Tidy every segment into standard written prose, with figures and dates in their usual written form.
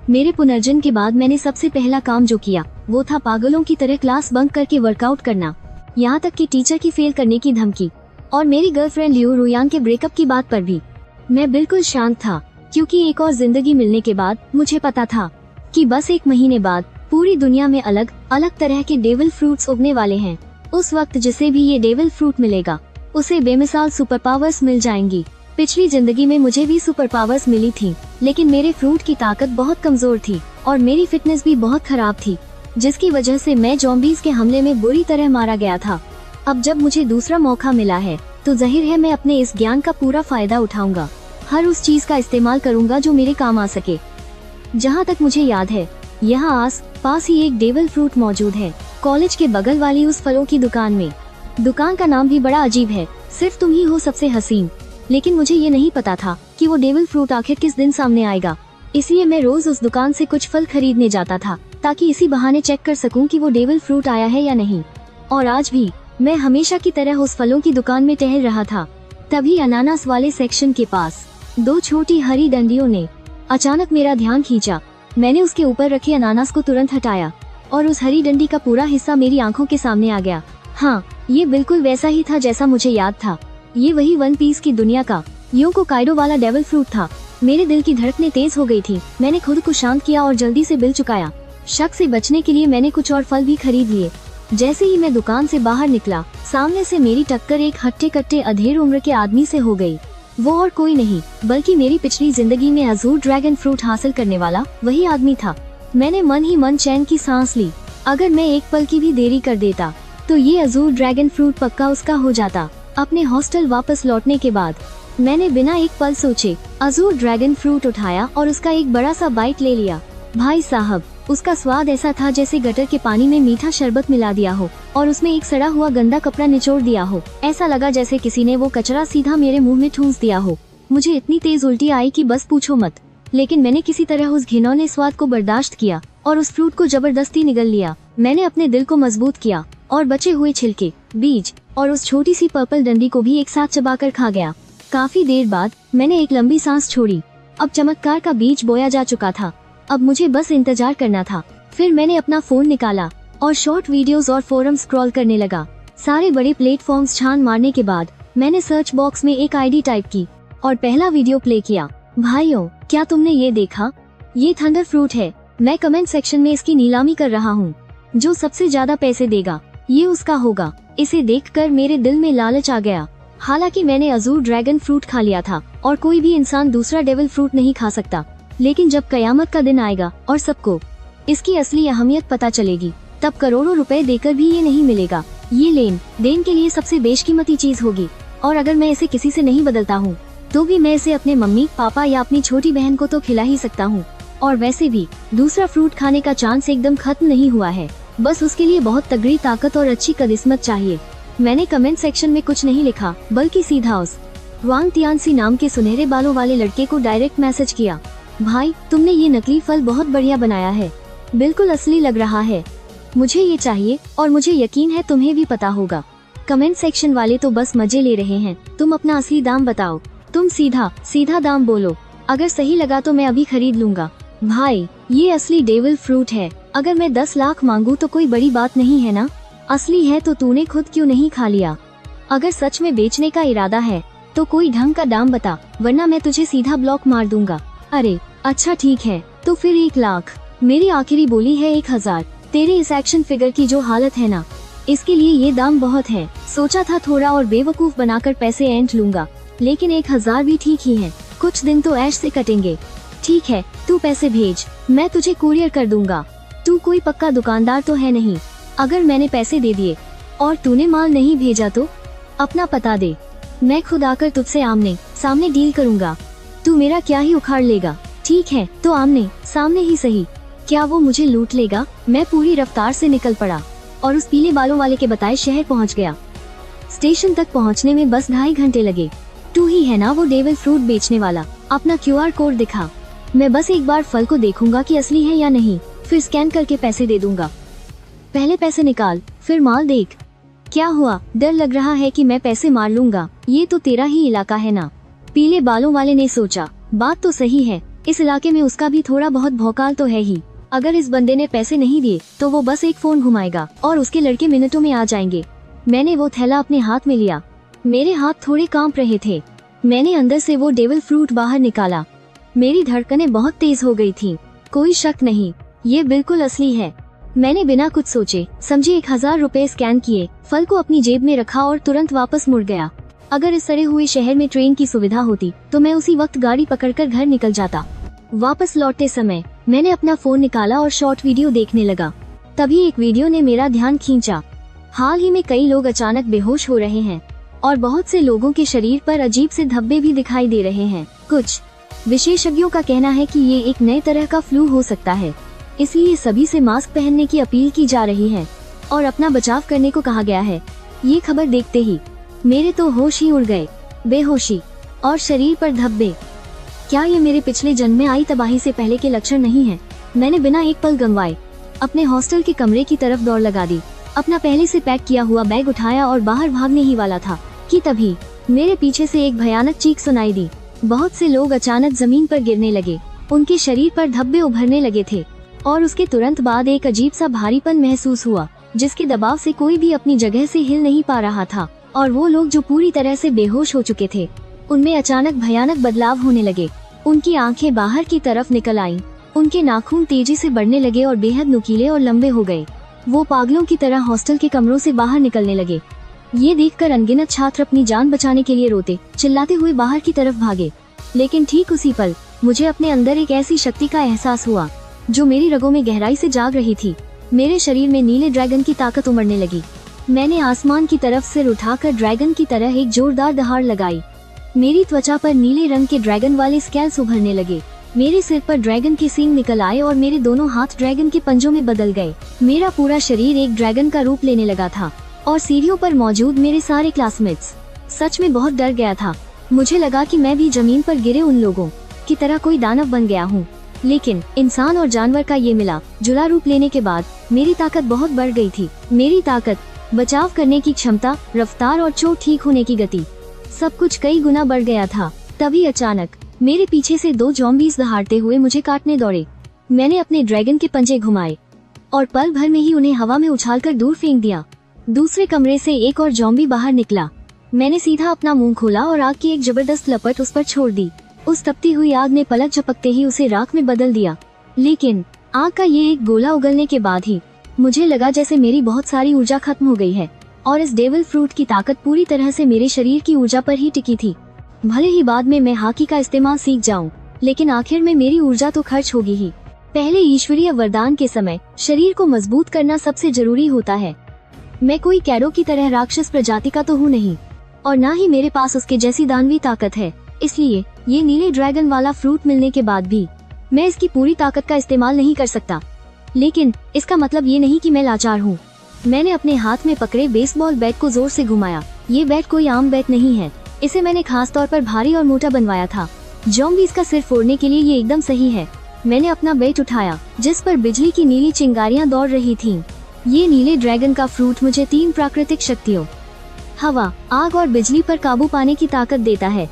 मेरे पुनर्जन्म के बाद मैंने सबसे पहला काम जो किया वो था पागलों की तरह क्लास बंक करके वर्कआउट करना, यहाँ तक कि टीचर की फेल करने की धमकी और मेरी गर्लफ्रेंड लियो रुयांग के ब्रेकअप की बात पर भी मैं बिल्कुल शांत था, क्योंकि एक और जिंदगी मिलने के बाद मुझे पता था कि बस 1 महीने बाद पूरी दुनिया में अलग अलग तरह के डेविल फ्रूट्स उगने वाले हैं। उस वक्त जिसे भी ये डेविल फ्रूट मिलेगा उसे बेमिसाल सुपर पावर्स मिल जाएंगी। पिछली जिंदगी में मुझे भी सुपर पावर्स मिली थी, लेकिन मेरे फ्रूट की ताकत बहुत कमजोर थी और मेरी फिटनेस भी बहुत खराब थी, जिसकी वजह से मैं ज़ॉम्बीज़ के हमले में बुरी तरह मारा गया था। अब जब मुझे दूसरा मौका मिला है तो जाहिर है मैं अपने इस ज्ञान का पूरा फायदा उठाऊंगा। हर उस चीज का इस्तेमाल करूंगा जो मेरे काम आ सके। जहाँ तक मुझे याद है यहाँ आस पास ही एक डेविल फ्रूट मौजूद है, कॉलेज के बगल वाली उस फलों की दुकान में। दुकान का नाम भी बड़ा अजीब है, सिर्फ तुम ही हो सबसे हसीन। लेकिन मुझे ये नहीं पता था कि वो डेविल फ्रूट आखिर किस दिन सामने आएगा, इसलिए मैं रोज उस दुकान से कुछ फल खरीदने जाता था ताकि इसी बहाने चेक कर सकूं कि वो डेविल फ्रूट आया है या नहीं। और आज भी मैं हमेशा की तरह उस फलों की दुकान में टहल रहा था। तभी अनानास वाले सेक्शन के पास 2 छोटी हरी डंडियों ने अचानक मेरा ध्यान खींचा। मैंने उसके ऊपर रखे अनानास को तुरंत हटाया और उस हरी डंडी का पूरा हिस्सा मेरी आंखों के सामने आ गया। हाँ, ये बिल्कुल वैसा ही था जैसा मुझे याद था। ये वही वन पीस की दुनिया का योको काइडो वाला डेविल फ्रूट था। मेरे दिल की धड़कनें तेज हो गई थी। मैंने खुद को शांत किया और जल्दी से बिल चुकाया। शक से बचने के लिए मैंने कुछ और फल भी खरीद लिए। जैसे ही मैं दुकान से बाहर निकला, सामने से मेरी टक्कर एक हट्टे कट्टे अधेड़ उम्र के आदमी से हो गई। वो और कोई नहीं बल्कि मेरी पिछली जिंदगी में अजूर ड्रैगन फ्रूट हासिल करने वाला वही आदमी था। मैंने मन ही मन चैन की सांस ली। अगर मैं एक पल की भी देरी कर देता तो ये अजूर ड्रैगन फ्रूट पक्का उसका हो जाता। अपने हॉस्टल वापस लौटने के बाद मैंने बिना एक पल सोचे अजूर ड्रैगन फ्रूट उठाया और उसका एक बड़ा सा बाइट ले लिया। भाई साहब, उसका स्वाद ऐसा था जैसे गटर के पानी में मीठा शरबत मिला दिया हो और उसमें एक सड़ा हुआ गंदा कपड़ा निचोड़ दिया हो। ऐसा लगा जैसे किसी ने वो कचरा सीधा मेरे मुंह में ठूंस दिया हो। मुझे इतनी तेज उल्टी आई कि बस पूछो मत, लेकिन मैंने किसी तरह उस घिनौने स्वाद को बर्दाश्त किया और उस फ्रूट को जबरदस्ती निगल लिया। मैंने अपने दिल को मजबूत किया और बचे हुए छिलके, बीज और उस छोटी सी पर्पल डंडी को भी एक साथ चबाकर खा गया। काफी देर बाद मैंने एक लंबी सांस छोड़ी। अब चमत्कार का बीज बोया जा चुका था। अब मुझे बस इंतजार करना था। फिर मैंने अपना फोन निकाला और शॉर्ट वीडियोस और फोरम स्क्रॉल करने लगा। सारे बड़े प्लेटफॉर्म्स छान मारने के बाद मैंने सर्च बॉक्स में एक आईडी टाइप की और पहला वीडियो प्ले किया। भाइयों, क्या तुमने ये देखा? ये थंडर फ्रूट है। मैं कमेंट सेक्शन में इसकी नीलामी कर रहा हूँ। जो सबसे ज्यादा पैसे देगा ये उसका होगा। इसे देखकर मेरे दिल में लालच आ गया। हालांकि मैंने अजूर ड्रैगन फ्रूट खा लिया था और कोई भी इंसान दूसरा डेविल फ्रूट नहीं खा सकता, लेकिन जब कयामत का दिन आएगा और सबको इसकी असली अहमियत पता चलेगी, तब करोड़ों रुपए देकर भी ये नहीं मिलेगा। ये लेन देन के लिए सबसे बेशकीमती चीज होगी और अगर मैं इसे किसी से नहीं बदलता हूँ तो भी मैं इसे अपने मम्मी पापा या अपनी छोटी बहन को तो खिला ही सकता हूँ। और वैसे भी दूसरा फ्रूट खाने का चांस एकदम खत्म नहीं हुआ है, बस उसके लिए बहुत तगड़ी ताकत और अच्छी किस्मत चाहिए। मैंने कमेंट सेक्शन में कुछ नहीं लिखा, बल्कि सीधा उस वांग तियानसी नाम के सुनहरे बालों वाले लड़के को डायरेक्ट मैसेज किया। भाई, तुमने ये नकली फल बहुत बढ़िया बनाया है, बिल्कुल असली लग रहा है। मुझे ये चाहिए और मुझे यकीन है तुम्हें भी पता होगा। कमेंट सेक्शन वाले तो बस मजे ले रहे हैं, तुम अपना असली दाम बताओ। तुम सीधा दाम बोलो, अगर सही लगा तो मैं अभी खरीद लूंगा। भाई, ये असली डेविल फ्रूट है। अगर मैं 10 लाख मांगू तो कोई बड़ी बात नहीं है ना? असली है तो तूने खुद क्यों नहीं खा लिया? अगर सच में बेचने का इरादा है तो कोई ढंग का दाम बता, वरना मैं तुझे सीधा ब्लॉक मार दूंगा। अरे अच्छा ठीक है, तो फिर 1 लाख। मेरी आखिरी बोली है 1000। तेरे इस एक्शन फिगर की जो हालत है ना, इसके लिए ये दाम बहुत है। सोचा था थोड़ा और बेवकूफ बनाकर पैसे ऐंठ लूंगा, लेकिन 1000 भी ठीक ही है। कुछ दिन तो ऐश से कटेंगे। ठीक है, तू पैसे भेज, मैं तुझे कुरियर कर दूंगा। तू कोई पक्का दुकानदार तो है नहीं? अगर मैंने पैसे दे दिए और तूने माल नहीं भेजा तो अपना पता दे, मैं खुद आकर तुझसे आमने सामने डील करूंगा। तू मेरा क्या ही उखाड़ लेगा। ठीक है, तो आमने सामने ही सही। क्या वो मुझे लूट लेगा? मैं पूरी रफ्तार से निकल पड़ा और उस पीले बालों वाले के बताए शहर पहुंच गया। स्टेशन तक पहुंचने में बस 2.5 घंटे लगे। तू ही है ना वो डेविल फ्रूट बेचने वाला? अपना QR कोड दिखा। मैं बस एक बार फल को देखूंगा कि असली है या नहीं, फिर स्कैन करके पैसे दे दूंगा। पहले पैसे निकाल, फिर माल देख। क्या हुआ, डर लग रहा है कि मैं पैसे मार लूंगा? ये तो तेरा ही इलाका है ना? पीले बालों वाले ने सोचा, बात तो सही है, इस इलाके में उसका भी थोड़ा बहुत भौकाल तो है ही। अगर इस बंदे ने पैसे नहीं दिए तो वो बस एक फोन घुमाएगा और उसके लड़के मिनटों में आ जाएंगे। मैंने वो थैला अपने हाथ में लिया। मेरे हाथ थोड़े कांप रहे थे। मैंने अंदर से वो डेविल फ्रूट बाहर निकाला। मेरी धड़कनें बहुत तेज हो गई थीं। कोई शक नहीं, ये बिल्कुल असली है। मैंने बिना कुछ सोचे समझे 1000 रुपए स्कैन किए, फल को अपनी जेब में रखा और तुरंत वापस मुड़ गया। अगर इस सड़े हुए शहर में ट्रेन की सुविधा होती तो मैं उसी वक्त गाड़ी पकड़कर घर निकल जाता। वापस लौटते समय मैंने अपना फोन निकाला और शॉर्ट वीडियो देखने लगा। तभी एक वीडियो ने मेरा ध्यान खींचा। हाल ही में कई लोग अचानक बेहोश हो रहे हैं और बहुत से लोगों के शरीर पर अजीब से धब्बे भी दिखाई दे रहे हैं। कुछ विशेषज्ञों का कहना है कि ये एक नए तरह का फ्लू हो सकता है, इसलिए सभी से मास्क पहनने की अपील की जा रही है और अपना बचाव करने को कहा गया है। ये खबर देखते ही मेरे तो होश ही उड़ गए। बेहोशी और शरीर पर धब्बे, क्या ये मेरे पिछले जन्म में आई तबाही से पहले के लक्षण नहीं है? मैंने बिना एक पल गंवाए अपने हॉस्टल के कमरे की तरफ दौड़ लगा दी। अपना पहले से पैक किया हुआ बैग उठाया और बाहर भागने ही वाला था कि तभी मेरे पीछे से एक भयानक चीख सुनाई दी। बहुत से लोग अचानक जमीन पर गिरने लगे। उनके शरीर पर धब्बे उभरने लगे थे और उसके तुरंत बाद एक अजीब सा भारीपन महसूस हुआ, जिसके दबाव से कोई भी अपनी जगह से हिल नहीं पा रहा था। और वो लोग जो पूरी तरह से बेहोश हो चुके थे, उनमें अचानक भयानक बदलाव होने लगे। उनकी आंखें बाहर की तरफ निकल आईं, उनके नाखून तेजी से बढ़ने लगे और बेहद नुकीले और लंबे हो गए। वो पागलों की तरह हॉस्टल के कमरों से बाहर निकलने लगे। ये देखकर अनगिनत छात्र अपनी जान बचाने के लिए रोते चिल्लाते हुए बाहर की तरफ भागे। लेकिन ठीक उसी पल मुझे अपने अंदर एक ऐसी शक्ति का एहसास हुआ जो मेरी रगों में गहराई से जाग रही थी। मेरे शरीर में नीले ड्रैगन की ताकत उमड़ने लगी। मैंने आसमान की तरफ सिर उठाकर ड्रैगन की तरह एक जोरदार दहाड़ लगाई। मेरी त्वचा पर नीले रंग के ड्रैगन वाले स्केल्स उभरने लगे। मेरे सिर पर ड्रैगन के सींग निकल आए और मेरे दोनों हाथ ड्रैगन के पंजों में बदल गए। मेरा पूरा शरीर एक ड्रैगन का रूप लेने लगा था और सीढ़ियों पर मौजूद मेरे सारे क्लासमेट्स सच में बहुत डर गया था। मुझे लगा कि मैं भी जमीन पर गिरे उन लोगों की तरह कोई दानव बन गया हूँ। लेकिन इंसान और जानवर का ये मिला जुला रूप लेने के बाद मेरी ताकत बहुत बढ़ गई थी। मेरी ताकत, बचाव करने की क्षमता, रफ्तार और चोट ठीक होने की गति, सब कुछ कई गुना बढ़ गया था। तभी अचानक मेरे पीछे से 2 ज़ॉम्बीज़ दहाड़ते हुए मुझे काटने दौड़े। मैंने अपने ड्रैगन के पंजे घुमाए और पल भर में ही उन्हें हवा में उछालकर दूर फेंक दिया। दूसरे कमरे से एक और ज़ॉम्बी बाहर निकला। मैंने सीधा अपना मुंह खोला और आग की एक जबरदस्त लपट उस पर छोड़ दी। उस तपती हुई आग ने पलक झपकते ही उसे राख में बदल दिया। लेकिन आग का ये एक गोला उगलने के बाद ही मुझे लगा जैसे मेरी बहुत सारी ऊर्जा खत्म हो गई है और इस डेविल फ्रूट की ताकत पूरी तरह से मेरे शरीर की ऊर्जा पर ही टिकी थी। भले ही बाद में मैं हाकी का इस्तेमाल सीख जाऊं, लेकिन आखिर में मेरी ऊर्जा तो खर्च होगी ही। पहले ईश्वरीय वरदान के समय शरीर को मजबूत करना सबसे जरूरी होता है। मैं कोई कैरो की तरह राक्षस प्रजाति का तो हूँ नहीं और ना ही मेरे पास उसके जैसी दानवी ताकत है। इसलिए ये नीले ड्रैगन वाला फ्रूट मिलने के बाद भी मैं इसकी पूरी ताकत का इस्तेमाल नहीं कर सकता। लेकिन इसका मतलब ये नहीं कि मैं लाचार हूँ। मैंने अपने हाथ में पकड़े बेसबॉल बैट को जोर से घुमाया। ये बैट कोई आम बैट नहीं है, इसे मैंने खास तौर पर भारी और मोटा बनवाया था। ज़ॉम्बीज़ का सिर फोड़ने के लिए ये एकदम सही है। मैंने अपना बैट उठाया जिस पर बिजली की नीली चिंगारियां दौड़ रही थीं। ये नीले ड्रैगन का फ्रूट मुझे 3 प्राकृतिक शक्तियों, हवा, आग और बिजली पर काबू पाने की ताकत देता है।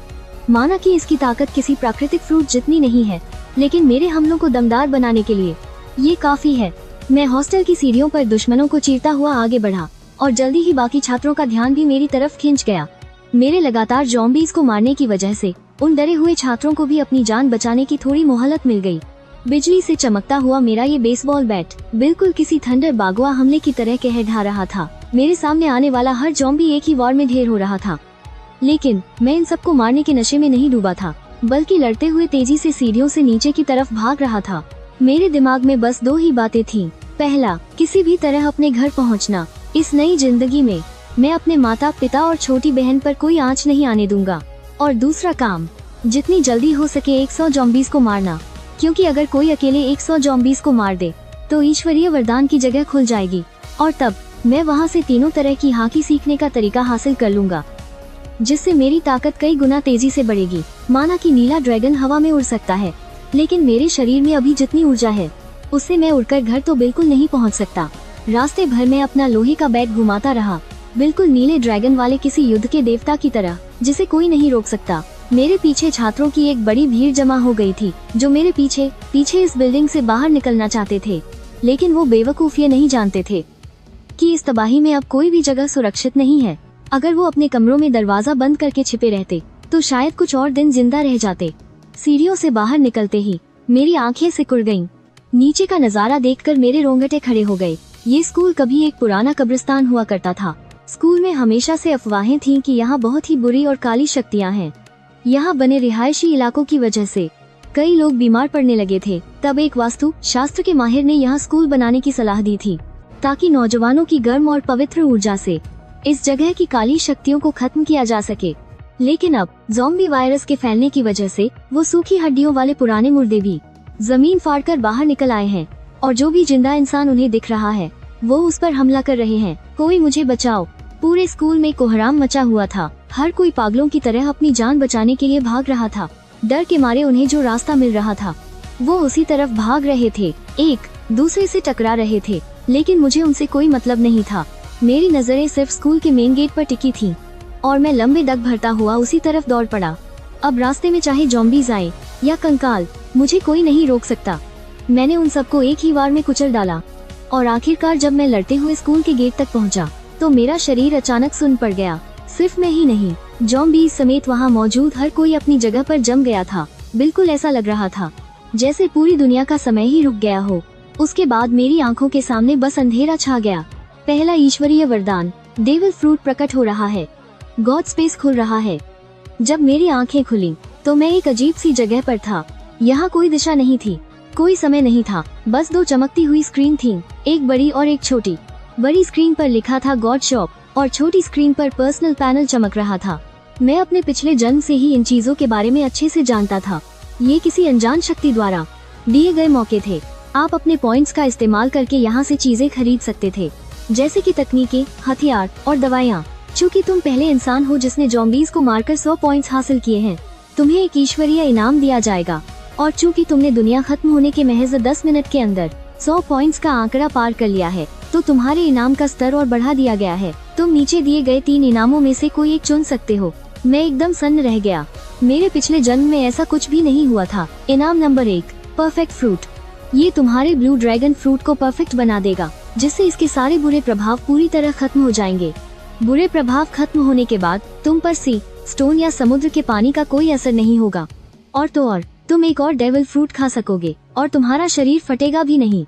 माना कि इसकी ताकत किसी प्राकृतिक फ्रूट जितनी नहीं है, लेकिन मेरे हमलों को दमदार बनाने के लिए ये काफी है। मैं हॉस्टल की सीढ़ियों पर दुश्मनों को चीरता हुआ आगे बढ़ा और जल्दी ही बाकी छात्रों का ध्यान भी मेरी तरफ खिंच गया। मेरे लगातार ज़ॉम्बीज़ को मारने की वजह से उन डरे हुए छात्रों को भी अपनी जान बचाने की थोड़ी मोहलत मिल गई। बिजली से चमकता हुआ मेरा ये बेसबॉल बैट बिल्कुल किसी थंडर बागुआ हमले की तरह कह ढा रहा था। मेरे सामने आने वाला हर ज़ॉम्बी एक ही वार में ढेर हो रहा था। लेकिन मैं इन सबको मारने के नशे में नहीं डूबा था, बल्कि लड़ते हुए तेजी से सीढ़ियों से नीचे की तरफ भाग रहा था। मेरे दिमाग में बस 2 ही बातें थीं। पहला, किसी भी तरह अपने घर पहुंचना। इस नई जिंदगी में मैं अपने माता पिता और छोटी बहन पर कोई आंच नहीं आने दूंगा। और दूसरा काम, जितनी जल्दी हो सके 100 ज़ॉम्बीज़ को मारना, क्योंकि अगर कोई अकेले 100 ज़ॉम्बीज़ को मार दे तो ईश्वरीय वरदान की जगह खुल जाएगी और तब मैं वहां से 3 तरह की हाकी सीखने का तरीका हासिल कर लूंगा, जिससे मेरी ताकत कई गुना तेजी से बढ़ेगी। माना कि नीला ड्रैगन हवा में उड़ सकता है, लेकिन मेरे शरीर में अभी जितनी ऊर्जा है उससे मैं उड़कर घर तो बिल्कुल नहीं पहुंच सकता। रास्ते भर में अपना लोहे का बैट घुमाता रहा, बिल्कुल नीले ड्रैगन वाले किसी युद्ध के देवता की तरह, जिसे कोई नहीं रोक सकता। मेरे पीछे छात्रों की एक बड़ी भीड़ जमा हो गई थी, जो मेरे पीछे पीछे इस बिल्डिंग से बाहर निकलना चाहते थे। लेकिन वो बेवकूफ ये नहीं जानते थे कि इस तबाही में अब कोई भी जगह सुरक्षित नहीं है। अगर वो अपने कमरों में दरवाजा बंद करके छिपे रहते तो शायद कुछ और दिन जिंदा रह जाते। सीढ़ियों से बाहर निकलते ही मेरी आंखें सिकुड़ गईं। नीचे का नजारा देखकर मेरे रोंगटे खड़े हो गए। ये स्कूल कभी एक पुराना कब्रिस्तान हुआ करता था। स्कूल में हमेशा से अफवाहें थीं कि यहाँ बहुत ही बुरी और काली शक्तियाँ हैं। यहाँ बने रिहायशी इलाकों की वजह से कई लोग बीमार पड़ने लगे थे। तब एक वास्तु शास्त्र के माहिर ने यहाँ स्कूल बनाने की सलाह दी थी, ताकि नौजवानों की गर्म और पवित्र ऊर्जा से इस जगह की काली शक्तियों को खत्म किया जा सके। लेकिन अब ज़ॉम्बी वायरस के फैलने की वजह से वो सूखी हड्डियों वाले पुराने मुर्दे भी जमीन फाड़कर बाहर निकल आए हैं, और जो भी जिंदा इंसान उन्हें दिख रहा है वो उस पर हमला कर रहे हैं। कोई मुझे बचाओ। पूरे स्कूल में कोहराम मचा हुआ था। हर कोई पागलों की तरह अपनी जान बचाने के लिए भाग रहा था। डर के मारे उन्हें जो रास्ता मिल रहा था वो उसी तरफ भाग रहे थे, एक दूसरे से टकरा रहे थे। लेकिन मुझे उनसे कोई मतलब नहीं था। मेरी नजरें सिर्फ स्कूल के मेन गेट पर टिकी थीं, और मैं लंबे दग भरता हुआ उसी तरफ दौड़ पड़ा। अब रास्ते में चाहे ज़ॉम्बीज़ आए या कंकाल, मुझे कोई नहीं रोक सकता। मैंने उन सबको एक ही बार में कुचल डाला, और आखिरकार जब मैं लड़ते हुए स्कूल के गेट तक पहुंचा तो मेरा शरीर अचानक सुन्न पड़ गया। सिर्फ मैं ही नहीं, ज़ॉम्बीज़ समेत वहाँ मौजूद हर कोई अपनी जगह पर जम गया था। बिल्कुल ऐसा लग रहा था जैसे पूरी दुनिया का समय ही रुक गया हो। उसके बाद मेरी आंखों के सामने बस अंधेरा छा गया। पहला ईश्वरीय वरदान डेविल फ्रूट प्रकट हो रहा है। गॉड स्पेस खुल रहा है। जब मेरी आंखें खुली तो मैं एक अजीब सी जगह पर था। यहाँ कोई दिशा नहीं थी, कोई समय नहीं था, बस दो चमकती हुई स्क्रीन थीं, एक बड़ी और एक छोटी। बड़ी स्क्रीन पर लिखा था गॉड शॉप, और छोटी स्क्रीन पर पर्सनल पैनल चमक रहा था। मैं अपने पिछले जन्म से ही इन चीजों के बारे में अच्छे से जानता था। ये किसी अनजान शक्ति द्वारा दिए गए मौके थे। आप अपने पॉइंट्स का इस्तेमाल करके यहाँ से चीजें खरीद सकते थे, जैसे कि तकनीकें, हथियार और दवाइयाँ। चूँकि तुम पहले इंसान हो जिसने ज़ॉम्बीज़ को मारकर 100 पॉइंट्स हासिल किए हैं, तुम्हें एक ईश्वरीय इनाम दिया जाएगा। और चूँकि तुमने दुनिया खत्म होने के महज 10 मिनट के अंदर 100 पॉइंट्स का आंकड़ा पार कर लिया है, तो तुम्हारे इनाम का स्तर और बढ़ा दिया गया है। तुम नीचे दिए गए 3 इनामों में से कोई एक चुन सकते हो। मैं एकदम सन्न रह गया। मेरे पिछले जन्म में ऐसा कुछ भी नहीं हुआ था। इनाम नंबर 1, परफेक्ट फ्रूट। ये तुम्हारे ब्लू ड्रैगन फ्रूट को परफेक्ट बना देगा, जिससे इसके सारे बुरे प्रभाव पूरी तरह खत्म हो जाएंगे। बुरे प्रभाव खत्म होने के बाद तुम पर सी, स्टोन या समुद्र के पानी का कोई असर नहीं होगा। और तो और तुम एक और डेविल फ्रूट खा सकोगे, और तुम्हारा शरीर फटेगा भी नहीं।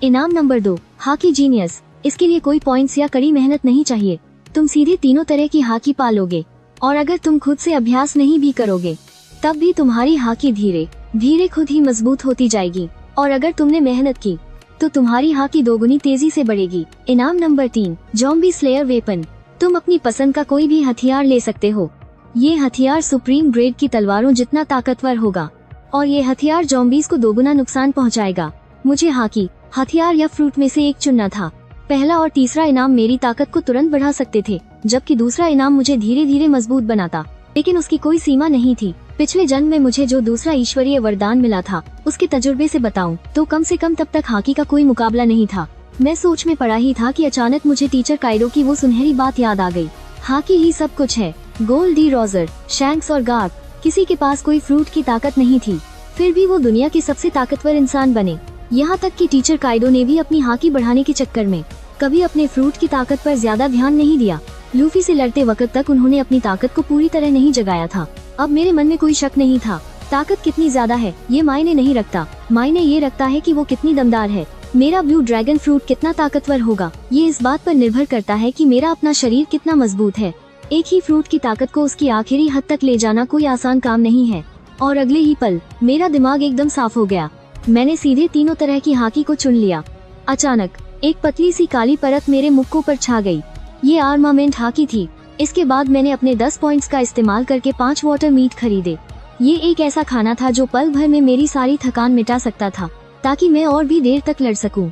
इनाम नंबर 2, हाकी जीनियस। इसके लिए कोई पॉइंट्स या कड़ी मेहनत नहीं चाहिए। तुम सीधे तीनों तरह की हाकी पालोगे, और अगर तुम खुद से अभ्यास नहीं भी करोगे तब भी तुम्हारी हाकी धीरे धीरे खुद ही मजबूत होती जाएगी। और अगर तुमने मेहनत की तो तुम्हारी हाकी दोगुनी तेजी से बढ़ेगी। इनाम नंबर 3, ज़ॉम्बी स्लेयर वेपन। तुम अपनी पसंद का कोई भी हथियार ले सकते हो। ये हथियार सुप्रीम ग्रेड की तलवारों जितना ताकतवर होगा, और ये हथियार ज़ॉम्बीज़ को दोगुना नुकसान पहुंचाएगा। मुझे हाकी, हथियार या फ्रूट में से एक चुनना था। पहला और तीसरा इनाम मेरी ताकत को तुरंत बढ़ा सकते थे, जबकि दूसरा इनाम मुझे धीरे धीरे मजबूत बनाता। लेकिन उसकी कोई सीमा नहीं थी। पिछले जन्म में मुझे जो दूसरा ईश्वरीय वरदान मिला था, उसके तजुर्बे से बताऊं तो कम से कम तब तक हाकी का कोई मुकाबला नहीं था। मैं सोच में पड़ा ही था कि अचानक मुझे टीचर काइडो की वो सुनहरी बात याद आ गई। हाकी ही सब कुछ है। गोल्ड डी रोजर, शैंक्स और गार्प, किसी के पास कोई फ्रूट की ताकत नहीं थी, फिर भी वो दुनिया के सबसे ताकतवर इंसान बने। यहाँ तक कि टीचर काइडो ने भी अपनी हाकी बढ़ाने के चक्कर में कभी अपने फ्रूट की ताकत पर ज्यादा ध्यान नहीं दिया। लूफी से लड़ते वक्त तक उन्होंने अपनी ताकत को पूरी तरह नहीं जगाया था। अब मेरे मन में कोई शक नहीं था। ताकत कितनी ज्यादा है ये मायने नहीं रखता, मायने ये रखता है कि वो कितनी दमदार है। मेरा ब्लू ड्रैगन फ्रूट कितना ताकतवर होगा, ये इस बात पर निर्भर करता है कि मेरा अपना शरीर कितना मजबूत है। एक ही फ्रूट की ताकत को उसकी आखिरी हद तक ले जाना कोई आसान काम नहीं है। और अगले ही पल मेरा दिमाग एकदम साफ हो गया। मैंने सीधे तीनों तरह की हाकी को चुन लिया। अचानक एक पतली सी काली परत मेरे मुक्कों पर छा गई। ये आर्मामेंट हाकी थी। इसके बाद मैंने अपने 10 पॉइंट्स का इस्तेमाल करके 5 वाटर मीट खरीदे। ये एक ऐसा खाना था जो पल भर में मेरी सारी थकान मिटा सकता था, ताकि मैं और भी देर तक लड़ सकूं।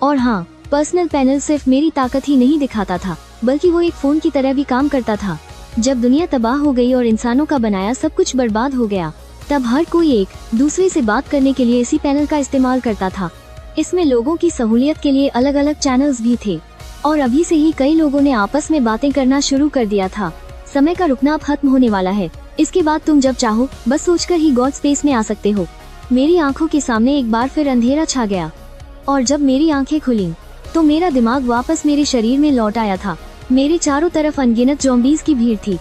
और हाँ, पर्सनल पैनल सिर्फ मेरी ताकत ही नहीं दिखाता था, बल्कि वो एक फोन की तरह भी काम करता था। जब दुनिया तबाह हो गई और इंसानों का बनाया सब कुछ बर्बाद हो गया, तब हर कोई एक दूसरे से बात करने के लिए इसी पैनल का इस्तेमाल करता था। इसमें लोगों की सहूलियत के लिए अलग अलग चैनल्स भी थे, और अभी से ही कई लोगों ने आपस में बातें करना शुरू कर दिया था। समय का रुकना अब खत्म होने वाला है। इसके बाद तुम जब चाहो बस सोचकर ही गॉड स्पेस में आ सकते हो। मेरी आंखों के सामने एक बार फिर अंधेरा छा गया और जब मेरी आंखें खुलीं तो मेरा दिमाग वापस मेरे शरीर में लौट आया था। मेरे चारों तरफ अनगिनत ज़ॉम्बीज़ की भीड़ थी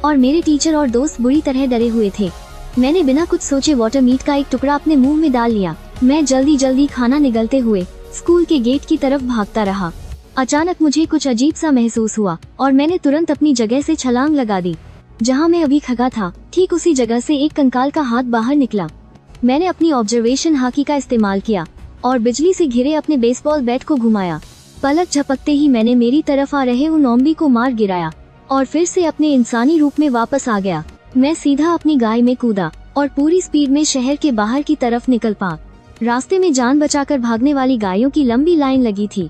और मेरे टीचर और दोस्त बुरी तरह डरे हुए थे। मैंने बिना कुछ सोचे वाटर मीट का एक टुकड़ा अपने मुंह में डाल लिया। मैं जल्दी जल्दी खाना निगलते हुए स्कूल के गेट की तरफ भागता रहा। अचानक मुझे कुछ अजीब सा महसूस हुआ और मैंने तुरंत अपनी जगह से छलांग लगा दी। जहाँ मैं अभी खड़ा था ठीक उसी जगह से एक कंकाल का हाथ बाहर निकला। मैंने अपनी ऑब्जर्वेशन हाकी का इस्तेमाल किया और बिजली से घिरे अपने बेसबॉल बैट को घुमाया। पलक झपकते ही मैंने मेरी तरफ आ रहे उन ज़ॉम्बी को मार गिराया और फिर से अपने इंसानी रूप में वापस आ गया। मैं सीधा अपनी गाय में कूदा और पूरी स्पीड में शहर के बाहर की तरफ निकल पा। रास्ते में जान बचाकर भागने वाली गायों की लंबी लाइन लगी थी।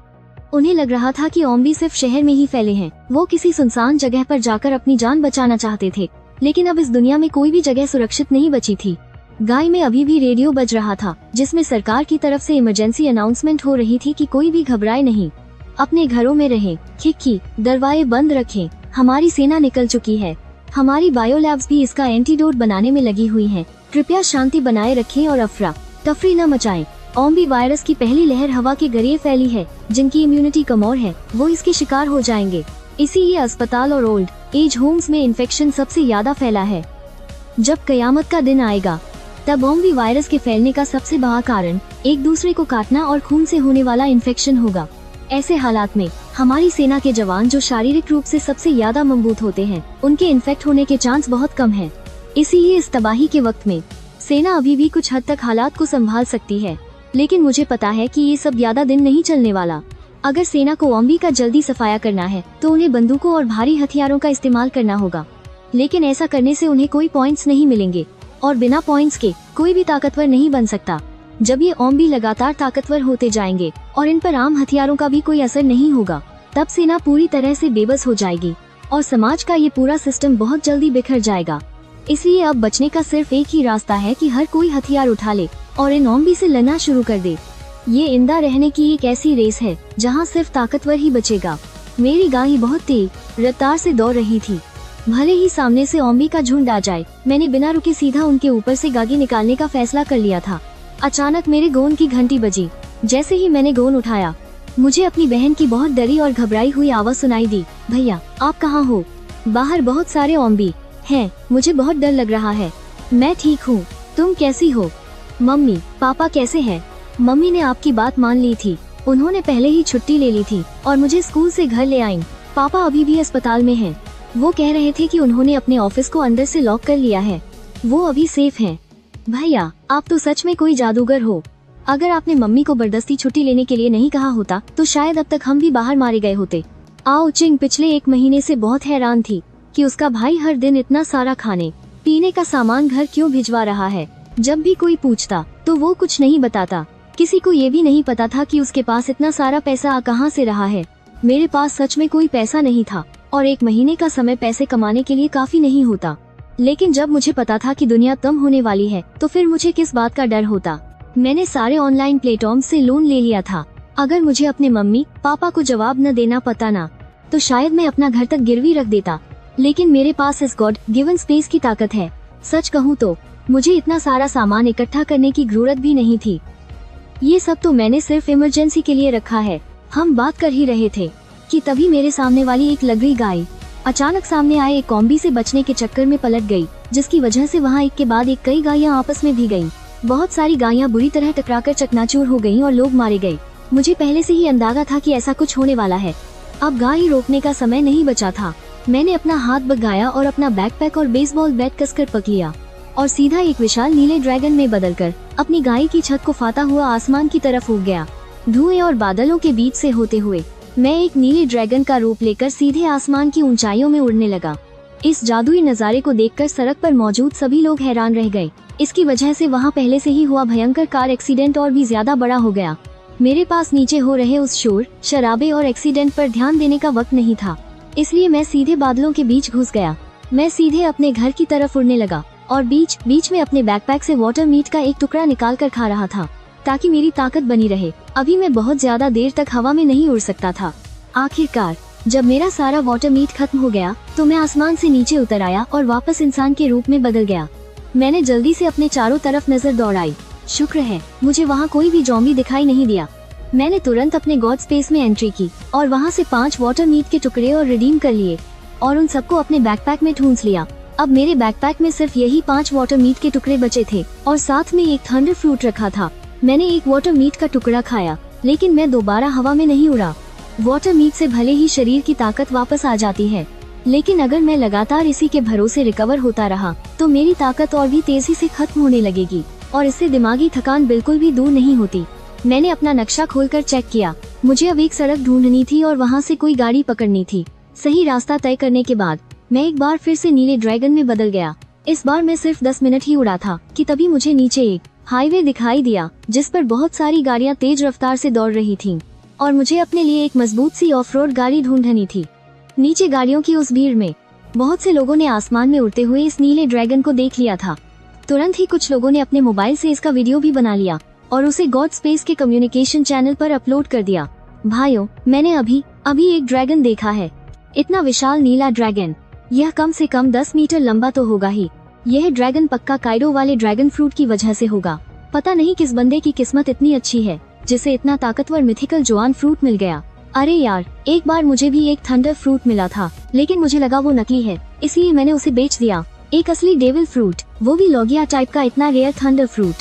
उन्हें लग रहा था कि ज़ॉम्बी सिर्फ शहर में ही फैले हैं। वो किसी सुनसान जगह पर जाकर अपनी जान बचाना चाहते थे, लेकिन अब इस दुनिया में कोई भी जगह सुरक्षित नहीं बची थी। गाय में अभी भी रेडियो बज रहा था जिसमें सरकार की तरफ से इमरजेंसी अनाउंसमेंट हो रही थी कि कोई भी घबराए नहीं, अपने घरों में रहें, खिड़की दरवाजे बंद रखें, हमारी सेना निकल चुकी है, हमारी बायो लैब्स भी इसका एंटीडोट बनाने में लगी हुई हैं, कृपया शांति बनाए रखें और अफरा तफरी न मचाएं। ज़ॉम्बी वायरस की पहली लहर हवा के जरिए फैली है। जिनकी इम्यूनिटी कमजोर है वो इसके शिकार हो जाएंगे। इसीलिए अस्पताल और ओल्ड एज होम्स में इन्फेक्शन सबसे ज्यादा फैला है। जब कयामत का दिन आएगा तब ज़ॉम्बी वायरस के फैलने का सबसे बड़ा कारण एक दूसरे को काटना और खून से होने वाला इन्फेक्शन होगा। ऐसे हालात में हमारी सेना के जवान जो शारीरिक रूप से सबसे ज्यादा मजबूत होते हैं उनके इन्फेक्ट होने के चांस बहुत कम हैं। इसीलिए इस तबाही के वक्त में सेना अभी भी कुछ हद तक हालात को संभाल सकती है, लेकिन मुझे पता है कि ये सब ज्यादा दिन नहीं चलने वाला। अगर सेना को ज़ॉम्बी का जल्दी सफाया करना है तो उन्हें बंदूकों और भारी हथियारों का इस्तेमाल करना होगा, लेकिन ऐसा करने से उन्हें कोई पॉइंट्स नहीं मिलेंगे और बिना पॉइंट्स के कोई भी ताकतवर नहीं बन सकता। जब ये ज़ॉम्बी लगातार ताकतवर होते जाएंगे और इन पर आम हथियारों का भी कोई असर नहीं होगा, तब सेना पूरी तरह से बेबस हो जाएगी और समाज का ये पूरा सिस्टम बहुत जल्दी बिखर जाएगा। इसलिए अब बचने का सिर्फ एक ही रास्ता है कि हर कोई हथियार उठा ले और इन ज़ॉम्बी से लड़ना शुरू कर दे। ये जिंदा रहने की एक ऐसी रेस है जहाँ सिर्फ ताकतवर ही बचेगा। मेरी गाय बहुत तेज रफ्तार से दौड़ रही थी। भले ही सामने से ज़ॉम्बी का झुंड आ जाए, मैंने बिना रुके सीधा उनके ऊपर से गागी निकालने का फैसला कर लिया था। अचानक मेरे गोंद की घंटी बजी। जैसे ही मैंने गोंद उठाया मुझे अपनी बहन की बहुत डरी और घबराई हुई आवाज सुनाई दी। भैया आप कहाँ हो? बाहर बहुत सारे ज़ॉम्बी हैं, मुझे बहुत डर लग रहा है। मैं ठीक हूँ, तुम कैसी हो? मम्मी पापा कैसे हैं? मम्मी ने आपकी बात मान ली थी, उन्होंने पहले ही छुट्टी ले ली थी और मुझे स्कूल से घर ले आईं। पापा अभी भी अस्पताल में हैं। वो कह रहे थे कि उन्होंने अपने ऑफिस को अंदर से लॉक कर लिया है, वो अभी सेफ हैं। भैया आप तो सच में कोई जादूगर हो। अगर आपने मम्मी को जबरदस्ती छुट्टी लेने के लिए नहीं कहा होता तो शायद अब तक हम भी बाहर मारे गए होते। आओ चिंग पिछले 1 महीने से बहुत हैरान थी कि उसका भाई हर दिन इतना सारा खाने पीने का सामान घर क्यों भिजवा रहा है। जब भी कोई पूछता तो वो कुछ नहीं बताता। किसी को ये भी नहीं पता था कि उसके पास इतना सारा पैसा आ कहाँ से रहा है। मेरे पास सच में कोई पैसा नहीं था और 1 महीने का समय पैसे कमाने के लिए काफी नहीं होता। लेकिन जब मुझे पता था कि दुनिया कम होने वाली है तो फिर मुझे किस बात का डर होता। मैंने सारे ऑनलाइन प्लेटफॉर्म से लोन ले लिया था। अगर मुझे अपने मम्मी पापा को जवाब न देना पता ना तो शायद मैं अपना घर तक गिरवी रख देता, लेकिन मेरे पास इस गॉड गिवन स्पेस की ताकत है। सच कहूँ तो मुझे इतना सारा सामान इकट्ठा करने की जरूरत भी नहीं थी। ये सब तो मैंने सिर्फ इमरजेंसी के लिए रखा है। हम बात कर ही रहे थे कि तभी मेरे सामने वाली एक लगरी गाय अचानक सामने आए एक ज़ॉम्बी से बचने के चक्कर में पलट गई, जिसकी वजह से वहाँ एक के बाद एक कई गायें आपस में भी गईं। बहुत सारी गायें बुरी तरह टकराकर चकनाचूर हो गईं और लोग मारे गए। मुझे पहले से ही अंदाजा था कि ऐसा कुछ होने वाला है। अब गाय रोकने का समय नहीं बचा था। मैंने अपना हाथ बगाया और अपना बैकपैक और बेसबॉल बैट कसकर पक लिया और सीधा एक विशाल नीले ड्रैगन में बदलकर अपनी गाय की छत को फाता हुआ आसमान की तरफ उड़ गया। धुएं और बादलों के बीच से होते हुए मैं एक नीले ड्रैगन का रूप लेकर सीधे आसमान की ऊंचाइयों में उड़ने लगा। इस जादुई नजारे को देखकर सड़क पर मौजूद सभी लोग हैरान रह गए। इसकी वजह से वहाँ पहले से ही हुआ भयंकर कार एक्सीडेंट और भी ज्यादा बड़ा हो गया। मेरे पास नीचे हो रहे उस शोर शराबे और एक्सीडेंट पर ध्यान देने का वक्त नहीं था, इसलिए मैं सीधे बादलों के बीच घुस गया। मैं सीधे अपने घर की तरफ उड़ने लगा और बीच बीच में अपने बैकपैक से वाटर मीट का एक टुकड़ा निकाल कर खा रहा था ताकि मेरी ताकत बनी रहे। अभी मैं बहुत ज्यादा देर तक हवा में नहीं उड़ सकता था। आखिरकार जब मेरा सारा वाटर मीट खत्म हो गया तो मैं आसमान से नीचे उतर आया और वापस इंसान के रूप में बदल गया। मैंने जल्दी से अपने चारों तरफ नजर दौड़ाई। शुक्र है मुझे वहाँ कोई भी ज़ॉम्बी दिखाई नहीं दिया। मैंने तुरंत अपने गॉड स्पेस में एंट्री की और वहाँ से 5 वाटर मीट के टुकड़े और रिडीम कर लिए और उन सबको अपने बैकपैक में ठूंस लिया। अब मेरे बैकपैक में सिर्फ यही 5 वाटर मीट के टुकड़े बचे थे और साथ में एक थंडर फ्रूट रखा था। मैंने एक वाटर मीट का टुकड़ा खाया, लेकिन मैं दोबारा हवा में नहीं उड़ा। वाटर मीट से भले ही शरीर की ताकत वापस आ जाती है, लेकिन अगर मैं लगातार इसी के भरोसे रिकवर होता रहा तो मेरी ताकत और भी तेजी से खत्म होने लगेगी और इससे दिमागी थकान बिल्कुल भी दूर नहीं होती। मैंने अपना नक्शा खोलकर चेक किया। मुझे अब एक सड़क ढूंढनी थी और वहाँ से कोई गाड़ी पकड़नी थी। सही रास्ता तय करने के बाद मैं एक बार फिर से नीले ड्रैगन में बदल गया। इस बार मैं सिर्फ 10 मिनट ही उड़ा था कि तभी मुझे नीचे एक हाईवे दिखाई दिया जिस पर बहुत सारी गाड़ियाँ तेज रफ्तार से दौड़ रही थीं और मुझे अपने लिए एक मजबूत सी ऑफ रोड गाड़ी ढूंढनी थी। नीचे गाड़ियों की उस भीड़ में बहुत से लोगों ने आसमान में उड़ते हुए इस नीले ड्रैगन को देख लिया था। तुरंत ही कुछ लोगों ने अपने मोबाइल से इसका वीडियो भी बना लिया और उसे गॉड स्पेस के कम्युनिकेशन चैनल पर अपलोड कर दिया। भाइयों, मैंने अभी एक ड्रैगन देखा है। इतना विशाल नीला ड्रैगन, यह कम से कम 10 मीटर लंबा तो होगा ही। यह ड्रैगन पक्का काइडो वाले ड्रैगन फ्रूट की वजह से होगा। पता नहीं किस बंदे की किस्मत इतनी अच्छी है जिसे इतना ताकतवर मिथिकल जोआन फ्रूट मिल गया। अरे यार, एक बार मुझे भी एक थंडर फ्रूट मिला था, लेकिन मुझे लगा वो नकली है, इसलिए मैंने उसे बेच दिया। एक असली डेविल फ्रूट, वो भी लॉगिया टाइप का इतना रेयर थंडर फ्रूट,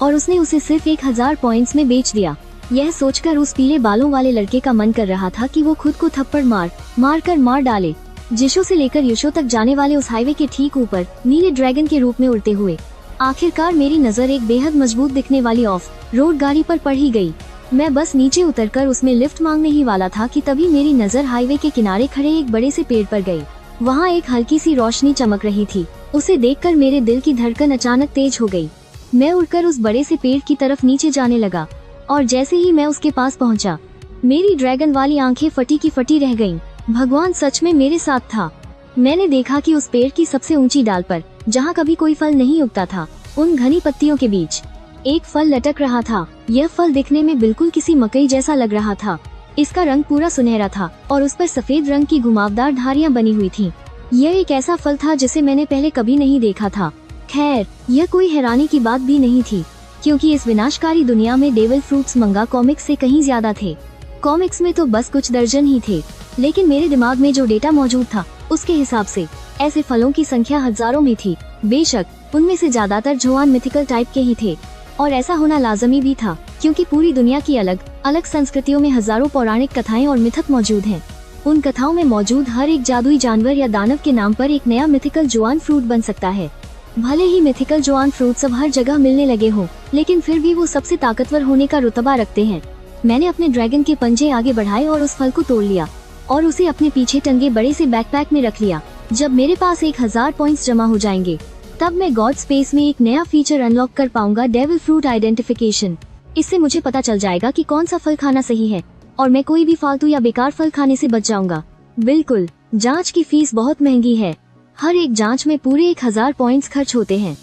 और उसने उसे सिर्फ 1000 पॉइंट्स में बेच दिया। यह सोचकर उस पीले बालों वाले लड़के का मन कर रहा था कि वो खुद को थप्पड़ मार डाले। जिशो से लेकर युशो तक जाने वाले उस हाईवे के ठीक ऊपर नीले ड्रैगन के रूप में उड़ते हुए आखिरकार मेरी नजर एक बेहद मजबूत दिखने वाली ऑफ रोड गाड़ी पर पड़ ही गई। मैं बस नीचे उतरकर उसमें लिफ्ट मांगने ही वाला था कि तभी मेरी नजर हाईवे के किनारे खड़े एक बड़े से पेड़ पर गई। वहाँ एक हल्की सी रोशनी चमक रही थी। उसे देखकर मेरे दिल की धड़कन अचानक तेज हो गई। मैं उड़कर उस बड़े से पेड़ की तरफ नीचे जाने लगा और जैसे ही मैं उसके पास पहुंचा, मेरी ड्रैगन वाली आंखें फटी की फटी रह गईं। भगवान सच में मेरे साथ था। मैंने देखा कि उस पेड़ की सबसे ऊंची डाल पर, जहाँ कभी कोई फल नहीं उगता था, उन घनी पत्तियों के बीच एक फल लटक रहा था। यह फल दिखने में बिल्कुल किसी मकई जैसा लग रहा था। इसका रंग पूरा सुनहरा था और उस पर सफेद रंग की घुमावदार धारियां बनी हुई थीं। यह एक ऐसा फल था जिसे मैंने पहले कभी नहीं देखा था। खैर, यह कोई हैरानी की बात भी नहीं थी, क्योंकि इस विनाशकारी दुनिया में डेविल फ्रूट्स मंगा कॉमिक्स से कहीं ज्यादा थे। कॉमिक्स में तो बस कुछ दर्जन ही थे, लेकिन मेरे दिमाग में जो डेटा मौजूद था उसके हिसाब से ऐसे फलों की संख्या हजारों में थी। बेशक उनमें से ज्यादातर जोआन मिथिकल टाइप के ही थे, और ऐसा होना लाजमी भी था, क्योंकि पूरी दुनिया की अलग अलग संस्कृतियों में हजारों पौराणिक कथाएं और मिथक मौजूद हैं। उन कथाओं में मौजूद हर एक जादुई जानवर या दानव के नाम पर एक नया मिथिकल जोआन फ्रूट बन सकता है। भले ही मिथिकल जोआन फ्रूट सब हर जगह मिलने लगे हो, लेकिन फिर भी वो सबसे ताकतवर होने का रुतबा रखते हैं। मैंने अपने ड्रैगन के पंजे आगे बढ़ाए और उस फल को तोड़ लिया और उसे अपने पीछे टंगे बड़े से बैकपैक में रख लिया। जब मेरे पास 1000 पॉइंट्स जमा हो जाएंगे, तब मैं गॉड स्पेस में एक नया फीचर अनलॉक कर पाऊंगा, डेविल फ्रूट आइडेंटिफिकेशन। इससे मुझे पता चल जाएगा कि कौन सा फल खाना सही है और मैं कोई भी फालतू या बेकार फल खाने से बच जाऊंगा। बिल्कुल, जांच की फीस बहुत महंगी है। हर एक जांच में पूरे 1000 पॉइंट्स खर्च होते हैं।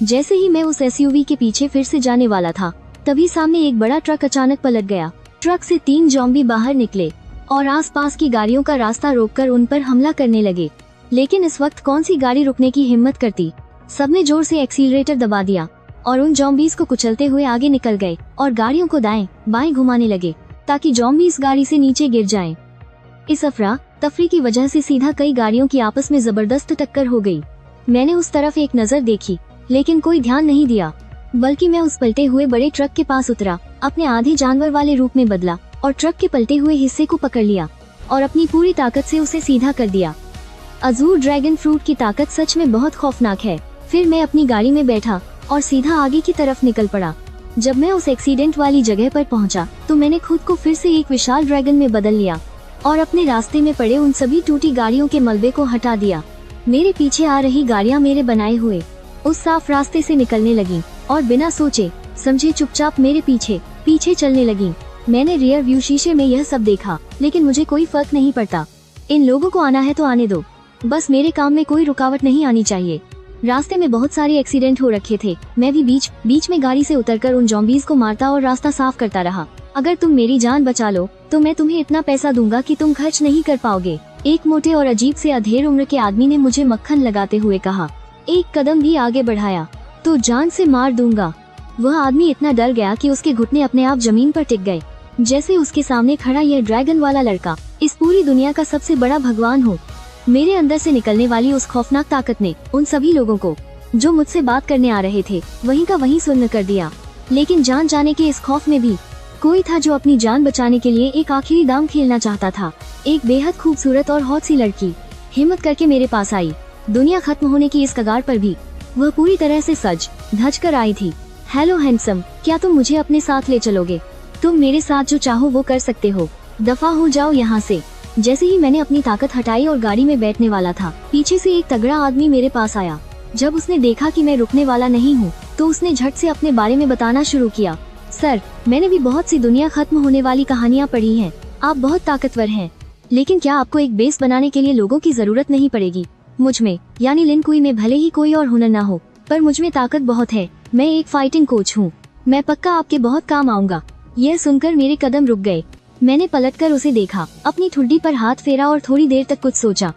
जैसे ही मैं उस एसयूवी के पीछे फिर से जाने वाला था, तभी सामने एक बड़ा ट्रक अचानक पलट गया। ट्रक से 3 ज़ॉम्बी बाहर निकले और आसपास की गाड़ियों का रास्ता रोककर उन पर हमला करने लगे। लेकिन इस वक्त कौन सी गाड़ी रुकने की हिम्मत करती। सबने जोर से एक्सीलरेटर दबा दिया और उन ज़ॉम्बीज़ को कुचलते हुए आगे निकल गए और गाड़ियों को दाएं बाएं घुमाने लगे ताकि ज़ॉम्बीज़ गाड़ी से नीचे गिर जाएं। इस अफरा तफरी की वजह से सीधा कई गाड़ियों की आपस में जबरदस्त टक्कर हो गई। मैंने उस तरफ एक नजर देखी, लेकिन कोई ध्यान नहीं दिया, बल्कि मैं उस पलटे हुए बड़े ट्रक के पास उतरा, अपने आधे जानवर वाले रूप में बदला और ट्रक के पलटे हुए हिस्से को पकड़ लिया और अपनी पूरी ताकत से उसे सीधा कर दिया। अजूर ड्रैगन फ्रूट की ताकत सच में बहुत खौफनाक है। फिर मैं अपनी गाड़ी में बैठा और सीधा आगे की तरफ निकल पड़ा। जब मैं उस एक्सीडेंट वाली जगह पर पहुंचा, तो मैंने खुद को फिर से एक विशाल ड्रैगन में बदल लिया और अपने रास्ते में पड़े उन सभी टूटी गाड़ियों के मलबे को हटा दिया। मेरे पीछे आ रही गाड़ियां मेरे बनाए हुए उस साफ रास्ते से निकलने लगी और बिना सोचे समझे चुपचाप मेरे पीछे चलने लगी। मैंने रियर व्यू शीशे में यह सब देखा, लेकिन मुझे कोई फर्क नहीं पड़ता। इन लोगों को आना है तो आने दो, बस मेरे काम में कोई रुकावट नहीं आनी चाहिए। रास्ते में बहुत सारे एक्सीडेंट हो रखे थे। मैं भी बीच में गाड़ी से उतरकर उन ज़ॉम्बीज़ को मारता और रास्ता साफ करता रहा। अगर तुम मेरी जान बचा लो तो मैं तुम्हें इतना पैसा दूंगा कि तुम खर्च नहीं कर पाओगे। एक मोटे और अजीब से अधेड़ उम्र के आदमी ने मुझे मक्खन लगाते हुए कहा। एक कदम भी आगे बढ़ाया तो जान से मार दूंगा। वह आदमी इतना डर गया कि उसके घुटने अपने आप जमीन पर टिक गए, जैसे उसके सामने खड़ा यह ड्रैगन वाला लड़का इस पूरी दुनिया का सबसे बड़ा भगवान हो। मेरे अंदर से निकलने वाली उस खौफनाक ताकत ने उन सभी लोगों को जो मुझसे बात करने आ रहे थे वहीं का वहीं सुन्न कर दिया। लेकिन जान जाने के इस खौफ में भी कोई था जो अपनी जान बचाने के लिए एक आखिरी दांव खेलना चाहता था। एक बेहद खूबसूरत और हॉट सी लड़की हिम्मत करके मेरे पास आई। दुनिया खत्म होने की इस कगार पर भी वह पूरी तरह से सज धज कर आई थी। हेलो हैंडसम, क्या तुम मुझे अपने साथ ले चलोगे? तुम मेरे साथ जो चाहो वो कर सकते हो, दफा हो जाओ यहाँ से। जैसे ही मैंने अपनी ताकत हटाई और गाड़ी में बैठने वाला था, पीछे से एक तगड़ा आदमी मेरे पास आया। जब उसने देखा कि मैं रुकने वाला नहीं हूँ तो उसने झट से अपने बारे में बताना शुरू किया। सर, मैंने भी बहुत सी दुनिया खत्म होने वाली कहानियाँ पढ़ी हैं। आप बहुत ताकतवर हैं, लेकिन क्या आपको एक बेस बनाने के लिए लोगों की जरूरत नहीं पड़ेगी? मुझ में यानी लिन कुई में भले ही कोई और हुनर ना हो, पर मुझ में ताकत बहुत है। मैं एक फाइटिंग कोच हूँ, मैं पक्का आपके बहुत काम आऊंगा। यह सुनकर मेरे कदम रुक गए। मैंने पलटकर उसे देखा, अपनी ठुड्डी पर हाथ फेरा और थोड़ी देर तक कुछ सोचा।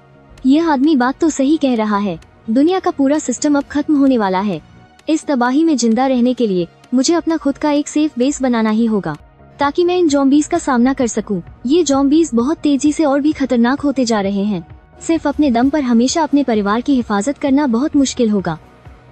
यह आदमी बात तो सही कह रहा है, दुनिया का पूरा सिस्टम अब खत्म होने वाला है। इस तबाही में जिंदा रहने के लिए मुझे अपना खुद का एक सेफ बेस बनाना ही होगा, ताकि मैं इन ज़ॉम्बीज़ का सामना कर सकूं। ये ज़ॉम्बीज़ बहुत तेजी से और भी खतरनाक होते जा रहे हैं। सिर्फ अपने दम पर हमेशा अपने परिवार की हिफाजत करना बहुत मुश्किल होगा।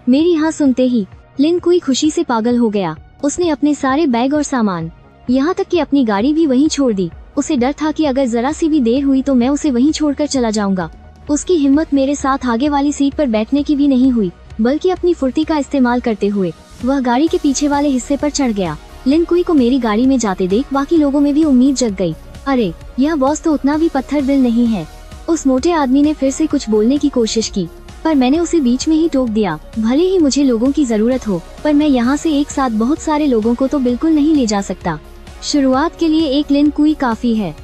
मेरी हाँ सुनते ही लिन कुई खुशी से पागल हो गया। उसने अपने सारे बैग और सामान, यहाँ तक कि अपनी गाड़ी भी वहीं छोड़ दी। उसे डर था कि अगर जरा सी भी देर हुई तो मैं उसे वहीं छोड़कर चला जाऊंगा। उसकी हिम्मत मेरे साथ आगे वाली सीट पर बैठने की भी नहीं हुई, बल्कि अपनी फुर्ती का इस्तेमाल करते हुए वह गाड़ी के पीछे वाले हिस्से पर चढ़ गया। लिन कुई को मेरी गाड़ी में जाते देख बाकी लोगों में भी उम्मीद जग गई। अरे, यह बॉस तो उतना भी पत्थर दिल नहीं है। उस मोटे आदमी ने फिर से कुछ बोलने की कोशिश की, पर मैंने उसे बीच में ही टोक दिया। भले ही मुझे लोगों की जरूरत हो, पर मैं यहाँ से एक साथ बहुत सारे लोगों को तो बिल्कुल नहीं ले जा सकता। शुरुआत के लिए एक लिन कुई काफी है,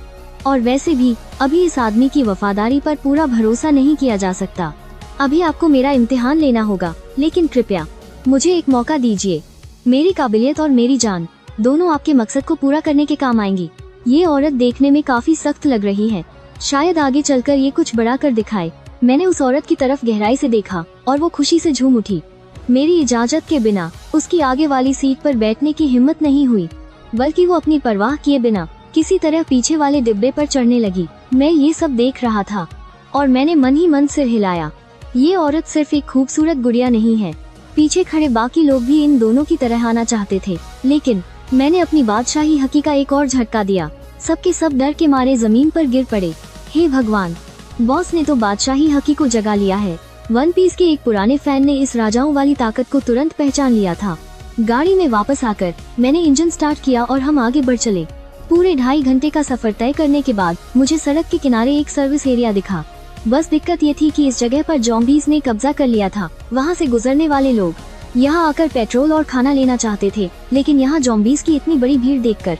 और वैसे भी अभी इस आदमी की वफादारी पर पूरा भरोसा नहीं किया जा सकता। अभी आपको मेरा इम्तिहान लेना होगा, लेकिन कृपया मुझे एक मौका दीजिए। मेरी काबिलियत और मेरी जान दोनों आपके मकसद को पूरा करने के काम आएंगी। ये औरत देखने में काफी सख्त लग रही है, शायद आगे चलकर ये कुछ बड़ा कर दिखाए। मैंने उस औरत की तरफ गहराई से देखा और वो खुशी से झूम उठी। मेरी इजाजत के बिना उसकी आगे वाली सीट पर बैठने की हिम्मत नहीं हुई, बल्कि वो अपनी परवाह किए बिना किसी तरह पीछे वाले डिब्बे पर चढ़ने लगी। मैं ये सब देख रहा था और मैंने मन ही मन सिर हिलाया। ये औरत सिर्फ एक खूबसूरत गुड़िया नहीं है। पीछे खड़े बाकी लोग भी इन दोनों की तरह आना चाहते थे, लेकिन मैंने अपनी बादशाही हकी का एक और झटका दिया। सबके सब डर के मारे जमीन पर गिर पड़े। हे भगवान, बॉस ने तो बादशाही हकी को जगा लिया है। वन पीस के एक पुराने फैन ने इस राजाओं वाली ताकत को तुरंत पहचान लिया था। गाड़ी में वापस आकर मैंने इंजन स्टार्ट किया और हम आगे बढ़ चले। पूरे 2.5 घंटे का सफर तय करने के बाद मुझे सड़क के किनारे एक सर्विस एरिया दिखा। बस दिक्कत ये थी कि इस जगह पर ज़ॉम्बीज़ ने कब्जा कर लिया था। वहाँ से गुजरने वाले लोग यहाँ आकर पेट्रोल और खाना लेना चाहते थे, लेकिन यहाँ ज़ॉम्बीज़ की इतनी बड़ी भीड़ देखकर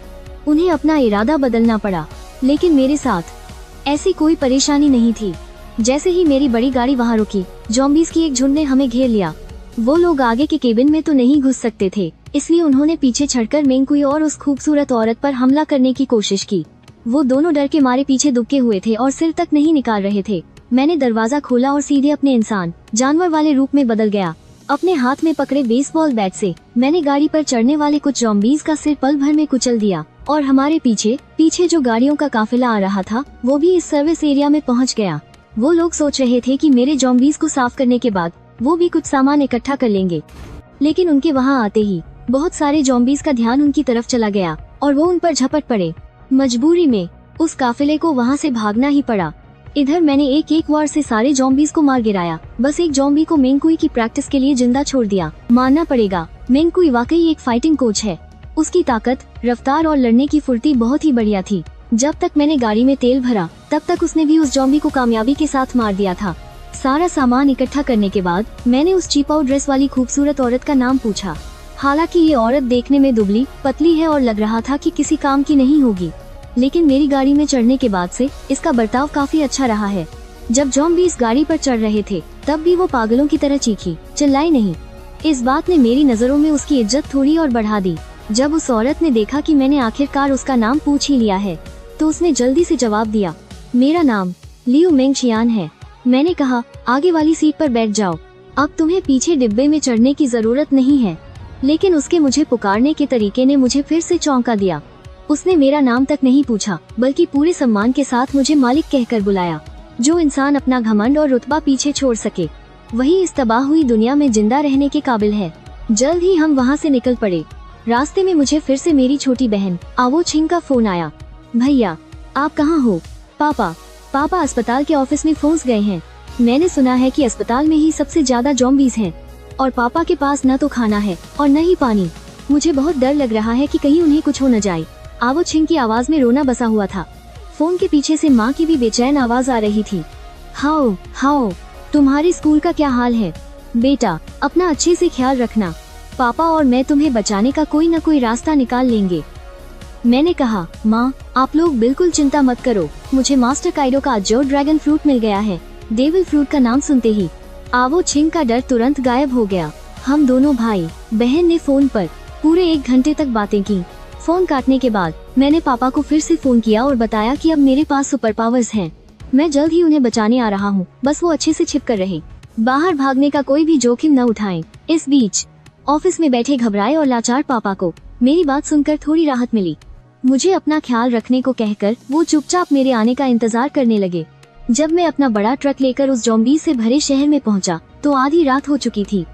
उन्हें अपना इरादा बदलना पड़ा। लेकिन मेरे साथ ऐसी कोई परेशानी नहीं थी। जैसे ही मेरी बड़ी गाड़ी वहाँ रुकी, ज़ॉम्बीज़ की एक झुंड ने हमें घेर लिया। वो लोग आगे के केबिन में तो नहीं घुस सकते थे, इसलिए उन्होंने पीछे चढ़कर मेंकुई और उस खूबसूरत औरत पर हमला करने की कोशिश की। वो दोनों डर के मारे पीछे दुबके हुए थे और सिर तक नहीं निकाल रहे थे। मैंने दरवाजा खोला और सीधे अपने इंसान जानवर वाले रूप में बदल गया। अपने हाथ में पकड़े बेसबॉल बैट से मैंने गाड़ी पर चढ़ने वाले कुछ ज़ॉम्बीज़ का सिर पल भर में कुचल दिया और हमारे पीछे जो गाड़ियों का काफिला आ रहा था वो भी इस सर्विस एरिया में पहुंच गया। वो लोग सोच रहे थे कि मेरे ज़ॉम्बीज़ को साफ करने के बाद वो भी कुछ सामान इकट्ठा कर लेंगे, लेकिन उनके वहाँ आते ही बहुत सारे ज़ॉम्बीज़ का ध्यान उनकी तरफ चला गया और वो उन पर झपट पड़े। मजबूरी में उस काफिले को वहाँ से भागना ही पड़ा। इधर मैंने एक वार से सारे ज़ॉम्बीज़ को मार गिराया। बस एक ज़ॉम्बी को मेंकुई की प्रैक्टिस के लिए जिंदा छोड़ दिया। मानना पड़ेगा, मेंकुई वाकई एक फाइटिंग कोच है। उसकी ताकत, रफ्तार और लड़ने की फुर्ती बहुत ही बढ़िया थी। जब तक मैंने गाड़ी में तेल भरा तब तक उसने भी उस ज़ॉम्बी को कामयाबी के साथ मार दिया था। सारा सामान इकट्ठा करने के बाद मैंने उस चीपाउ ड्रेस वाली खूबसूरत औरत का नाम पूछा। हालांकि ये औरत देखने में दुबली पतली है और लग रहा था कि किसी काम की नहीं होगी, लेकिन मेरी गाड़ी में चढ़ने के बाद से इसका बर्ताव काफी अच्छा रहा है। जब ज़ॉम्बीज़ गाड़ी पर चढ़ रहे थे तब भी वो पागलों की तरह चीखी, चिल्लाई नहीं। इस बात ने मेरी नजरों में उसकी इज्जत थोड़ी और बढ़ा दी। जब उस औरत ने देखा कि मैंने आखिरकार उसका नाम पूछ ही लिया है तो उसने जल्दी से जवाब दिया, मेरा नाम लियू मेंगशियान है। मैंने कहा, आगे वाली सीट पर बैठ जाओ, अब तुम्हें पीछे डिब्बे में चढ़ने की जरूरत नहीं है। लेकिन उसके मुझे पुकारने के तरीके ने मुझे फिर से चौंका दिया। उसने मेरा नाम तक नहीं पूछा बल्कि पूरे सम्मान के साथ मुझे मालिक कहकर बुलाया। जो इंसान अपना घमंड और रुतबा पीछे छोड़ सके वही इस तबाह हुई दुनिया में जिंदा रहने के काबिल है। जल्द ही हम वहाँ से निकल पड़े। रास्ते में मुझे फिर से मेरी छोटी बहन आवो छिंग का फोन आया। भैया आप कहाँ हो? पापा अस्पताल के ऑफिस में फंस गए हैं। मैंने सुना है कि अस्पताल में ही सबसे ज्यादा ज़ॉम्बीज हैं और पापा के पास न तो खाना है और न ही पानी। मुझे बहुत डर लग रहा है कि कहीं उन्हें कुछ हो न जाए। आवो छिंग की आवाज में रोना बसा हुआ था। फोन के पीछे से माँ की भी बेचैन आवाज आ रही थी। हाओ तुम्हारे स्कूल का क्या हाल है? बेटा अपना अच्छे से ख्याल रखना, पापा और मैं तुम्हें बचाने का कोई न कोई रास्ता निकाल लेंगे। मैंने कहा, माँ आप लोग बिल्कुल चिंता मत करो, मुझे मास्टर काइडो का जो ड्रैगन फ्रूट मिल गया है। डेविल फ्रूट का नाम सुनते ही आवो छिंग का डर तुरंत गायब हो गया। हम दोनों भाई बहन ने फोन पर पूरे 1 घंटे तक बातें की। फोन काटने के बाद मैंने पापा को फिर से फोन किया और बताया कि अब मेरे पास सुपर पावर्स हैं। मैं जल्द ही उन्हें बचाने आ रहा हूँ, बस वो अच्छे से छिप कर रहे, बाहर भागने का कोई भी जोखिम न उठाएं। इस बीच ऑफिस में बैठे घबराए और लाचार पापा को मेरी बात सुनकर थोड़ी राहत मिली। मुझे अपना ख्याल रखने को कहकर वो चुपचाप मेरे आने का इंतजार करने लगे। जब मैं अपना बड़ा ट्रक लेकर उस ज़ॉम्बी से भरे शहर में पहुंचा तो आधी रात हो चुकी थी।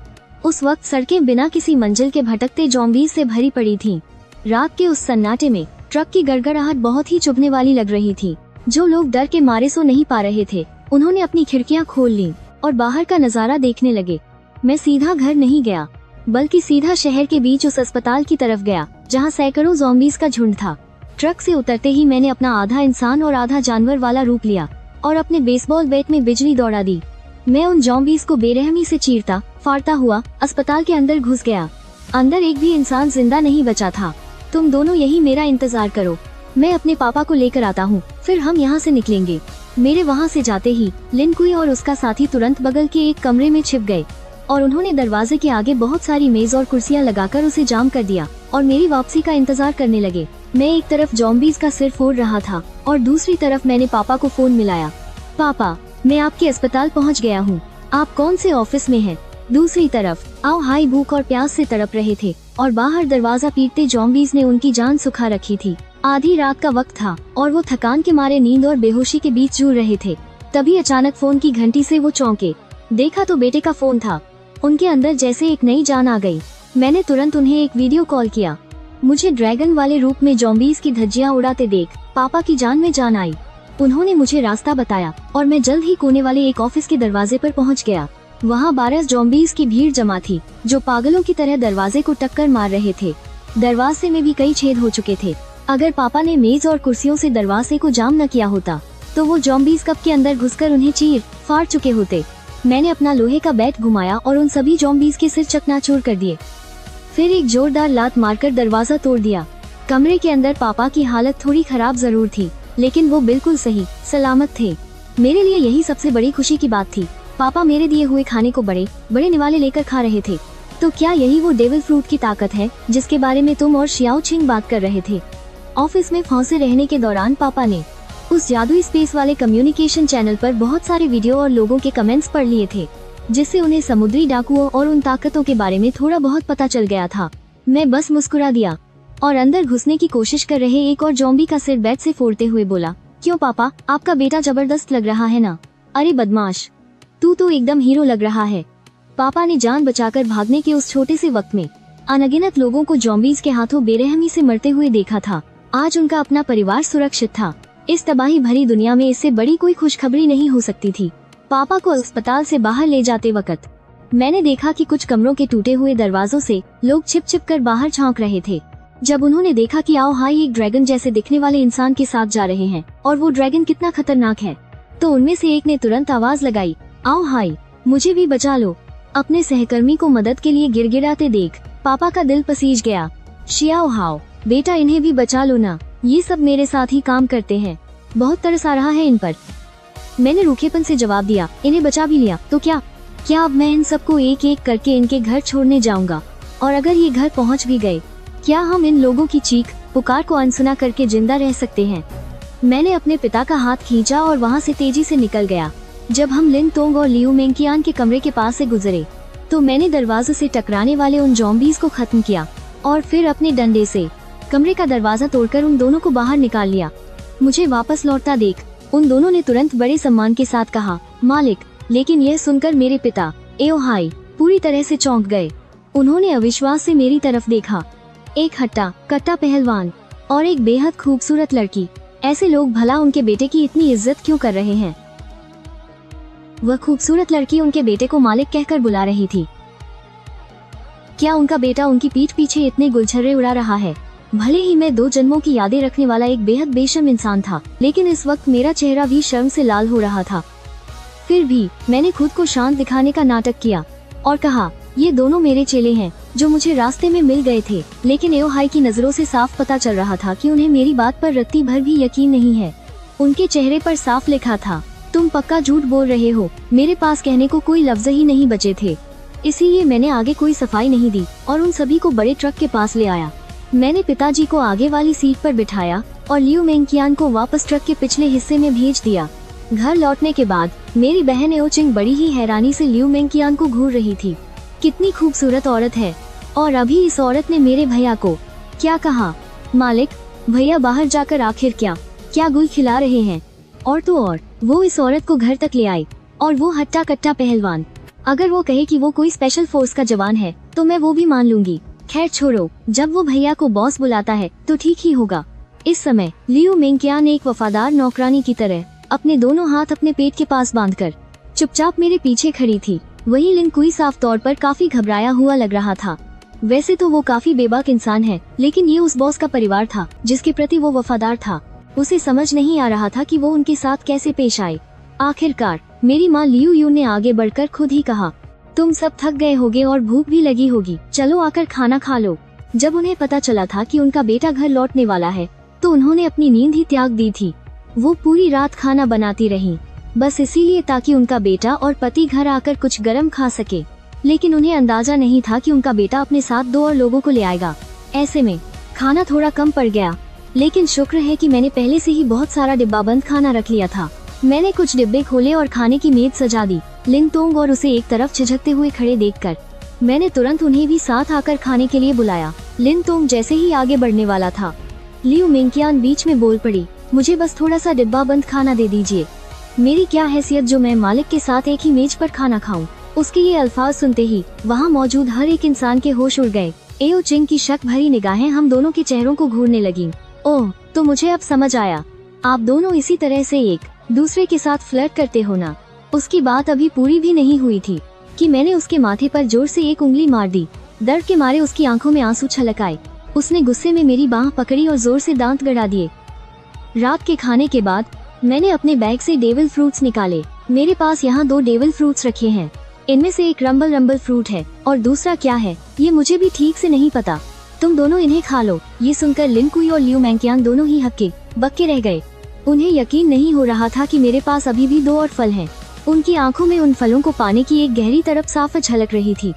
उस वक्त सड़कें बिना किसी मंजिल के भटकते ज़ॉम्बी से भरी पड़ी थीं। रात के उस सन्नाटे में ट्रक की गड़गड़ाहट बहुत ही चुभने वाली लग रही थी। जो लोग डर के मारे सो नहीं पा रहे थे उन्होंने अपनी खिड़कियां खोल लीं और बाहर का नजारा देखने लगे। मैं सीधा घर नहीं गया बल्कि सीधा शहर के बीच उस अस्पताल की तरफ गया जहां सैकड़ों ज़ॉम्बीज का झुंड था। ट्रक से उतरते ही मैंने अपना आधा इंसान और आधा जानवर वाला रूप लिया और अपने बेसबॉल बैट में बिजली दौड़ा दी। मैं उन ज़ॉम्बीज को बेरहमी से चीरता फाड़ता हुआ अस्पताल के अंदर घुस गया। अंदर एक भी इंसान जिंदा नहीं बचा था। तुम दोनों यही मेरा इंतजार करो, मैं अपने पापा को लेकर आता हूँ, फिर हम यहाँ से निकलेंगे। मेरे वहाँ से जाते ही लिन कुई और उसका साथी तुरंत बगल के एक कमरे में छिप गए और उन्होंने दरवाजे के आगे बहुत सारी मेज और कुर्सियाँ लगाकर उसे जाम कर दिया और मेरी वापसी का इंतजार करने लगे। मैं एक तरफ ज़ॉम्बीज का सिर फोड़ रहा था और दूसरी तरफ मैंने पापा को फोन मिलाया। पापा मैं आपके अस्पताल पहुँच गया हूँ, आप कौन से ऑफिस में हैं? दूसरी तरफ आओ हाई भूख और प्यास से तड़प रहे थे और बाहर दरवाजा पीटते ज़ॉम्बीज ने उनकी जान सुखा रखी थी। आधी रात का वक्त था और वो थकान के मारे नींद और बेहोशी के बीच जूझ रहे थे। तभी अचानक फोन की घंटी से वो चौंके। देखा तो बेटे का फोन था। उनके अंदर जैसे एक नई जान आ गई। मैंने तुरंत उन्हें एक वीडियो कॉल किया। मुझे ड्रैगन वाले रूप में ज़ॉम्बीज की धज्जियां उड़ाते देख पापा की जान में जान आई। उन्होंने मुझे रास्ता बताया और मैं जल्द ही कोने वाले एक ऑफिस के दरवाजे पर पहुंच गया। वहां 12 ज़ॉम्बीज की भीड़ जमा थी जो पागलों की तरह दरवाजे को टक्कर मार रहे थे। दरवाजे में भी कई छेद हो चुके थे। अगर पापा ने मेज और कुर्सियों से दरवाजे को जाम न किया होता तो वो ज़ॉम्बीज कब के अंदर घुसकर उन्हें चीर फाड़ चुके होते। मैंने अपना लोहे का बैट घुमाया और उन सभी ज़ॉम्बीज के सिर चकनाचूर कर दिए। फिर एक जोरदार लात मारकर दरवाजा तोड़ दिया। कमरे के अंदर पापा की हालत थोड़ी खराब जरूर थी लेकिन वो बिल्कुल सही सलामत थे। मेरे लिए यही सबसे बड़ी खुशी की बात थी। पापा मेरे दिए हुए खाने को बड़े बड़े निवाले लेकर खा रहे थे। तो क्या यही वो डेविल फ्रूट की ताकत है जिसके बारे में तुम और शियाओ छिंग बात कर रहे थे? ऑफिस में फंसे रहने के दौरान पापा ने उस जादुई स्पेस वाले कम्युनिकेशन चैनल पर बहुत सारे वीडियो और लोगों के कमेंट्स पढ़ लिए थे जिससे उन्हें समुद्री डाकुओं और उन ताकतों के बारे में थोड़ा बहुत पता चल गया था। मैं बस मुस्कुरा दिया और अंदर घुसने की कोशिश कर रहे एक और ज़ॉम्बी का सिर बैट से फोड़ते हुए बोला, क्यों पापा आपका बेटा जबरदस्त लग रहा है ना? अरे बदमाश, तू तो एकदम हीरो लग रहा है। पापा ने जान बचाकर भागने के उस छोटे से वक्त में अनगिनत लोगों को ज़ॉम्बीज के हाथों बेरहमी से मरते हुए देखा था। आज उनका अपना परिवार सुरक्षित था। इस तबाही भरी दुनिया में इससे बड़ी कोई खुशखबरी नहीं हो सकती थी। पापा को अस्पताल से बाहर ले जाते वक्त मैंने देखा कि कुछ कमरों के टूटे हुए दरवाजों से लोग छिप छिप कर बाहर झांक रहे थे। जब उन्होंने देखा कि आओ हाई एक ड्रैगन जैसे दिखने वाले इंसान के साथ जा रहे हैं और वो ड्रैगन कितना खतरनाक है, तो उनमें से एक ने तुरंत आवाज लगाई, आओ हाई मुझे भी बचा लो। अपने सहकर्मी को मदद के लिए गिड़गिड़ाते देख पापा का दिल पसीज गया। शियाओ हाओ बेटा इन्हें भी बचा लो ना, ये सब मेरे साथ ही काम करते हैं, बहुत तरस आ रहा है इन पर। मैंने रूखेपन से जवाब दिया, इन्हें बचा भी लिया तो क्या अब मैं इन सबको एक एक करके इनके घर छोड़ने जाऊंगा और अगर ये घर पहुंच भी गए क्या हम इन लोगों की चीख पुकार को अनसुना करके जिंदा रह सकते हैं? मैंने अपने पिता का हाथ खींचा और वहाँ से तेजी से निकल गया। जब हम लिन तोंग और लियू मेंकियान के कमरे के पास से गुजरे तो मैंने दरवाजे से टकराने वाले उन ज़ॉम्बीज़ को खत्म किया और फिर अपने डंडे से कमरे का दरवाजा तोड़कर उन दोनों को बाहर निकाल लिया। मुझे वापस लौटता देख उन दोनों ने तुरंत बड़े सम्मान के साथ कहा, मालिक। लेकिन यह सुनकर मेरे पिता एओहाई पूरी तरह से चौंक गए। उन्होंने अविश्वास से मेरी तरफ देखा। एक हट्टा कट्टा पहलवान और एक बेहद खूबसूरत लड़की, ऐसे लोग भला उनके बेटे की इतनी इज्जत क्यों कर रहे हैं? वह खूबसूरत लड़की उनके बेटे को मालिक कहकर बुला रही थी। क्या उनका बेटा उनकी पीठ पीछे इतने गुलछर्रे उड़ा रहा है? भले ही मैं 2 जन्मों की यादें रखने वाला एक बेहद बेशर्म इंसान था, लेकिन इस वक्त मेरा चेहरा भी शर्म से लाल हो रहा था। फिर भी मैंने खुद को शांत दिखाने का नाटक किया और कहा, ये दोनों मेरे चेले हैं जो मुझे रास्ते में मिल गए थे। लेकिन एओहाई की नजरों से साफ पता चल रहा था कि उन्हें मेरी बात पर रत्ती भर भी यकीन नहीं है। उनके चेहरे पर साफ लिखा था, तुम पक्का झूठ बोल रहे हो। मेरे पास कहने को कोई लफ्ज ही नहीं बचे थे, इसीलिए मैंने आगे कोई सफाई नहीं दी और उन सभी को बड़े ट्रक के पास ले आया। मैंने पिताजी को आगे वाली सीट पर बिठाया और लियू मेंकियान को वापस ट्रक के पिछले हिस्से में भेज दिया। घर लौटने के बाद मेरी बहन एओचिंग बड़ी ही हैरानी से लियू मेंकियान को घूर रही थी। कितनी खूबसूरत औरत है। और अभी इस औरत ने मेरे भैया को क्या कहा? मालिक, भैया बाहर जाकर आखिर क्या गुल खिला रहे हैं। और तो और वो इस औरत को घर तक ले आई, और वो हट्टा कट्टा पहलवान। अगर वो कहे कि वो कोई स्पेशल फोर्स का जवान है तो मैं वो भी मान लूंगी। खैर छोड़ो, जब वो भैया को बॉस बुलाता है तो ठीक ही होगा। इस समय लियू मेंकियान एक वफादार नौकरानी की तरह अपने दोनों हाथ अपने पेट के पास बांधकर चुपचाप मेरे पीछे खड़ी थी। वही लिन कुई साफ तौर पर काफी घबराया हुआ लग रहा था। वैसे तो वो काफी बेबाक इंसान है, लेकिन ये उस बॉस का परिवार था जिसके प्रति वो वफादार था। उसे समझ नहीं आ रहा था कि वो उनके साथ कैसे पेश आए। आखिरकार मेरी माँ लियू यू ने आगे बढ़कर खुद ही कहा, तुम सब थक गए होगे और भूख भी लगी होगी, चलो आकर खाना खा लो। जब उन्हें पता चला था कि उनका बेटा घर लौटने वाला है तो उन्होंने अपनी नींद ही त्याग दी थी। वो पूरी रात खाना बनाती रहीं, बस इसीलिए ताकि उनका बेटा और पति घर आकर कुछ गरम खा सके। लेकिन उन्हें अंदाजा नहीं था कि उनका बेटा अपने साथ 2 और लोगों को ले आएगा। ऐसे में खाना थोड़ा कम पड़ गया, लेकिन शुक्र है कि मैंने पहले से ही बहुत सारा डिब्बाबंद खाना रख लिया था। मैंने कुछ डिब्बे खोले और खाने की मेज सजा दी। लिन तोंग और उसे एक तरफ झिझकते हुए खड़े देखकर मैंने तुरंत उन्हें भी साथ आकर खाने के लिए बुलाया। लिन तोंग जैसे ही आगे बढ़ने वाला था, लियू मेंकियान बीच में बोल पड़ी, मुझे बस थोड़ा सा डिब्बाबंद खाना दे दीजिए। मेरी क्या हैसियत जो मैं मालिक के साथ एक ही मेज पर खाना खाऊं। उसके ये अल्फाज सुनते ही वहाँ मौजूद हर एक इंसान के होश उड़ गए। एओचिंग की शक भरी निगाहें हम दोनों के चेहरों को घूरने लगीं। ओह, तो मुझे अब समझ आया, आप दोनों इसी तरह से एक दूसरे के साथ फ्लर्ट करते हो ना। उसकी बात अभी पूरी भी नहीं हुई थी कि मैंने उसके माथे पर जोर से एक उंगली मार दी। दर्द के मारे उसकी आंखों में आंसू छलक आए। उसने गुस्से में मेरी बांह पकड़ी और जोर से दांत गड़ा दिए। रात के खाने के बाद मैंने अपने बैग से डेविल फ्रूट्स निकाले। मेरे पास यहाँ 2 डेविल फ्रूट्स रखे हैं। इनमें से एक रंबल फ्रूट है और दूसरा क्या है ये मुझे भी ठीक से नहीं पता। तुम दोनों इन्हें खा लो। ये सुनकर लिन कुई और लियू मेंकियान दोनों ही हक्के बक्के रह गए। उन्हें यकीन नहीं हो रहा था कि मेरे पास अभी भी 2 और फल हैं। उनकी आंखों में उन फलों को पाने की एक गहरी तरफ साफ झलक रही थी।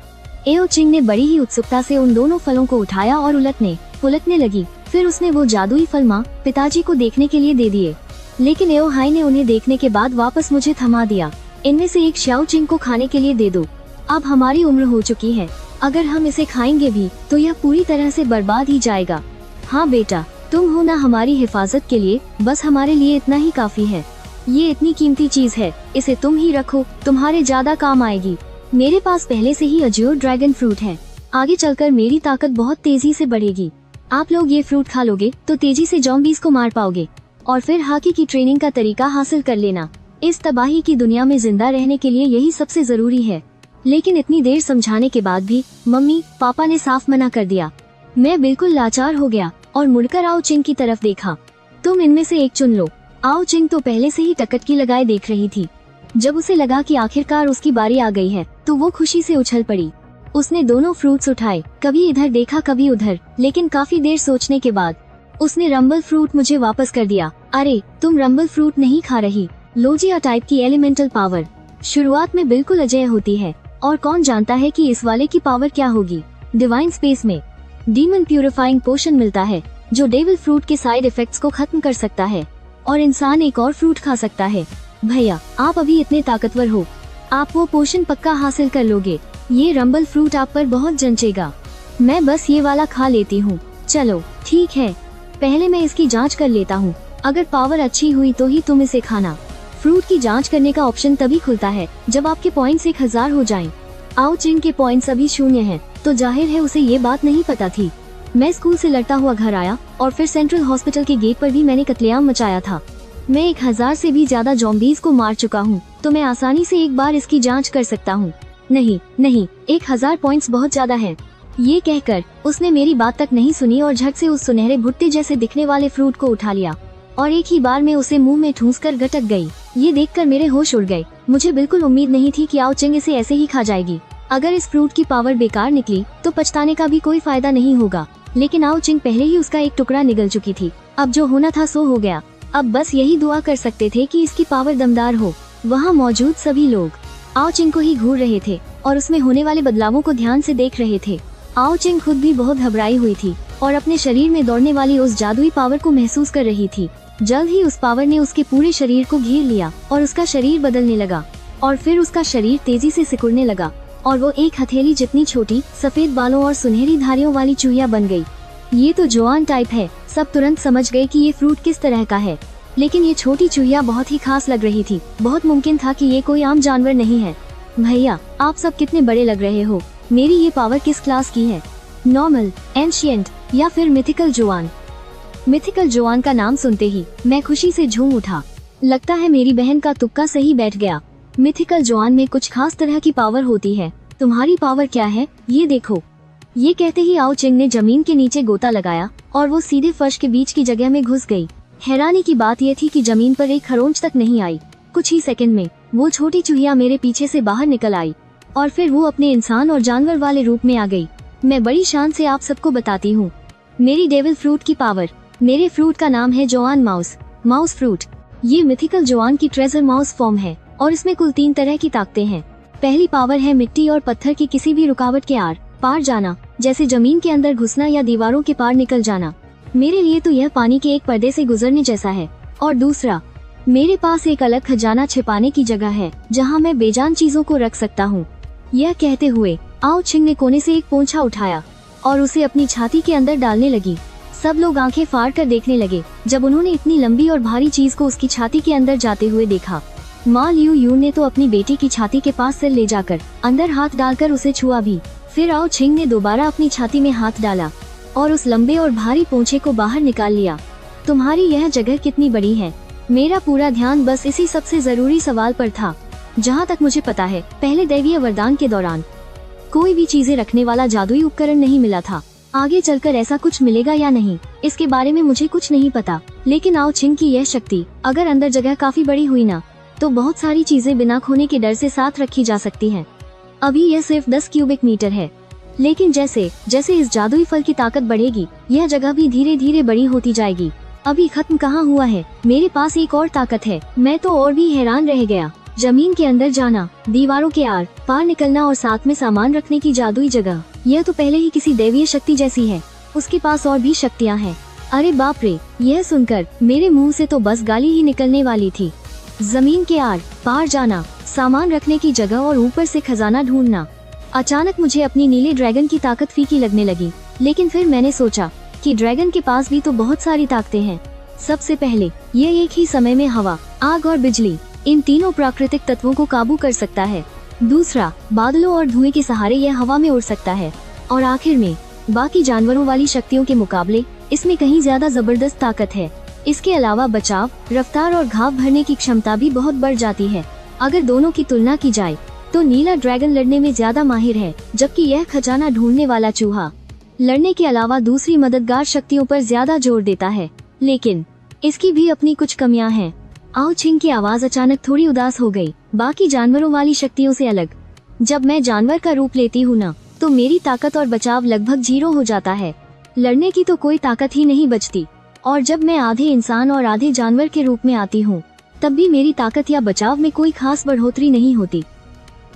एओचिंग ने बड़ी ही उत्सुकता से उन दोनों फलों को उठाया और उलटने लगी। फिर उसने वो जादुई फल माँ पिताजी को देखने के लिए दे दिए, लेकिन एओहाई ने उन्हें देखने के बाद वापस मुझे थमा दिया। इनमें से एक शाओचिंग को खाने के लिए दे दो। अब हमारी उम्र हो चुकी है, अगर हम इसे खाएंगे भी तो यह पूरी तरह से बर्बाद ही जाएगा। हाँ बेटा, तुम हो ना हमारी हिफाजत के लिए, बस हमारे लिए इतना ही काफी है। ये इतनी कीमती चीज है, इसे तुम ही रखो, तुम्हारे ज्यादा काम आएगी। मेरे पास पहले से ही अज्योर ड्रैगन फ्रूट है, आगे चलकर मेरी ताकत बहुत तेजी से बढ़ेगी। आप लोग ये फ्रूट खा लोगे तो तेजी से ज़ॉम्बीज़ को मार पाओगे और फिर हाकी की ट्रेनिंग का तरीका हासिल कर लेना। इस तबाही की दुनिया में जिंदा रहने के लिए यही सबसे जरूरी है। लेकिन इतनी देर समझाने के बाद भी मम्मी पापा ने साफ मना कर दिया। मैं बिल्कुल लाचार हो गया और मुड़कर आओ चिंग की तरफ देखा। तुम इनमें से एक चुन लो। आओ चिंग तो पहले से ही टकटकी लगाए देख रही थी। जब उसे लगा कि आखिरकार उसकी बारी आ गई है तो वो खुशी से उछल पड़ी। उसने दोनों फ्रूट्स उठाए, कभी इधर देखा कभी उधर, लेकिन काफी देर सोचने के बाद उसने रंबल फ्रूट मुझे वापस कर दिया। अरे तुम रंबल फ्रूट नहीं खा रही, लोजिया टाइप की एलिमेंटल पावर शुरुआत में बिल्कुल अजेय होती है और कौन जानता है कि इस वाले की पावर क्या होगी डिवाइन स्पेस में। डीमन प्यूरिफाइंग पोशन मिलता है जो डेविल फ्रूट के साइड इफेक्ट्स को खत्म कर सकता है और इंसान एक और फ्रूट खा सकता है। भैया आप अभी इतने ताकतवर हो, आप वो पोशन पक्का हासिल कर लोगे। ये रंबल फ्रूट आप पर बहुत जंचेगा। मैं बस ये वाला खा लेती हूँ। चलो ठीक है, पहले मैं इसकी जांच कर लेता हूँ। अगर पावर अच्छी हुई तो ही तुम इसे खाना। फ्रूट की जांच करने का ऑप्शन तभी खुलता है जब आपके पॉइंट्स 1000 हो जाएं। आओ चिंग के पॉइंट्स अभी 0 हैं, तो जाहिर है उसे ये बात नहीं पता थी। मैं स्कूल से लड़ता हुआ घर आया और फिर सेंट्रल हॉस्पिटल के गेट पर भी मैंने कत्लेआम मचाया था। मैं 1000 से भी ज्यादा ज़ॉम्बीज़ को मार चुका हूँ, तो मैं आसानी से एक बार इसकी जांच कर सकता हूँ। नहीं नहीं, 1000 पॉइंट्स बहुत ज्यादा है। ये कहकर उसने मेरी बात तक नहीं सुनी और झट से उस सुनहरे भुट्टे जैसे दिखने वाले फ्रूट को उठा लिया और एक ही बार में उसे मुंह में ठूंस कर गटक गई। ये देखकर मेरे होश उड़ गए। मुझे बिल्कुल उम्मीद नहीं थी कि आओ चिंग इसे ऐसे ही खा जाएगी। अगर इस फ्रूट की पावर बेकार निकली तो पछताने का भी कोई फायदा नहीं होगा, लेकिन आओ चिंग पहले ही उसका एक टुकड़ा निगल चुकी थी। अब जो होना था सो हो गया। अब बस यही दुआ कर सकते थे कि इसकी पावर दमदार हो। वहाँ मौजूद सभी लोग आओ चिंग को ही घूर रहे थे और उसमें होने वाले बदलावों को ध्यान से देख रहे थे। आओ चिंग खुद भी बहुत घबराई हुई थी और अपने शरीर में दौड़ने वाली उस जादुई पावर को महसूस कर रही थी। जल्द ही उस पावर ने उसके पूरे शरीर को घेर लिया और उसका शरीर बदलने लगा और फिर उसका शरीर तेजी से सिकुड़ने लगा और वो एक हथेली जितनी छोटी सफेद बालों और सुनहरी धारियों वाली चूहिया बन गई। ये तो जोआन टाइप है। सब तुरंत समझ गए कि ये फ्रूट किस तरह का है, लेकिन ये छोटी चूहिया बहुत ही खास लग रही थी। बहुत मुमकिन था कि ये कोई आम जानवर नहीं है। भैया आप सब कितने बड़े लग रहे हो। मेरी ये पावर किस क्लास की है? नॉर्मल, एंशिएंट या फिर मिथिकल जोआन? मिथिकल जोआन का नाम सुनते ही मैं खुशी से झूम उठा। लगता है मेरी बहन का तुक्का सही बैठ गया। मिथिकल जोआन में कुछ खास तरह की पावर होती है। तुम्हारी पावर क्या है ये देखो। ये कहते ही आओ चिंग ने जमीन के नीचे गोता लगाया और वो सीधे फर्श के बीच की जगह में घुस गई। हैरानी की बात यह थी कि जमीन पर एक खरोंच तक नहीं आई। कुछ ही सेकंड में वो छोटी चूहिया मेरे पीछे से बाहर निकल आई और फिर वो अपने इंसान और जानवर वाले रूप में आ गई। मैं बड़ी शान से आप सबको बताती हूँ मेरी डेविल फ्रूट की पावर। मेरे फ्रूट का नाम है जोआन माउस फ्रूट। ये मिथिकल जोआन की ट्रेजर माउस फॉर्म है और इसमें कुल 3 तरह की ताकतें हैं। पहली पावर है मिट्टी और पत्थर की किसी भी रुकावट के आर पार जाना, जैसे जमीन के अंदर घुसना या दीवारों के पार निकल जाना। मेरे लिए तो यह पानी के एक पर्दे से गुजरने जैसा है। और दूसरा, मेरे पास एक अलग खजाना छिपाने की जगह है जहाँ मैं बेजान चीजों को रख सकता हूँ। यह कहते हुए आओ चिंग ने कोने से एक पोंछा उठाया और उसे अपनी छाती के अंदर डालने लगी। सब लोग आंखें फाड़ कर देखने लगे जब उन्होंने इतनी लंबी और भारी चीज को उसकी छाती के अंदर जाते हुए देखा। माँ लियू यू ने तो अपनी बेटी की छाती के पास सिर ले जाकर अंदर हाथ डालकर उसे छुआ भी। फिर आओ चिंग ने दोबारा अपनी छाती में हाथ डाला और उस लंबे और भारी पोंछे को बाहर निकाल लिया। तुम्हारी यह जगह कितनी बड़ी है? मेरा पूरा ध्यान बस इसी सबसे जरूरी सवाल पर था। जहाँ तक मुझे पता है पहले दैवीय वरदान के दौरान कोई भी चीजें रखने वाला जादुई उपकरण नहीं मिला था। आगे चलकर ऐसा कुछ मिलेगा या नहीं इसके बारे में मुझे कुछ नहीं पता, लेकिन आओ चिंग की यह शक्ति अगर अंदर जगह काफी बड़ी हुई ना तो बहुत सारी चीजें बिना खोने के डर से साथ रखी जा सकती हैं। अभी यह सिर्फ 10 क्यूबिक मीटर है, लेकिन जैसे जैसे इस जादुई फल की ताकत बढ़ेगी यह जगह भी धीरे धीरे बड़ी होती जाएगी। अभी खत्म कहाँ हुआ है, मेरे पास एक और ताकत है। मैं तो और भी हैरान रह गया। जमीन के अंदर जाना, दीवारों के आर पार निकलना और साथ में सामान रखने की जादुई जगह। यह तो पहले ही किसी दैवीय शक्ति जैसी है। उसके पास और भी शक्तियाँ हैं। अरे बाप रे, यह सुनकर मेरे मुंह से तो बस गाली ही निकलने वाली थी। जमीन के आर पार जाना, सामान रखने की जगह और ऊपर से खजाना ढूंढना। अचानक मुझे अपनी नीले ड्रैगन की ताकत फीकी लगने लगी, लेकिन फिर मैंने सोचा कि ड्रैगन के पास भी तो बहुत सारी ताकतें हैं। सबसे पहले यह एक ही समय में हवा, आग और बिजली, इन तीनों प्राकृतिक तत्वों को काबू कर सकता है। दूसरा, बादलों और धुएं के सहारे यह हवा में उड़ सकता है। और आखिर में बाकी जानवरों वाली शक्तियों के मुकाबले इसमें कहीं ज्यादा जबरदस्त ताकत है। इसके अलावा बचाव, रफ्तार और घाव भरने की क्षमता भी बहुत बढ़ जाती है। अगर दोनों की तुलना की जाए तो नीला ड्रैगन लड़ने में ज्यादा माहिर है, जबकि यह खजाना ढूंढने वाला चूहा लड़ने के अलावा दूसरी मददगार शक्तियों पर ज्यादा जोर देता है। लेकिन इसकी भी अपनी कुछ कमियां हैं। आओ चिंग की आवाज अचानक थोड़ी उदास हो गई। बाकी जानवरों वाली शक्तियों से अलग, जब मैं जानवर का रूप लेती हूँ ना तो मेरी ताकत और बचाव लगभग 0 हो जाता है। लड़ने की तो कोई ताकत ही नहीं बचती। और जब मैं आधे इंसान और आधे जानवर के रूप में आती हूँ तब भी मेरी ताकत या बचाव में कोई खास बढ़ोतरी नहीं होती।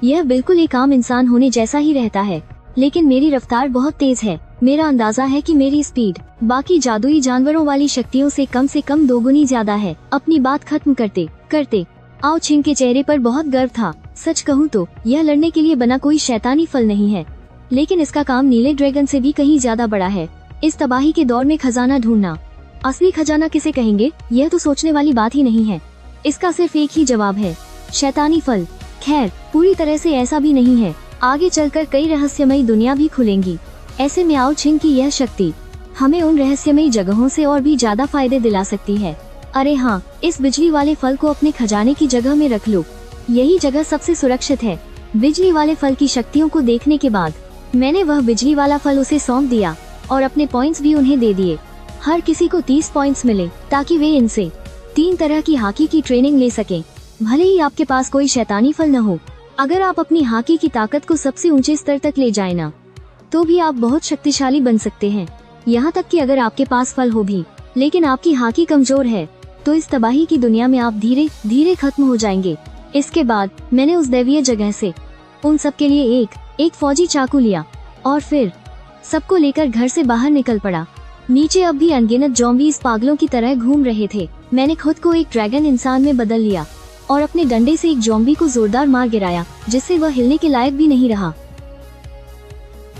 यह बिल्कुल एक आम इंसान होने जैसा ही रहता है, लेकिन मेरी रफ्तार बहुत तेज है मेरा अंदाजा है कि मेरी स्पीड बाकी जादुई जानवरों वाली शक्तियों से कम 2 गुनी ज्यादा है। अपनी बात खत्म करते करते आओ छिंग के चेहरे पर बहुत गर्व था। सच कहूँ तो यह लड़ने के लिए बना कोई शैतानी फल नहीं है, लेकिन इसका काम नीले ड्रैगन से भी कहीं ज्यादा बड़ा है। इस तबाही के दौर में खजाना ढूंढना, असली खजाना किसे कहेंगे, यह तो सोचने वाली बात ही नहीं है। इसका सिर्फ एक ही जवाब है, शैतानी फल। खैर, पूरी तरह से ऐसा भी नहीं है, आगे चलकर कई रहस्यमयी दुनिया भी खुलेंगी। ऐसे में आओ छिंग की यह शक्ति हमें उन रहस्यमयी जगहों से और भी ज्यादा फायदे दिला सकती है। अरे हाँ, इस बिजली वाले फल को अपने खजाने की जगह में रख लो, यही जगह सबसे सुरक्षित है। बिजली वाले फल की शक्तियों को देखने के बाद मैंने वह बिजली वाला फल उसे सौंप दिया और अपने पॉइंट्स भी उन्हें दे दिए। हर किसी को 30 पॉइंट्स मिले ताकि वे इनसे 3 तरह की हाकी की ट्रेनिंग ले सकें। भले ही आपके पास कोई शैतानी फल न हो, अगर आप अपनी हाकी की ताकत को सबसे ऊंचे स्तर तक ले जाए ना, तो भी आप बहुत शक्तिशाली बन सकते हैं। यहाँ तक कि अगर आपके पास फल हो भी लेकिन आपकी हाकी कमजोर है, तो इस तबाही की दुनिया में आप धीरे धीरे खत्म हो जाएंगे। इसके बाद मैंने उस दैवीय जगह से उन सबके लिए एक फौजी चाकू लिया और फिर सबको लेकर घर से बाहर निकल पड़ा। नीचे अब भी अनगिनत ज़ॉम्बीज़ पागलों की तरह घूम रहे थे। मैंने खुद को एक ड्रैगन इंसान में बदल लिया और अपने डंडे से एक ज़ॉम्बी को जोरदार मार गिराया, जिससे वह हिलने के लायक भी नहीं रहा।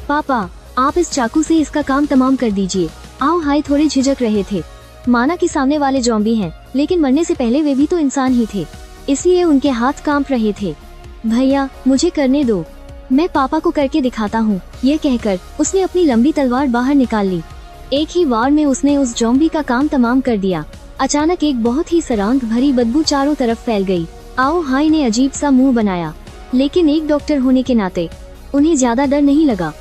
पापा, आप इस चाकू से इसका काम तमाम कर दीजिए। आओ हाय थोड़े झिझक रहे थे, माना कि सामने वाले ज़ॉम्बी हैं, लेकिन मरने से पहले वे भी तो इंसान ही थे, इसलिए उनके हाथ कांप रहे थे। भैया मुझे करने दो, मैं पापा को करके दिखाता हूँ। यह कहकर उसने अपनी लंबी तलवार बाहर निकाल ली। एक ही वार में उसने उस ज़ॉम्बी का काम तमाम कर दिया। अचानक एक बहुत ही सरांक भरी बदबू चारों तरफ फैल गई। आओ हाय ने अजीब सा मुंह बनाया, लेकिन एक डॉक्टर होने के नाते उन्हें ज्यादा डर नहीं लगा।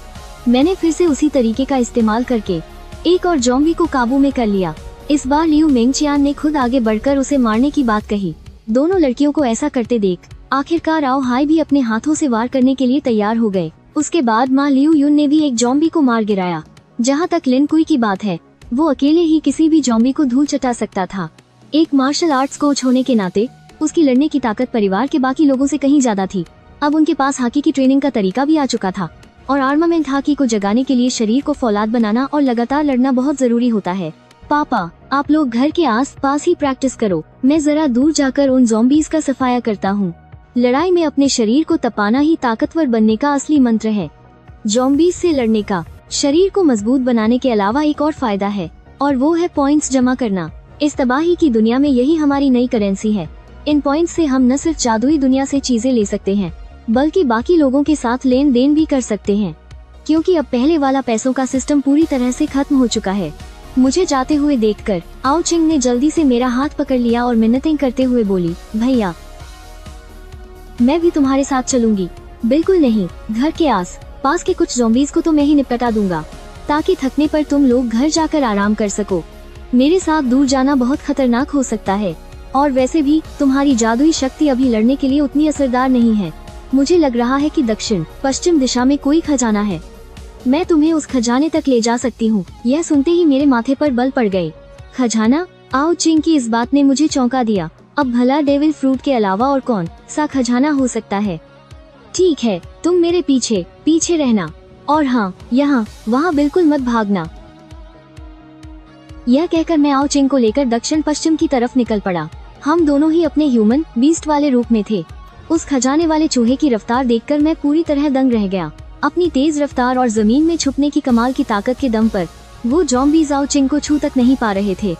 मैंने फिर से उसी तरीके का इस्तेमाल करके एक और ज़ॉम्बी को काबू में कर लिया। इस बार लियू मेंगचियान ने खुद आगे बढ़कर उसे मारने की बात कही। दोनों लड़कियों को ऐसा करते देख आखिरकार आओ हाय भी अपने हाथों से वार करने के लिए तैयार हो गए। उसके बाद माँ लियू युन ने भी एक ज़ॉम्बी को मार गिराया। जहाँ तक लिन कुई की बात है, वो अकेले ही किसी भी ज़ॉम्बी को धूल चटा सकता था। एक मार्शल आर्ट्स कोच होने के नाते उसकी लड़ने की ताकत परिवार के बाकी लोगों से कहीं ज्यादा थी। अब उनके पास हाकी की ट्रेनिंग का तरीका भी आ चुका था और आर्मामेंट हाकी को जगाने के लिए शरीर को फौलाद बनाना और लगातार लड़ना बहुत जरूरी होता है। पापा, आप लोग घर के आस पास ही प्रैक्टिस करो, मैं जरा दूर जाकर उन ज़ॉम्बीज़ का सफाया करता हूँ। लड़ाई में अपने शरीर को तपाना ही ताकतवर बनने का असली मंत्र है। ज़ॉम्बीज़ से लड़ने का शरीर को मजबूत बनाने के अलावा एक और फायदा है, और वो है पॉइंट्स जमा करना। इस तबाही की दुनिया में यही हमारी नई करेंसी है। इन पॉइंट्स से हम न सिर्फ जादुई दुनिया से चीजें ले सकते हैं, बल्कि बाकी लोगों के साथ लेन देन भी कर सकते हैं, क्योंकि अब पहले वाला पैसों का सिस्टम पूरी तरह से खत्म हो चुका है। मुझे जाते हुए देखकर आओ चिंग ने जल्दी से मेरा हाथ पकड़ लिया और मिन्नतें करते हुए बोली, भैया मैं भी तुम्हारे साथ चलूंगी। बिल्कुल नहीं, घर के आस पास के कुछ ज़ॉम्बीज़ को तो मैं ही निपटा दूंगा, ताकि थकने पर तुम लोग घर जाकर आराम कर सको। मेरे साथ दूर जाना बहुत खतरनाक हो सकता है, और वैसे भी तुम्हारी जादुई शक्ति अभी लड़ने के लिए उतनी असरदार नहीं है। मुझे लग रहा है कि दक्षिण पश्चिम दिशा में कोई खजाना है, मैं तुम्हें उस खजाने तक ले जा सकती हूँ। यह सुनते ही मेरे माथे पर बल पड़ गए। खजाना? आओ चिंग की इस बात ने मुझे चौंका दिया। अब भला डेविल फ्रूट के अलावा और कौन सा खजाना हो सकता है? ठीक है, तुम मेरे पीछे पीछे रहना, और हाँ, यहाँ वहाँ बिल्कुल मत भागना। यह कहकर मैं आओ चिंग को लेकर दक्षिण पश्चिम की तरफ निकल पड़ा। हम दोनों ही अपने ह्यूमन बीस्ट वाले रूप में थे। उस खजाने वाले चूहे की रफ्तार देखकर मैं पूरी तरह दंग रह गया। अपनी तेज रफ्तार और जमीन में छुपने की कमाल की ताकत के दम पर वो ज़ॉम्बीज़ आओ चिंग को छू तक नहीं पा रहे थे।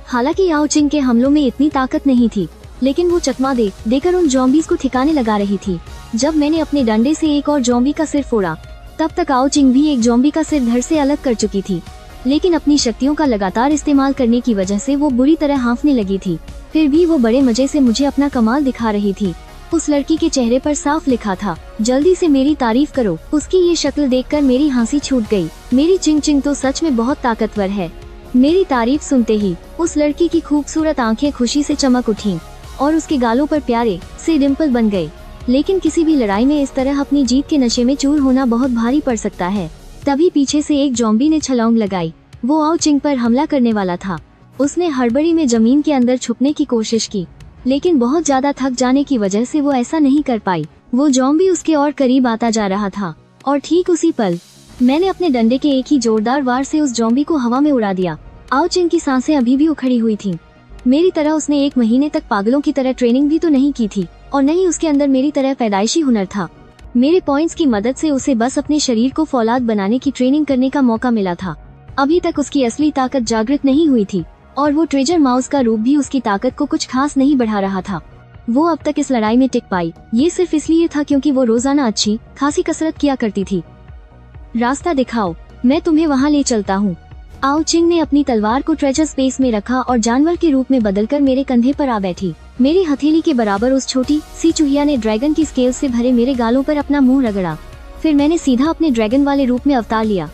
हालांकि आओ चिंग के हमलों में इतनी ताकत नहीं थी, लेकिन वो चकमा देकर उन ज़ॉम्बीज़ को ठिकाने लगा रही थी। जब मैंने अपने डंडे से एक और ज़ॉम्बी का सिर फोड़ा, तब तक आओ चिंग भी एक ज़ॉम्बी का सिर धड़ से अलग कर चुकी थी। लेकिन अपनी शक्तियों का लगातार इस्तेमाल करने की वजह से वो बुरी तरह हाँफने लगी थी। फिर भी वो बड़े मजे से मुझे अपना कमाल दिखा रही थी। उस लड़की के चेहरे पर साफ लिखा था, जल्दी से मेरी तारीफ करो। उसकी ये शक्ल देखकर मेरी हंसी छूट गई। मेरी चिंग चिंग तो सच में बहुत ताकतवर है। मेरी तारीफ सुनते ही उस लड़की की खूबसूरत आंखें खुशी से चमक उठीं और उसके गालों पर प्यारे से डिम्पल बन गए। लेकिन किसी भी लड़ाई में इस तरह अपनी जीत के नशे में चूर होना बहुत भारी पड़ सकता है। तभी पीछे से एक ज़ॉम्बी ने छलांग लगाई। वो आओ चिंग पर हमला करने वाला था। उसने हड़बड़ी में जमीन के अंदर छुपने की कोशिश की, लेकिन बहुत ज्यादा थक जाने की वजह से वो ऐसा नहीं कर पाई। वो ज़ॉम्बी उसके और करीब आता जा रहा था, और ठीक उसी पल मैंने अपने डंडे के एक ही जोरदार वार से उस ज़ॉम्बी को हवा में उड़ा दिया। आओ चिंग की सांसें अभी भी उखड़ी हुई थीं। मेरी तरह उसने 1 महीने तक पागलों की तरह ट्रेनिंग भी तो नहीं की थी और न ही उसके अंदर मेरी तरह पैदाइशी हुनर था। मेरे पॉइंट्स की मदद से उसे बस अपने शरीर को फौलाद बनाने की ट्रेनिंग करने का मौका मिला था। अभी तक उसकी असली ताकत जागृत नहीं हुई थी और वो ट्रेजर माउस का रूप भी उसकी ताकत को कुछ खास नहीं बढ़ा रहा था। वो अब तक इस लड़ाई में टिक पाई, ये सिर्फ इसलिए था क्योंकि वो रोजाना अच्छी खासी कसरत किया करती थी। रास्ता दिखाओ, मैं तुम्हें वहाँ ले चलता हूँ। आओ चिंग ने अपनी तलवार को ट्रेजर स्पेस में रखा और जानवर के रूप में बदलकर मेरे कंधे पर आ बैठी। मेरी हथेली के बराबर उस छोटी सी चूहिया ने ड्रैगन की स्केल से भरे मेरे गालों पर अपना मुंह रगड़ा। फिर मैंने सीधा अपने ड्रैगन वाले रूप में अवतार लिया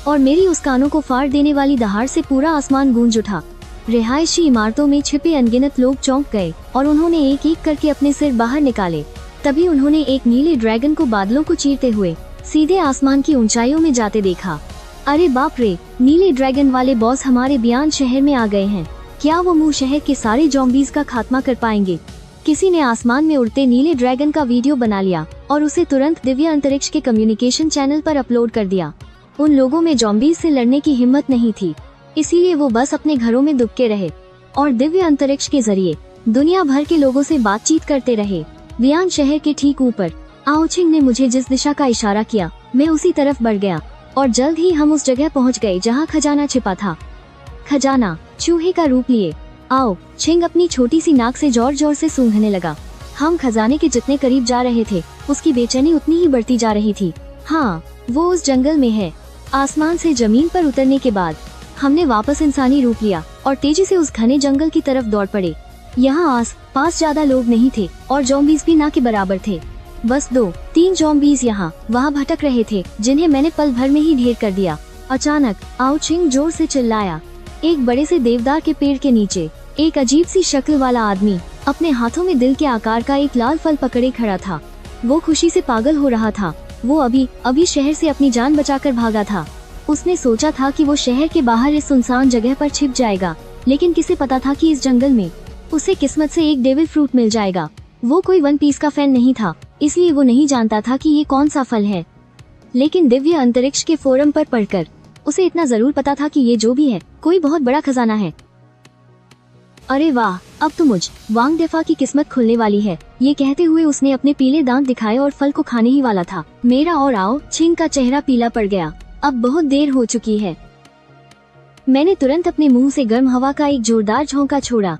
और मेरी उस कानों को फाड़ देने वाली दहाड़ से पूरा आसमान गूंज उठा। रिहायशी इमारतों में छिपे अनगिनत लोग चौंक गए और उन्होंने एक एक करके अपने सिर बाहर निकाले। तभी उन्होंने एक नीले ड्रैगन को बादलों को चीरते हुए सीधे आसमान की ऊंचाइयों में जाते देखा। अरे बाप रे, नीले ड्रैगन वाले बॉस हमारे बियान शहर में आ गए हैं। क्या वो मुंह शहर के सारे ज़ॉम्बीज़ का खात्मा कर पाएंगे? किसी ने आसमान में उड़ते नीले ड्रैगन का वीडियो बना लिया और उसे तुरंत दिव्य अंतरिक्ष के कम्युनिकेशन चैनल पर अपलोड कर दिया। उन लोगों में ज़ॉम्बीज़ से लड़ने की हिम्मत नहीं थी, इसीलिए वो बस अपने घरों में दुबके रहे और दिव्य अंतरिक्ष के जरिए दुनिया भर के लोगों से बातचीत करते रहे। बियान शहर के ठीक ऊपर आओ चिंग ने मुझे जिस दिशा का इशारा किया, मैं उसी तरफ बढ़ गया और जल्द ही हम उस जगह पहुंच गए जहां खजाना छिपा था। खजाना चूहे का रूप लिए आओ चिंग अपनी छोटी सी नाक से जोर जोर से सूंघने लगा। हम खजाने के जितने करीब जा रहे थे, उसकी बेचैनी उतनी ही बढ़ती जा रही थी। हाँ, वो उस जंगल में है। आसमान से जमीन पर उतरने के बाद हमने वापस इंसानी रूप लिया और तेजी से उस घने जंगल की तरफ दौड़ पड़े। यहाँ आस पास ज्यादा लोग नहीं थे और ज़ॉम्बीज़ भी ना के बराबर थे। बस 2-3 ज़ॉम्बीज़ यहाँ वहाँ भटक रहे थे, जिन्हें मैंने पल भर में ही ढेर कर दिया। अचानक आओ चिंग जोर से चिल्लाया। एक बड़े से देवदार के पेड़ के नीचे एक अजीब सी शक्ल वाला आदमी अपने हाथों में दिल के आकार का एक लाल फल पकड़े खड़ा था। वो खुशी से पागल हो रहा था। वो अभी शहर से अपनी जान बचाकर भागा था। उसने सोचा था कि वो शहर के बाहर इस सुनसान जगह पर छिप जाएगा, लेकिन किसे पता था कि इस जंगल में उसे किस्मत से एक डेविल फ्रूट मिल जाएगा। वो कोई वन पीस का फैन नहीं था, इसलिए वो नहीं जानता था कि ये कौन सा फल है, लेकिन दिव्य अंतरिक्ष के फोरम पर पढ़कर उसे इतना जरूर पता था कि ये जो भी है कोई बहुत बड़ा खजाना है। अरे वाह, अब तो मुझ वांग डेफा की किस्मत खुलने वाली है। ये कहते हुए उसने अपने पीले दांत दिखाए और फल को खाने ही वाला था। मेरा और आओ चिंग का चेहरा पीला पड़ गया। अब बहुत देर हो चुकी है। मैंने तुरंत अपने मुंह से गर्म हवा का एक जोरदार झोंका छोड़ा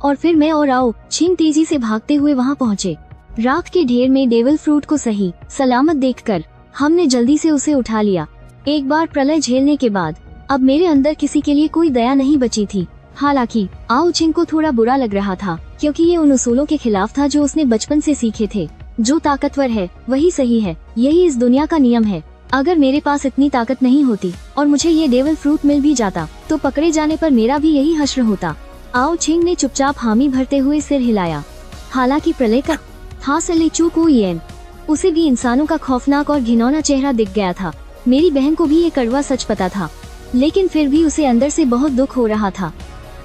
और फिर मैं और आओ चिंग तेजी से भागते हुए वहां पहुंचे। राख के ढेर में डेविल फ्रूट को सही सलामत देखकर हमने जल्दी से उसे उठा लिया। एक बार प्रलय झेलने के बाद अब मेरे अंदर किसी के लिए कोई दया नहीं बची थी। हालांकि आओ चिंग को थोड़ा बुरा लग रहा था, क्योंकि ये उन उसूलों के खिलाफ था जो उसने बचपन से सीखे थे। जो ताकतवर है वही सही है, यही इस दुनिया का नियम है। अगर मेरे पास इतनी ताकत नहीं होती और मुझे ये डेविल फ्रूट मिल भी जाता, तो पकड़े जाने पर मेरा भी यही हश्र होता। आओ चिंग ने चुपचाप हामी भरते हुए सिर हिलाया। हालांकि प्रलय का उसे भी इंसानों का खौफनाक और घिनौना चेहरा दिख गया था। मेरी बहन को भी ये कड़वा सच पता था, लेकिन फिर भी उसे अंदर से बहुत दुख हो रहा था।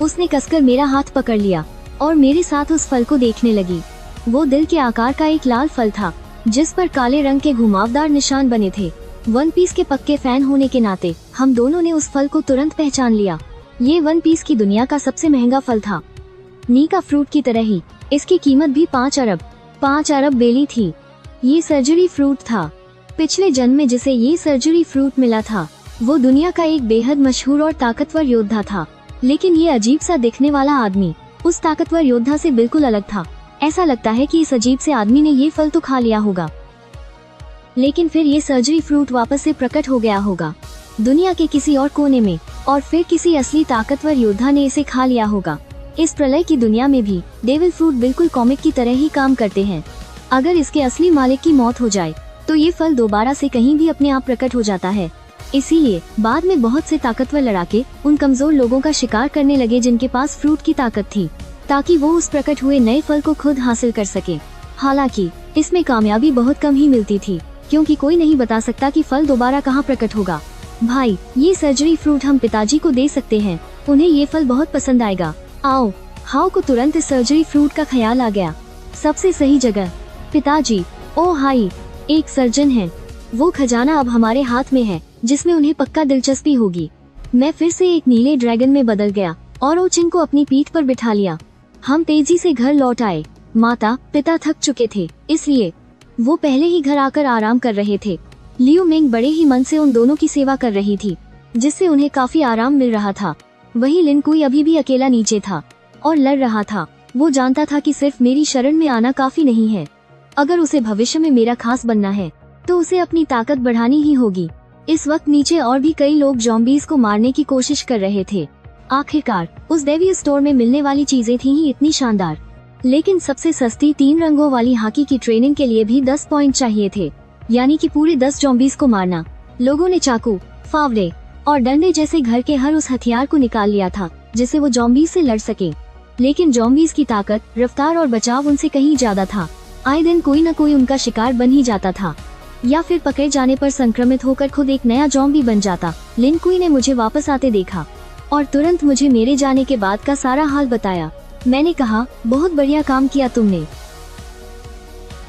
उसने कसकर मेरा हाथ पकड़ लिया और मेरे साथ उस फल को देखने लगी। वो दिल के आकार का एक लाल फल था, जिस पर काले रंग के घुमावदार निशान बने थे। वन पीस के पक्के फैन होने के नाते हम दोनों ने उस फल को तुरंत पहचान लिया। ये वन पीस की दुनिया का सबसे महंगा फल था। नीका फ्रूट की तरह ही इसकी कीमत भी 5 अरब बेली थी। ये सर्जरी फ्रूट था। पिछले जन्म में जिसे ये सर्जरी फ्रूट मिला था, वो दुनिया का एक बेहद मशहूर और ताकतवर योद्धा था। लेकिन ये अजीब सा दिखने वाला आदमी उस ताकतवर योद्धा से बिल्कुल अलग था। ऐसा लगता है कि इस अजीब से आदमी ने ये फल तो खा लिया होगा, लेकिन फिर ये सर्जरी फ्रूट वापस से प्रकट हो गया होगा दुनिया के किसी और कोने में, और फिर किसी असली ताकतवर योद्धा ने इसे खा लिया होगा। इस प्रलय की दुनिया में भी डेविल फ्रूट बिल्कुल कॉमिक की तरह ही काम करते हैं। अगर इसके असली मालिक की मौत हो जाए तो ये फल दोबारा से कहीं भी अपने आप प्रकट हो जाता है। इसीलिए बाद में बहुत से ताकतवर लड़ाके उन कमजोर लोगों का शिकार करने लगे जिनके पास फ्रूट की ताकत थी, ताकि वो उस प्रकट हुए नए फल को खुद हासिल कर सके। हालांकि इसमें कामयाबी बहुत कम ही मिलती थी, क्योंकि कोई नहीं बता सकता कि फल दोबारा कहाँ प्रकट होगा। भाई, ये सर्जरी फ्रूट हम पिताजी को दे सकते हैं, उन्हें ये फल बहुत पसंद आएगा। आओ। हाउ को तुरंत इस सर्जरी फ्रूट का ख्याल आ गया। सबसे सही जगह। पिताजी, ओ हाई, एक सर्जन है। वो खजाना अब हमारे हाथ में है जिसमें उन्हें पक्का दिलचस्पी होगी। मैं फिर से एक नीले ड्रैगन में बदल गया और ओचिन को अपनी पीठ पर बिठा लिया। हम तेजी से घर लौट आए। माता पिता थक चुके थे, इसलिए वो पहले ही घर आकर आराम कर रहे थे। लियू मिंग बड़े ही मन से उन दोनों की सेवा कर रही थी, जिससे उन्हें काफी आराम मिल रहा था। वहीं लिन कुई अभी भी अकेला नीचे था और लड़ रहा था। वो जानता था कि सिर्फ मेरी शरण में आना काफी नहीं है। अगर उसे भविष्य में मेरा खास बनना है तो उसे अपनी ताकत बढ़ानी ही होगी। इस वक्त नीचे और भी कई लोग ज़ॉम्बीज़ को मारने की कोशिश कर रहे थे। आखिरकार उस देवी स्टोर में मिलने वाली चीजें थी ही इतनी शानदार, लेकिन सबसे सस्ती 3 रंगों वाली हॉकी की ट्रेनिंग के लिए भी 10 पॉइंट चाहिए थे, यानी कि पूरे 10 ज़ॉम्बीज़ को मारना। लोगों ने चाकू, फावड़े और डंडे जैसे घर के हर उस हथियार को निकाल लिया था जिससे वो ज़ॉम्बीज़ से लड़ सके, लेकिन ज़ॉम्बीज़ की ताकत, रफ्तार और बचाव उनसे कहीं ज्यादा था। आए दिन कोई न कोई उनका शिकार बन ही जाता था, या फिर पकड़े जाने पर संक्रमित होकर खुद एक नया ज़ॉम्बी बन जाता। लिन कुई ने मुझे वापस आते देखा और तुरंत मुझे मेरे जाने के बाद का सारा हाल बताया। मैंने कहा, बहुत बढ़िया काम किया तुमने।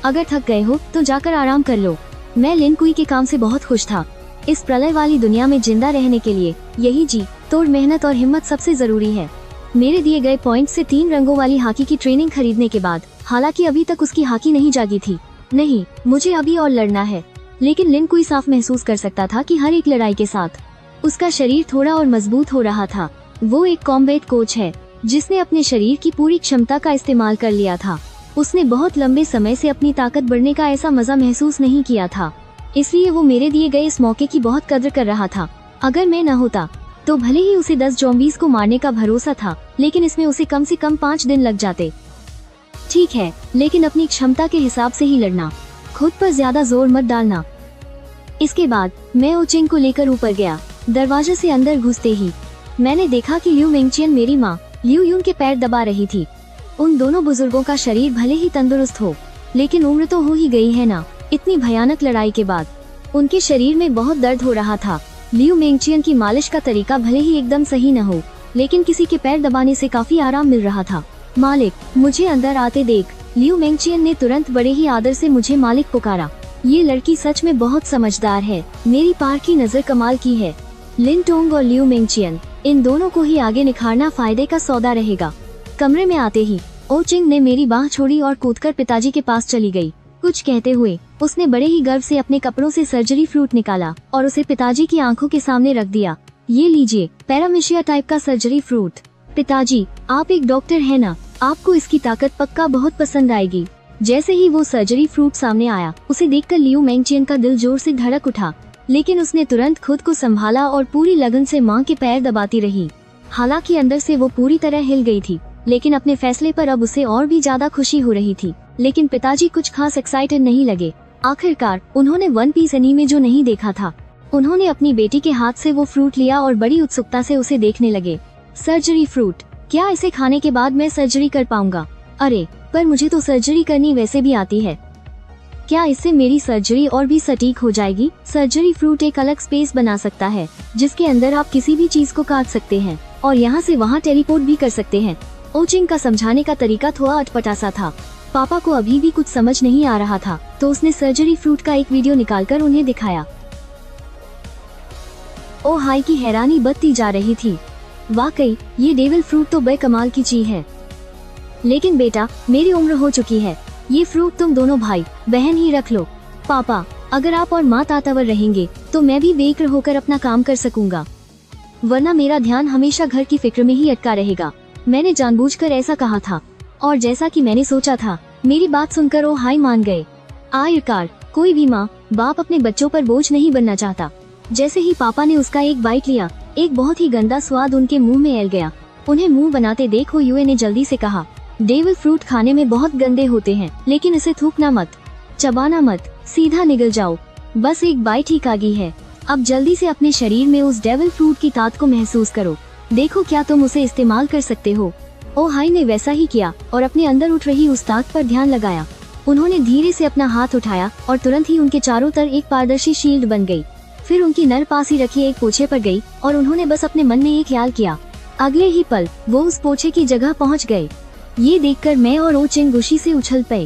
अगर थक गए हो तो जाकर आराम कर लो। मैं लिन कुई के काम से बहुत खुश था। इस प्रलय वाली दुनिया में जिंदा रहने के लिए यही जी तोड़ मेहनत और हिम्मत सबसे जरूरी है। मेरे दिए गए पॉइंट से 3 रंगों वाली हॉकी की ट्रेनिंग खरीदने के बाद, हालांकि अभी तक उसकी हॉकी नहीं जागी थी। नहीं, मुझे अभी और लड़ना है। लेकिन लिन कुई साफ महसूस कर सकता था कि हर एक लड़ाई के साथ उसका शरीर थोड़ा और मजबूत हो रहा था। वो एक कॉम्बैट कोच है जिसने अपने शरीर की पूरी क्षमता का इस्तेमाल कर लिया था। उसने बहुत लंबे समय से अपनी ताकत बढ़ने का ऐसा मजा महसूस नहीं किया था, इसलिए वो मेरे दिए गए इस मौके की बहुत कदर कर रहा था। अगर मैं न होता तो भले ही उसे 10 ज़ॉम्बीज़ को मारने का भरोसा था, लेकिन इसमें उसे कम से कम 5 दिन लग जाते। ठीक है, लेकिन अपनी क्षमता के हिसाब से ही लड़ना, खुद पर ज्यादा जोर मत डालना। इसके बाद मैं ओचिंग को लेकर ऊपर गया। दरवाजे से अंदर घुसते ही मैंने देखा कि लियू मिंगचियन मेरी माँ लियू यून के पैर दबा रही थी। उन दोनों बुजुर्गों का शरीर भले ही तंदुरुस्त हो, लेकिन उम्र तो हो ही गई है ना। इतनी भयानक लड़ाई के बाद उनके शरीर में बहुत दर्द हो रहा था। लियू मिंगचियन की मालिश का तरीका भले ही एकदम सही न हो, लेकिन किसी के पैर दबाने से काफी आराम मिल रहा था। मालिक, मुझे अंदर आते देख। लियू मिंगचियन ने तुरंत बड़े ही आदर से मुझे मालिक पुकारा। ये लड़की सच में बहुत समझदार है। मेरी पार की नजर कमाल की है। लिन टोंग और लियू मिंगचियन, इन दोनों को ही आगे निखारना फायदे का सौदा रहेगा। कमरे में आते ही ओचिंग ने मेरी बाह छोड़ी और कूदकर पिताजी के पास चली गई। कुछ कहते हुए उसने बड़े ही गर्व से अपने कपड़ों से सर्जरी फ्रूट निकाला और उसे पिताजी की आंखों के सामने रख दिया। ये लीजिए, पैरामिशिया टाइप का सर्जरी फ्रूट। पिताजी, आप एक डॉक्टर है ना, आपको इसकी ताकत पक्का बहुत पसंद आएगी। जैसे ही वो सर्जरी फ्रूट सामने आया, उसे देखकर लियू मिंगचियन का दिल जोर से धड़क उठा, लेकिन उसने तुरंत खुद को संभाला और पूरी लगन से माँ के पैर दबाती रही। हालांकि अंदर से वो पूरी तरह हिल गई थी, लेकिन अपने फैसले पर अब उसे और भी ज्यादा खुशी हो रही थी। लेकिन पिताजी कुछ खास एक्साइटेड नहीं लगे। आखिरकार उन्होंने वन पीस एनीमे जो नहीं देखा था, उन्होंने अपनी बेटी के हाथ से वो फ्रूट लिया और बड़ी उत्सुकता से उसे देखने लगे। सर्जरी फ्रूट, क्या इसे खाने के बाद मैं सर्जरी कर पाऊंगा? अरे, पर मुझे तो सर्जरी करनी वैसे भी आती है। क्या इससे मेरी सर्जरी और भी सटीक हो जाएगी? सर्जरी फ्रूट एक अलग स्पेस बना सकता है जिसके अंदर आप किसी भी चीज को काट सकते हैं और यहाँ से वहाँ टेलीपोर्ट भी कर सकते हैं। ओचिंग का समझाने का तरीका थोड़ा अटपटा सा था। पापा को अभी भी कुछ समझ नहीं आ रहा था, तो उसने सर्जरी फ्रूट का एक वीडियो निकालकर उन्हें दिखाया। ओ हाय की हैरानी बढ़ती जा रही थी। वाकई ये डेविल फ्रूट तो बेकमाल की चीज है। लेकिन बेटा, मेरी उम्र हो चुकी है, ये फ्रूट तुम दोनों भाई बहन ही रख लो। पापा, अगर आप और माँ तातावर रहेंगे तो मैं भी बेकर होकर अपना काम कर सकूंगा, वरना मेरा ध्यान हमेशा घर की फिक्र में ही अटका रहेगा। मैंने जानबूझकर ऐसा कहा था, और जैसा कि मैंने सोचा था, मेरी बात सुनकर ओ हाय मान गए। आखिरकार कोई भी माँ बाप अपने बच्चों पर बोझ नहीं बनना चाहता। जैसे ही पापा ने उसका एक बाइट लिया, एक बहुत ही गंदा स्वाद उनके मुंह में ऐल गया। उन्हें मुंह बनाते देख हो यूए ने जल्दी से कहा, डेविल फ्रूट खाने में बहुत गंदे होते हैं, लेकिन इसे थूकना मत, चबाना मत, सीधा निगल जाओ। बस एक बाइट ही कागी है। अब जल्दी से अपने शरीर में उस डेविल फ्रूट की ताकत को महसूस करो। देखो क्या तुम उसे इस्तेमाल कर सकते हो। ओ हाई ने वैसा ही किया और अपने अंदर उठ रही उस ताकत पर ध्यान लगाया। उन्होंने धीरे से अपना हाथ उठाया और तुरंत ही उनके चारों तरफ एक पारदर्शी शील्ड बन गई। फिर उनकी नर पास ही रखी एक पोछे पर गई और उन्होंने बस अपने मन में एक ख्याल किया। अगले ही पल वो उस पोछे की जगह पहुंच गए। ये देखकर मैं और ओचिंग खुशी से उछल पे।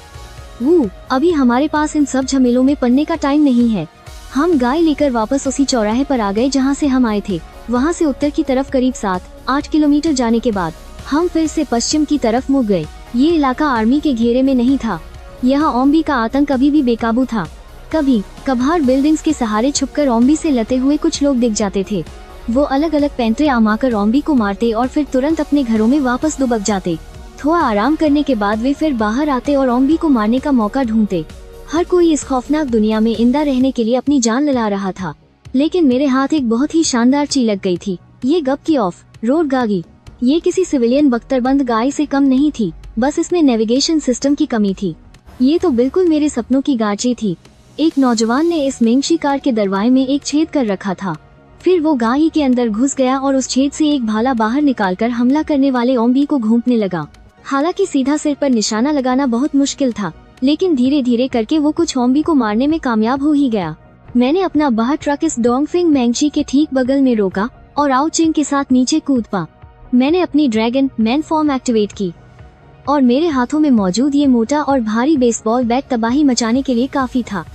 अभी हमारे पास इन सब झमेलों में पड़ने का टाइम नहीं है। हम गाय लेकर वापस उसी चौराहे पर आ गए जहाँ से हम आए थे। वहाँ से उत्तर की तरफ करीब 7-8 किलोमीटर जाने के बाद हम फिर से पश्चिम की तरफ मुड़ गए। ये इलाका आर्मी के घेरे में नहीं था। यहाँ ओम्बी का आतंक अभी भी बेकाबू था। कभी कभार बिल्डिंग्स के सहारे छुपकर ओम्बी से लते हुए कुछ लोग दिख जाते थे। वो अलग अलग पैंतरे आमाकर ओम्बी को मारते और फिर तुरंत अपने घरों में वापस दुबक जाते। थोड़ा आराम करने के बाद वे फिर बाहर आते और ओम्बी को मारने का मौका ढूंढते। हर कोई इस खौफनाक दुनिया में इंदा रहने के लिए अपनी जान लगा रहा था, लेकिन मेरे हाथ एक बहुत ही शानदार चीज लग गई थी। ये गप की ऑफ रोड गाड़ी। ये किसी सिविलियन बख्तरबंद गाड़ी से कम नहीं थी, बस इसमें नेविगेशन सिस्टम की कमी थी। ये तो बिल्कुल मेरे सपनों की गाड़ी थी। एक नौजवान ने इस मेंगशी कार के दरवाजे में एक छेद कर रखा था। फिर वो गाड़ी के अंदर घुस गया और उस छेद से एक भाला बाहर निकालकर हमला करने वाले ओम्बी को घूंपने लगा। हालांकि सीधा सिर पर निशाना लगाना बहुत मुश्किल था, लेकिन धीरे धीरे करके वो कुछ ओम्बी को मारने में कामयाब हो ही गया। मैंने अपना बाहर ट्रक इस डोंगफिंग मेंगशी के ठीक बगल में रोका और आउचिंग के साथ नीचे कूद पा। मैंने अपनी ड्रैगन मैन फॉर्म एक्टिवेट की और मेरे हाथों में मौजूद ये मोटा और भारी बेसबॉल बैट तबाही मचाने के लिए काफी था।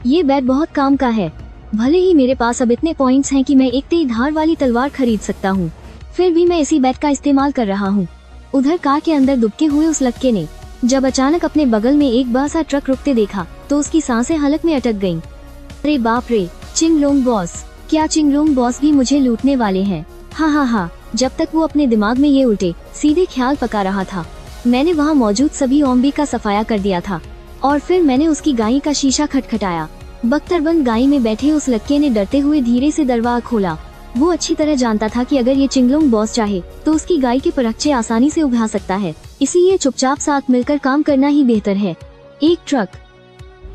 ये बैट बहुत काम का है। भले ही मेरे पास अब इतने पॉइंट्स हैं कि मैं एक तेज धार वाली तलवार खरीद सकता हूँ, फिर भी मैं इसी बैट का इस्तेमाल कर रहा हूँ। उधर कार के अंदर दुबके हुए उस लड़के ने जब अचानक अपने बगल में एक बड़ा सा ट्रक रुकते देखा तो उसकी सांसें हलक में अटक गईं। अरे बाप रे, चिंगलोंग बॉस! क्या चिंगलोंग बॉस भी मुझे लूटने वाले हैं? हाँ। जब तक वो अपने दिमाग में ये उल्टे सीधे ख्याल पका रहा था, मैंने वहाँ मौजूद सभी ओम्बी का सफाया कर दिया था और फिर मैंने उसकी गाड़ी का शीशा खटखटाया। बख्तरबंद गाड़ी में बैठे उस लड़के ने डरते हुए धीरे से दरवाजा खोला। वो अच्छी तरह जानता था कि अगर ये चिंगलोंग बॉस चाहे तो उसकी गाड़ी के परखचे आसानी से उभा सकता है, इसीलिए चुपचाप साथ मिलकर काम करना ही बेहतर है। एक ट्रक,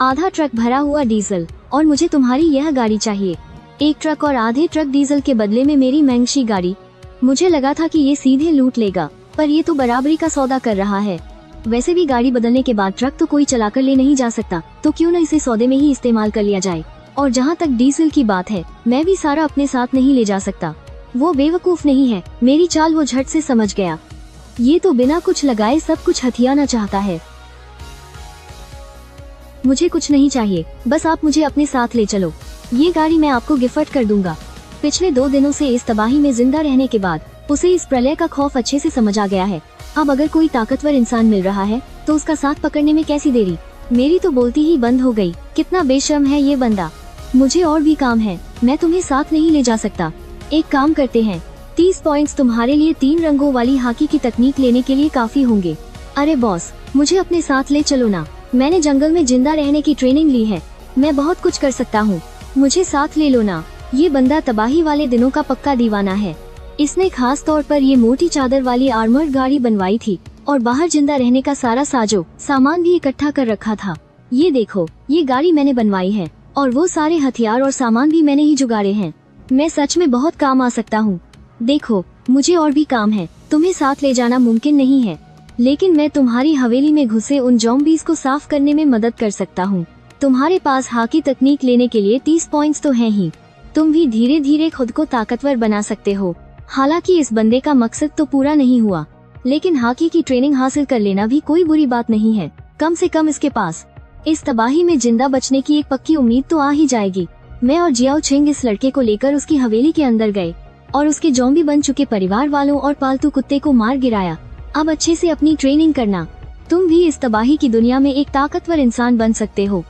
आधा ट्रक भरा हुआ डीजल, और मुझे तुम्हारी यह गाड़ी चाहिए। एक ट्रक और आधे ट्रक डीजल के बदले में मेरी मेंगशी गाड़ी। मुझे लगा था कि ये सीधे लूट लेगा, पर ये तो बराबरी का सौदा कर रहा है। वैसे भी गाड़ी बदलने के बाद ट्रक तो कोई चलाकर ले नहीं जा सकता, तो क्यों न इसे सौदे में ही इस्तेमाल कर लिया जाए। और जहाँ तक डीजल की बात है, मैं भी सारा अपने साथ नहीं ले जा सकता। वो बेवकूफ नहीं है, मेरी चाल वो झट से समझ गया। ये तो बिना कुछ लगाए सब कुछ हथियाना चाहता है। मुझे कुछ नहीं चाहिए, बस आप मुझे अपने साथ ले चलो। ये गाड़ी मैं आपको गिफ्ट कर दूंगा। पिछले 2 दिनों से इस तबाही में जिंदा रहने के बाद उसे इस प्रलय का खौफ अच्छे से समझ आ गया है। अब अगर कोई ताकतवर इंसान मिल रहा है तो उसका साथ पकड़ने में कैसी देरी। मेरी तो बोलती ही बंद हो गई। कितना बेशर्म है ये बंदा। मुझे और भी काम है, मैं तुम्हें साथ नहीं ले जा सकता। एक काम करते हैं, 30 पॉइंट्स तुम्हारे लिए 3 रंगों वाली हॉकी की तकनीक लेने के लिए काफी होंगे। अरे बॉस, मुझे अपने साथ ले चलो ना। मैंने जंगल में जिंदा रहने की ट्रेनिंग ली है, मैं बहुत कुछ कर सकता हूँ। मुझे साथ ले लो ना। ये बंदा तबाही वाले दिनों का पक्का दीवाना है। इसने खास तौर पर ये मोटी चादर वाली आर्मर्ड गाड़ी बनवाई थी और बाहर जिंदा रहने का सारा साजो सामान भी इकट्ठा कर रखा था। ये देखो, ये गाड़ी मैंने बनवाई है और वो सारे हथियार और सामान भी मैंने ही जुगाड़े हैं। मैं सच में बहुत काम आ सकता हूँ। देखो, मुझे और भी काम है, तुम्हें साथ ले जाना मुमकिन नहीं है, लेकिन मैं तुम्हारी हवेली में घुसे उन ज़ॉम्बीज़ को साफ करने में मदद कर सकता हूँ। तुम्हारे पास हॉकी तकनीक लेने के लिए 30 पॉइंट्स तो हैं ही। तुम भी धीरे धीरे खुद को ताकतवर बना सकते हो। हालांकि इस बंदे का मकसद तो पूरा नहीं हुआ, लेकिन हॉकी की ट्रेनिंग हासिल कर लेना भी कोई बुरी बात नहीं है। कम से कम इसके पास इस तबाही में जिंदा बचने की एक पक्की उम्मीद तो आ ही जाएगी। मैं और जियाओ छिंग इस लड़के को लेकर उसकी हवेली के अंदर गए और उसके ज़ॉम्बी बन चुके परिवार वालों और पालतू कुत्ते को मार गिराया। अब अच्छे से अपनी ट्रेनिंग करना, तुम भी इस तबाही की दुनिया में एक ताकतवर इंसान बन सकते हो।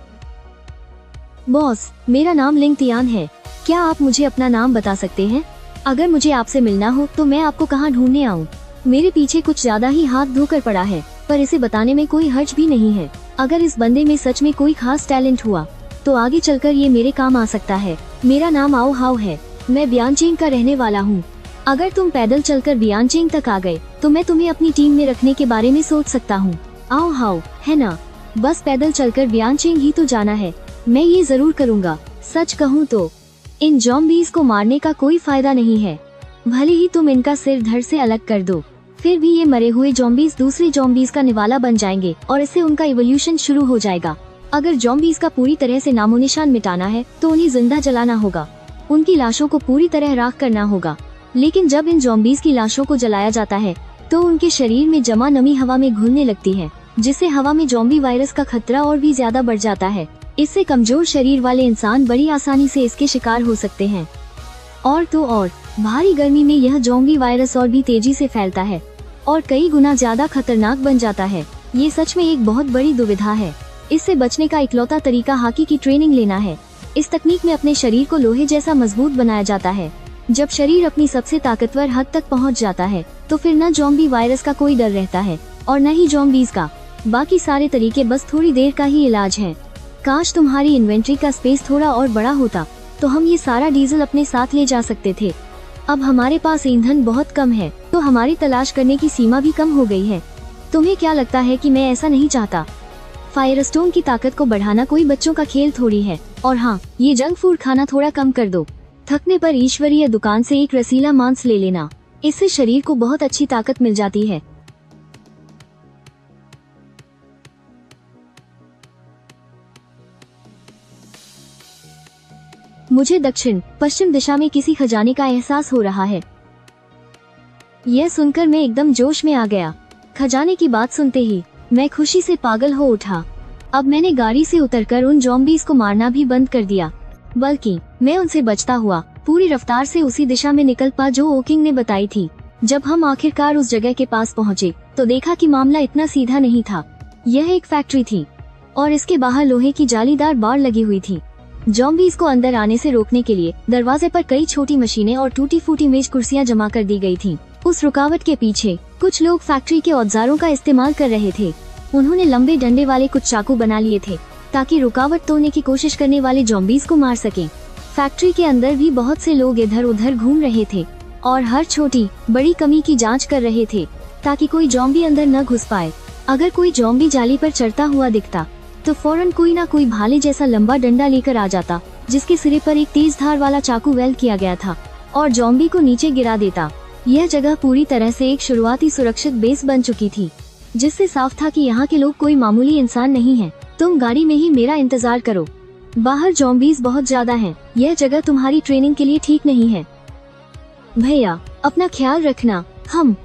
बॉस, मेरा नाम लिंग तियान है। क्या आप मुझे अपना नाम बता सकते हैं? अगर मुझे आपसे मिलना हो तो मैं आपको कहाँ ढूंढने आऊँ? मेरे पीछे कुछ ज्यादा ही हाथ धोकर पड़ा है, पर इसे बताने में कोई हर्ज भी नहीं है। अगर इस बंदे में सच में कोई खास टैलेंट हुआ तो आगे चलकर ये मेरे काम आ सकता है। मेरा नाम आओ हाउ है, मैं बियानचेंग का रहने वाला हूँ। अगर तुम पैदल चलकर बियानचेंग तक आ गए तो मैं तुम्हें अपनी टीम में रखने के बारे में सोच सकता हूँ। आओ हाउ, है ना? बस पैदल चलकर बियानचेंग ही तो जाना है। मैं ये जरूर करूँगा। सच कहूँ तो इन ज़ॉम्बीज़ को मारने का कोई फायदा नहीं है। भले ही तुम इनका सिर धड़ से अलग कर दो, फिर भी ये मरे हुए ज़ॉम्बीज़ दूसरे ज़ॉम्बीज़ का निवाला बन जाएंगे और इससे उनका इवोल्यूशन शुरू हो जाएगा। अगर ज़ॉम्बीज़ का पूरी तरह से नामोनिशान मिटाना है तो उन्हें जिंदा जलाना होगा, उनकी लाशों को पूरी तरह राख करना होगा। लेकिन जब इन ज़ॉम्बीज़ की लाशों को जलाया जाता है तो उनके शरीर में जमा नमी हवा में घुलने लगती है जिससे हवा में ज़ॉम्बी वायरस का खतरा और भी ज्यादा बढ़ जाता है। इससे कमजोर शरीर वाले इंसान बड़ी आसानी से इसके शिकार हो सकते हैं। और तो और भारी गर्मी में यह ज़ॉम्बी वायरस और भी तेजी से फैलता है और कई गुना ज्यादा खतरनाक बन जाता है। ये सच में एक बहुत बड़ी दुविधा है। इससे बचने का इकलौता तरीका हॉकी की ट्रेनिंग लेना है। इस तकनीक में अपने शरीर को लोहे जैसा मजबूत बनाया जाता है। जब शरीर अपनी सबसे ताकतवर हद तक पहुंच जाता है तो फिर न ज़ॉम्बी वायरस का कोई डर रहता है और न ही ज़ॉम्बीज का। बाकी सारे तरीके बस थोड़ी देर का ही इलाज है। काश तुम्हारी इन्वेंट्री का स्पेस थोड़ा और बड़ा होता तो हम ये सारा डीजल अपने साथ ले जा सकते थे। अब हमारे पास ईंधन बहुत कम है तो हमारी तलाश करने की सीमा भी कम हो गई है। तुम्हें क्या लगता है कि मैं ऐसा नहीं चाहता? फायरस्टोन की ताकत को बढ़ाना कोई बच्चों का खेल थोड़ी है। और हाँ, ये जंक फूड खाना थोड़ा कम कर दो। थकने पर ईश्वरीय दुकान से एक रसीला मांस ले लेना, इससे शरीर को बहुत अच्छी ताकत मिल जाती है। मुझे दक्षिण पश्चिम दिशा में किसी खजाने का एहसास हो रहा है। यह सुनकर मैं एकदम जोश में आ गया। खजाने की बात सुनते ही मैं खुशी से पागल हो उठा। अब मैंने गाड़ी से उतरकर उन ज़ॉम्बीज को मारना भी बंद कर दिया, बल्कि मैं उनसे बचता हुआ पूरी रफ्तार से उसी दिशा में निकल पा जो ओकिंग ने बताई थी। जब हम आखिरकार उस जगह के पास पहुँचे तो देखा कि मामला इतना सीधा नहीं था। यह एक फैक्ट्री थी और इसके बाहर लोहे की जालीदार बाड़ लगी हुई थी। ज़ॉम्बीज को अंदर आने से रोकने के लिए दरवाजे पर कई छोटी मशीनें और टूटी फूटी मेज कुर्सियां जमा कर दी गई थीं। उस रुकावट के पीछे कुछ लोग फैक्ट्री के औजारों का इस्तेमाल कर रहे थे। उन्होंने लंबे डंडे वाले कुछ चाकू बना लिए थे ताकि रुकावट तोड़ने की कोशिश करने वाले ज़ॉम्बीज को मार सकें। फैक्ट्री के अंदर भी बहुत से लोग इधर उधर घूम रहे थे और हर छोटी बड़ी कमी की जांच कर रहे थे ताकि कोई ज़ॉम्बी अंदर न घुस पाए। अगर कोई ज़ॉम्बी जाली पर चढ़ता हुआ दिखता तो फौरन कोई ना कोई भाले जैसा लंबा डंडा लेकर आ जाता, जिसके सिरे पर एक तेज धार वाला चाकू वेल्ड किया गया था और ज़ॉम्बी को नीचे गिरा देता। यह जगह पूरी तरह से एक शुरुआती सुरक्षित बेस बन चुकी थी, जिससे साफ था कि यहाँ के लोग कोई मामूली इंसान नहीं हैं। तुम गाड़ी में ही मेरा इंतजार करो, बाहर ज़ॉम्बीज बहुत ज्यादा हैं। यह जगह तुम्हारी ट्रेनिंग के लिए ठीक नहीं है। भैया, अपना ख्याल रखना। हम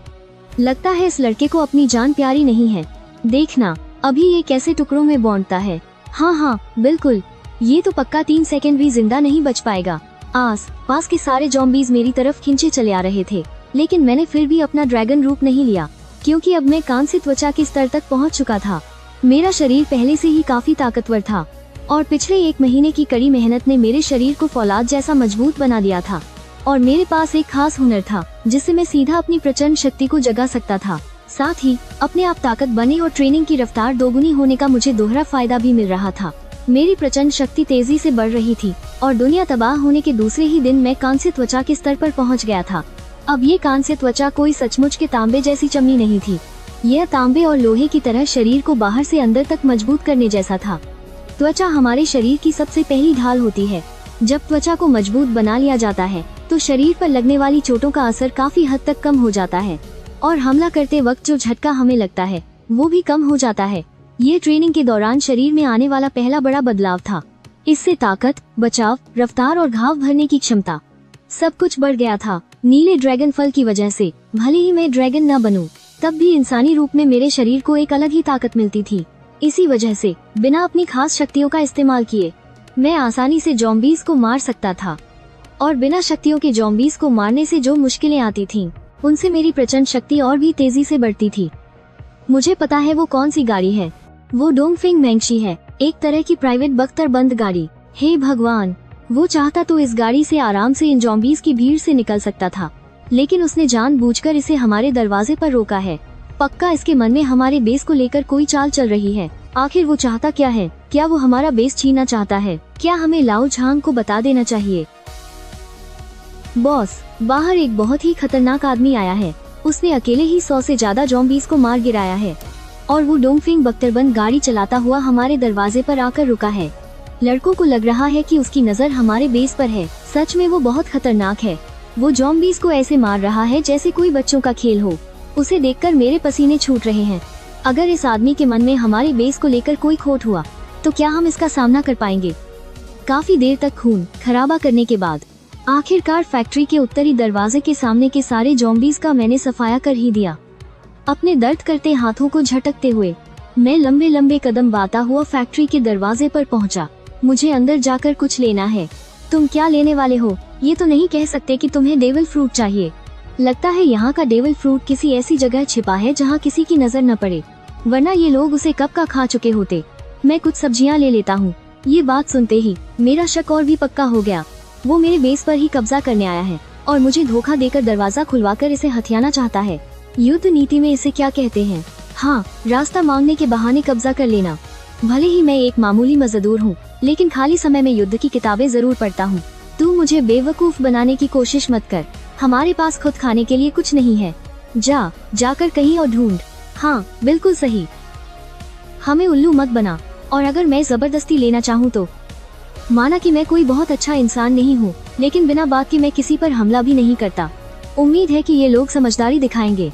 लगता है इस लड़के को अपनी जान प्यारी नहीं है। देखना अभी ये कैसे टुकड़ों में बांटता है। हाँ, बिल्कुल, ये तो पक्का 3 सेकंड भी जिंदा नहीं बच पाएगा। आस पास के सारे ज़ॉम्बीज मेरी तरफ खिंचे चले आ रहे थे, लेकिन मैंने फिर भी अपना ड्रैगन रूप नहीं लिया, क्योंकि अब मैं कांस्य त्वचा के स्तर तक पहुंच चुका था। मेरा शरीर पहले से ही काफी ताकतवर था और पिछले 1 महीने की कड़ी मेहनत ने मेरे शरीर को फौलाद जैसा मजबूत बना दिया था। और मेरे पास एक खास हुनर था जिससे मैं सीधा अपनी प्रचंड शक्ति को जगा सकता था। साथ ही अपने आप ताकत बने और ट्रेनिंग की रफ्तार दोगुनी होने का मुझे दोहरा फायदा भी मिल रहा था। मेरी प्रचंड शक्ति तेजी से बढ़ रही थी और दुनिया तबाह होने के दूसरे ही दिन मैं कांस्य त्वचा के स्तर पर पहुंच गया था। अब ये कांस्य त्वचा कोई सचमुच के तांबे जैसी चमड़ी नहीं थी। यह तांबे और लोहे की तरह शरीर को बाहर से अंदर तक मजबूत करने जैसा था। त्वचा हमारे शरीर की सबसे पहली ढाल होती है। जब त्वचा को मजबूत बना लिया जाता है तो शरीर पर लगने वाली चोटों का असर काफी हद तक कम हो जाता है और हमला करते वक्त जो झटका हमें लगता है वो भी कम हो जाता है। ये ट्रेनिंग के दौरान शरीर में आने वाला पहला बड़ा बदलाव था। इससे ताकत, बचाव, रफ्तार और घाव भरने की क्षमता सब कुछ बढ़ गया था। नीले ड्रैगन फल की वजह से भले ही मैं ड्रैगन न बनूं, तब भी इंसानी रूप में मेरे शरीर को एक अलग ही ताकत मिलती थी। इसी वजह से बिना अपनी खास शक्तियों का इस्तेमाल किए मैं आसानी से ज़ॉम्बीज को मार सकता था। और बिना शक्तियों के ज़ॉम्बीज को मारने से जो मुश्किलें आती थीं, उनसे मेरी प्रचंड शक्ति और भी तेजी से बढ़ती थी। मुझे पता है वो कौन सी गाड़ी है। वो डोंगफिंग मैंगशी है, एक तरह की प्राइवेट बख्तरबंद गाड़ी। हे भगवान, वो चाहता तो इस गाड़ी से आराम से इन ज़ॉम्बीज की भीड़ से निकल सकता था, लेकिन उसने जानबूझकर इसे हमारे दरवाजे पर रोका है। पक्का इसके मन में हमारे बेस को लेकर कोई चाल चल रही है। आखिर वो चाहता क्या है? क्या वो हमारा बेस छीनना चाहता है? क्या हमें लाओ झांग को बता देना चाहिए? बॉस, बाहर एक बहुत ही खतरनाक आदमी आया है। उसने अकेले ही 100 से ज्यादा ज़ॉम्बीज को मार गिराया है और वो डोंगफिंग बख्तरबंद गाड़ी चलाता हुआ हमारे दरवाजे पर आकर रुका है। लड़कों को लग रहा है कि उसकी नजर हमारे बेस पर है। सच में वो बहुत खतरनाक है। वो ज़ॉम्बीज को ऐसे मार रहा है जैसे कोई बच्चों का खेल हो। उसे देखकर मेरे पसीने छूट रहे हैं। अगर इस आदमी के मन में हमारे बेस को लेकर कोई खोट हुआ तो क्या हम इसका सामना कर पाएंगे? काफी देर तक खून खराबा करने के बाद आखिरकार फैक्ट्री के उत्तरी दरवाजे के सामने के सारे ज़ॉम्बीज का मैंने सफाया कर ही दिया। अपने दर्द करते हाथों को झटकते हुए मैं लंबे लंबे कदम बाता हुआ फैक्ट्री के दरवाजे पर पहुंचा। मुझे अंदर जाकर कुछ लेना है। तुम क्या लेने वाले हो? ये तो नहीं कह सकते कि तुम्हें डेविल फ्रूट चाहिए। लगता है यहाँ का डेविल फ्रूट किसी ऐसी जगह छिपा है जहाँ किसी की नजर न पड़े, वरना ये लोग उसे कब का खा चुके होते। मैं कुछ सब्जियाँ ले लेता हूँ। ये बात सुनते ही मेरा शक और भी पक्का हो गया। वो मेरे बेस पर ही कब्जा करने आया है और मुझे धोखा देकर दरवाजा खुलवाकर इसे हथियाना चाहता है। युद्ध नीति में इसे क्या कहते हैं? हाँ, रास्ता मांगने के बहाने कब्जा कर लेना। भले ही मैं एक मामूली मजदूर हूँ, लेकिन खाली समय में युद्ध की किताबें जरूर पढ़ता हूँ। तू मुझे बेवकूफ बनाने की कोशिश मत कर। हमारे पास खुद खाने के लिए कुछ नहीं है। जाकर कहीं और ढूंढ। हाँ, बिल्कुल सही। हमें उल्लू मत बना। और अगर मैं जबरदस्ती लेना चाहूँ तो? माना कि मैं कोई बहुत अच्छा इंसान नहीं हूँ, लेकिन बिना बात के मैं किसी पर हमला भी नहीं करता। उम्मीद है कि ये लोग समझदारी दिखाएंगे।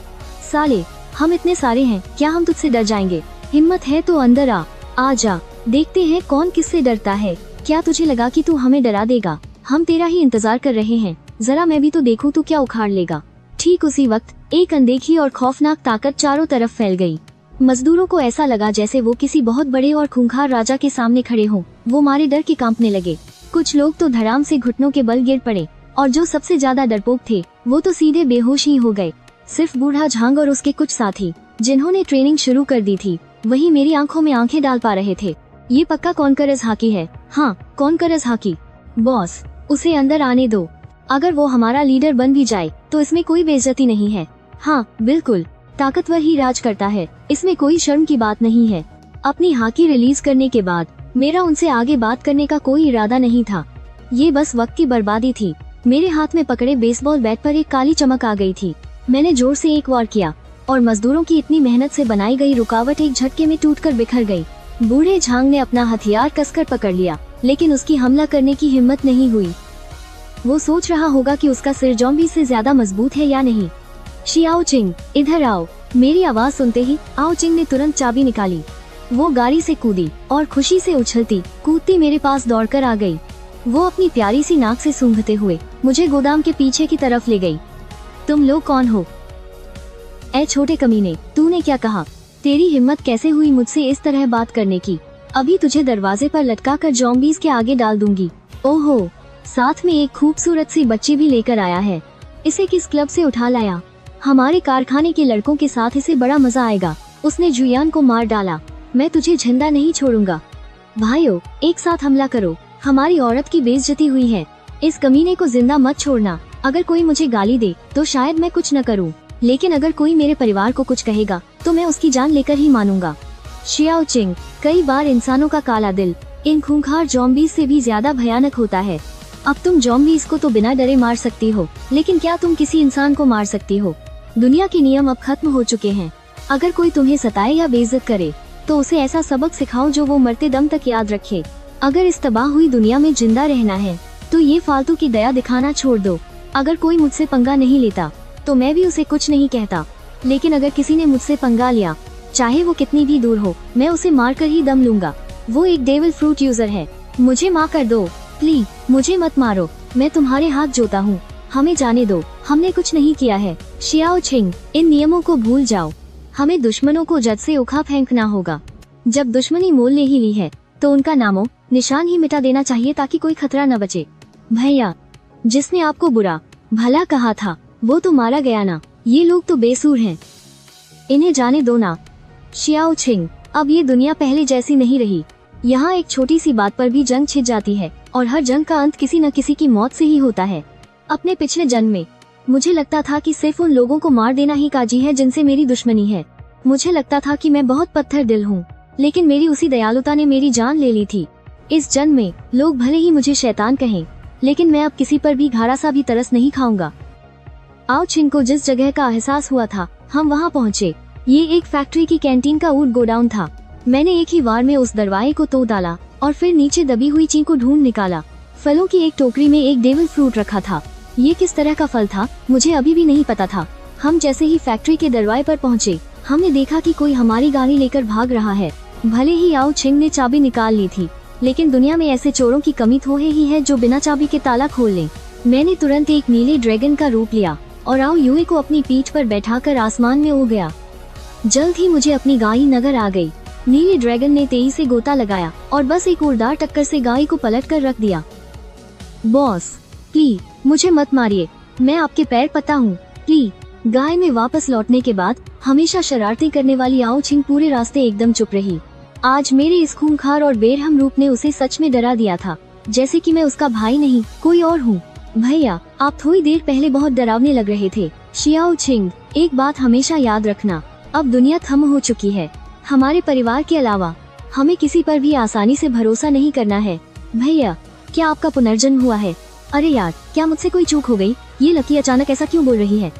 साले, हम इतने सारे हैं, क्या हम तुझसे डर जाएंगे? हिम्मत है तो अंदर आ जा। देखते हैं कौन किससे डरता है। क्या तुझे लगा कि तू हमें डरा देगा? हम तेरा ही इंतजार कर रहे हैं। जरा मैं भी तो देखूं तू क्या उखाड़ लेगा। ठीक उसी वक्त एक अनदेखी और खौफनाक ताकत चारों तरफ फैल गई। मजदूरों को ऐसा लगा जैसे वो किसी बहुत बड़े और खूंखार राजा के सामने खड़े हों। वो मारे डर के कांपने लगे। कुछ लोग तो धड़ाम से घुटनों के बल गिर पड़े और जो सबसे ज्यादा डरपोक थे वो तो सीधे बेहोश ही हो गए। सिर्फ बूढ़ा झांग और उसके कुछ साथी, जिन्होंने ट्रेनिंग शुरू कर दी थी, वही मेरी आंखों में आंखें डाल पा रहे थे। ये पक्का कॉन्करस हाकी है। हाँ, कॉन्करस हाकी। बॉस, उसे अंदर आने दो। अगर वो हमारा लीडर बन भी जाए तो इसमें कोई बेइज्जती नहीं है। हाँ बिल्कुल, ताकतवर ही राज करता है, इसमें कोई शर्म की बात नहीं है। अपनी हाकी रिलीज करने के बाद मेरा उनसे आगे बात करने का कोई इरादा नहीं था। ये बस वक्त की बर्बादी थी। मेरे हाथ में पकड़े बेसबॉल बैट पर एक काली चमक आ गई थी। मैंने जोर से एक वार किया और मजदूरों की इतनी मेहनत से बनाई गई रुकावट एक झटके में टूटकर बिखर गई। बूढ़े झांग ने अपना हथियार कसकर पकड़ लिया, लेकिन उसकी हमला करने की हिम्मत नहीं हुई। वो सोच रहा होगा कि उसका सिर जॉम्बी से ज्यादा मजबूत है या नहीं। शियाओ चिंग, इधर आओ। मेरी आवाज सुनते ही आओ चिंग ने तुरंत चाबी निकाली। वो गाड़ी से कूदी और खुशी से उछलती कूदती मेरे पास दौड़कर आ गई। वो अपनी प्यारी सी नाक से सूंघते हुए मुझे गोदाम के पीछे की तरफ ले गई। तुम लोग कौन हो? ए छोटे कमीने, तूने क्या कहा? तेरी हिम्मत कैसे हुई मुझसे इस तरह बात करने की? अभी तुझे दरवाजे पर लटका कर जॉम्बीज के आगे डाल दूंगी। ओहो, साथ में एक खूबसूरत सी बच्ची भी लेकर आया है। इसे किस क्लब से उठा लाया? हमारे कारखाने के लड़कों के साथ इसे बड़ा मजा आएगा। उसने जुयान को मार डाला। मैं तुझे जिंदा नहीं छोड़ूंगा। भाइयों, एक साथ हमला करो। हमारी औरत की बेइज्जती हुई है। इस कमीने को जिंदा मत छोड़ना। अगर कोई मुझे गाली दे तो शायद मैं कुछ न करूं, लेकिन अगर कोई मेरे परिवार को कुछ कहेगा तो मैं उसकी जान लेकर ही मानूंगा। शियाओ चिंग, कई बार इंसानों का काला दिल इन खूंखार जॉम्बीज से भी ज्यादा भयानक होता है। अब तुम जॉम्बीज को तो बिना डरे मार सकती हो, लेकिन क्या तुम किसी इंसान को मार सकती हो? दुनिया के नियम अब खत्म हो चुके हैं। अगर कोई तुम्हें सताए या बेइज्जत करे तो उसे ऐसा सबक सिखाओ जो वो मरते दम तक याद रखे। अगर इस तबाह हुई दुनिया में जिंदा रहना है तो ये फालतू की दया दिखाना छोड़ दो। अगर कोई मुझसे पंगा नहीं लेता तो मैं भी उसे कुछ नहीं कहता, लेकिन अगर किसी ने मुझसे पंगा लिया, चाहे वो कितनी भी दूर हो, मैं उसे मार कर ही दम लूंगा। वो एक डेविल फ्रूट यूजर है। मुझे माफ कर दो प्लीज, मुझे मत मारो। मैं तुम्हारे हाथ जोता हूँ। हमें जाने दो, हमने कुछ नहीं किया है। शियाओ चिंग, इन नियमों को भूल जाओ। हमें दुश्मनों को जद से उखा फेंकना होगा। जब दुश्मनी मोल ले ही ली है तो उनका नामो निशान ही मिटा देना चाहिए ताकि कोई खतरा न बचे। भैया, जिसने आपको बुरा भला कहा था वो तो मारा गया ना। ये लोग तो बेसूर हैं, इन्हें जाने दो ना। शियाओ चिंग, अब ये दुनिया पहले जैसी नहीं रही। यहाँ एक छोटी सी बात पर भी जंग छिड़ जाती है और हर जंग का अंत किसी न किसी की मौत से ही होता है। अपने पिछले जन्म में मुझे लगता था कि सिर्फ उन लोगों को मार देना ही काजी है जिनसे मेरी दुश्मनी है। मुझे लगता था कि मैं बहुत पत्थर दिल हूँ, लेकिन मेरी उसी दयालुता ने मेरी जान ले ली थी। इस जन्म में लोग भले ही मुझे शैतान कहें, लेकिन मैं अब किसी पर भी घारा सा भी तरस नहीं खाऊंगा। आओ चिंग को जिस जगह का एहसास हुआ था हम वहाँ पहुँचे। ये एक फैक्ट्री की कैंटीन का ऊट गोडाउन था। मैंने एक ही वार में उस दरवाजे को तोड़ डाला और फिर नीचे दबी हुई चिंग को ढूंढ निकाला। फलों की एक टोकरी में एक डेविल फ्रूट रखा था। ये किस तरह का फल था मुझे अभी भी नहीं पता था। हम जैसे ही फैक्ट्री के दरवाजे पर पहुँचे, हमने देखा कि कोई हमारी गाड़ी लेकर भाग रहा है। भले ही आओ चिंग ने चाबी निकाल ली थी, लेकिन दुनिया में ऐसे चोरों की कमी थोड़े ही है जो बिना चाबी के ताला खोल लें। मैंने तुरंत एक नीले ड्रैगन का रूप लिया और आओ युए को अपनी पीठ पर बैठाकर आसमान में उड़ गया। जल्द ही मुझे अपनी गाड़ी नजर आ गई। नीले ड्रैगन ने तेजी से गोता लगाया और बस एक उड़दार टक्कर से गाय को पलट कर रख दिया। बॉस प्लीज मुझे मत मारिए, मैं आपके पैर पता हूँ प्लीज। गाय में वापस लौटने के बाद हमेशा शरारतें करने वाली आओ छिंग पूरे रास्ते एकदम चुप रही। आज मेरे इस खूंखार और बेरहम रूप ने उसे सच में डरा दिया था, जैसे कि मैं उसका भाई नहीं कोई और हूँ। भैया आप थोड़ी देर पहले बहुत डरावने लग रहे थे। शियाओ छिंग एक बात हमेशा याद रखना, अब दुनिया थम हो चुकी है। हमारे परिवार के अलावा हमें किसी पर भी आसानी से भरोसा नहीं करना है। भैया क्या आपका पुनर्जन्म हुआ है? अरे यार क्या मुझसे कोई चूक हो गई? ये लकी अचानक ऐसा क्यों बोल रही है?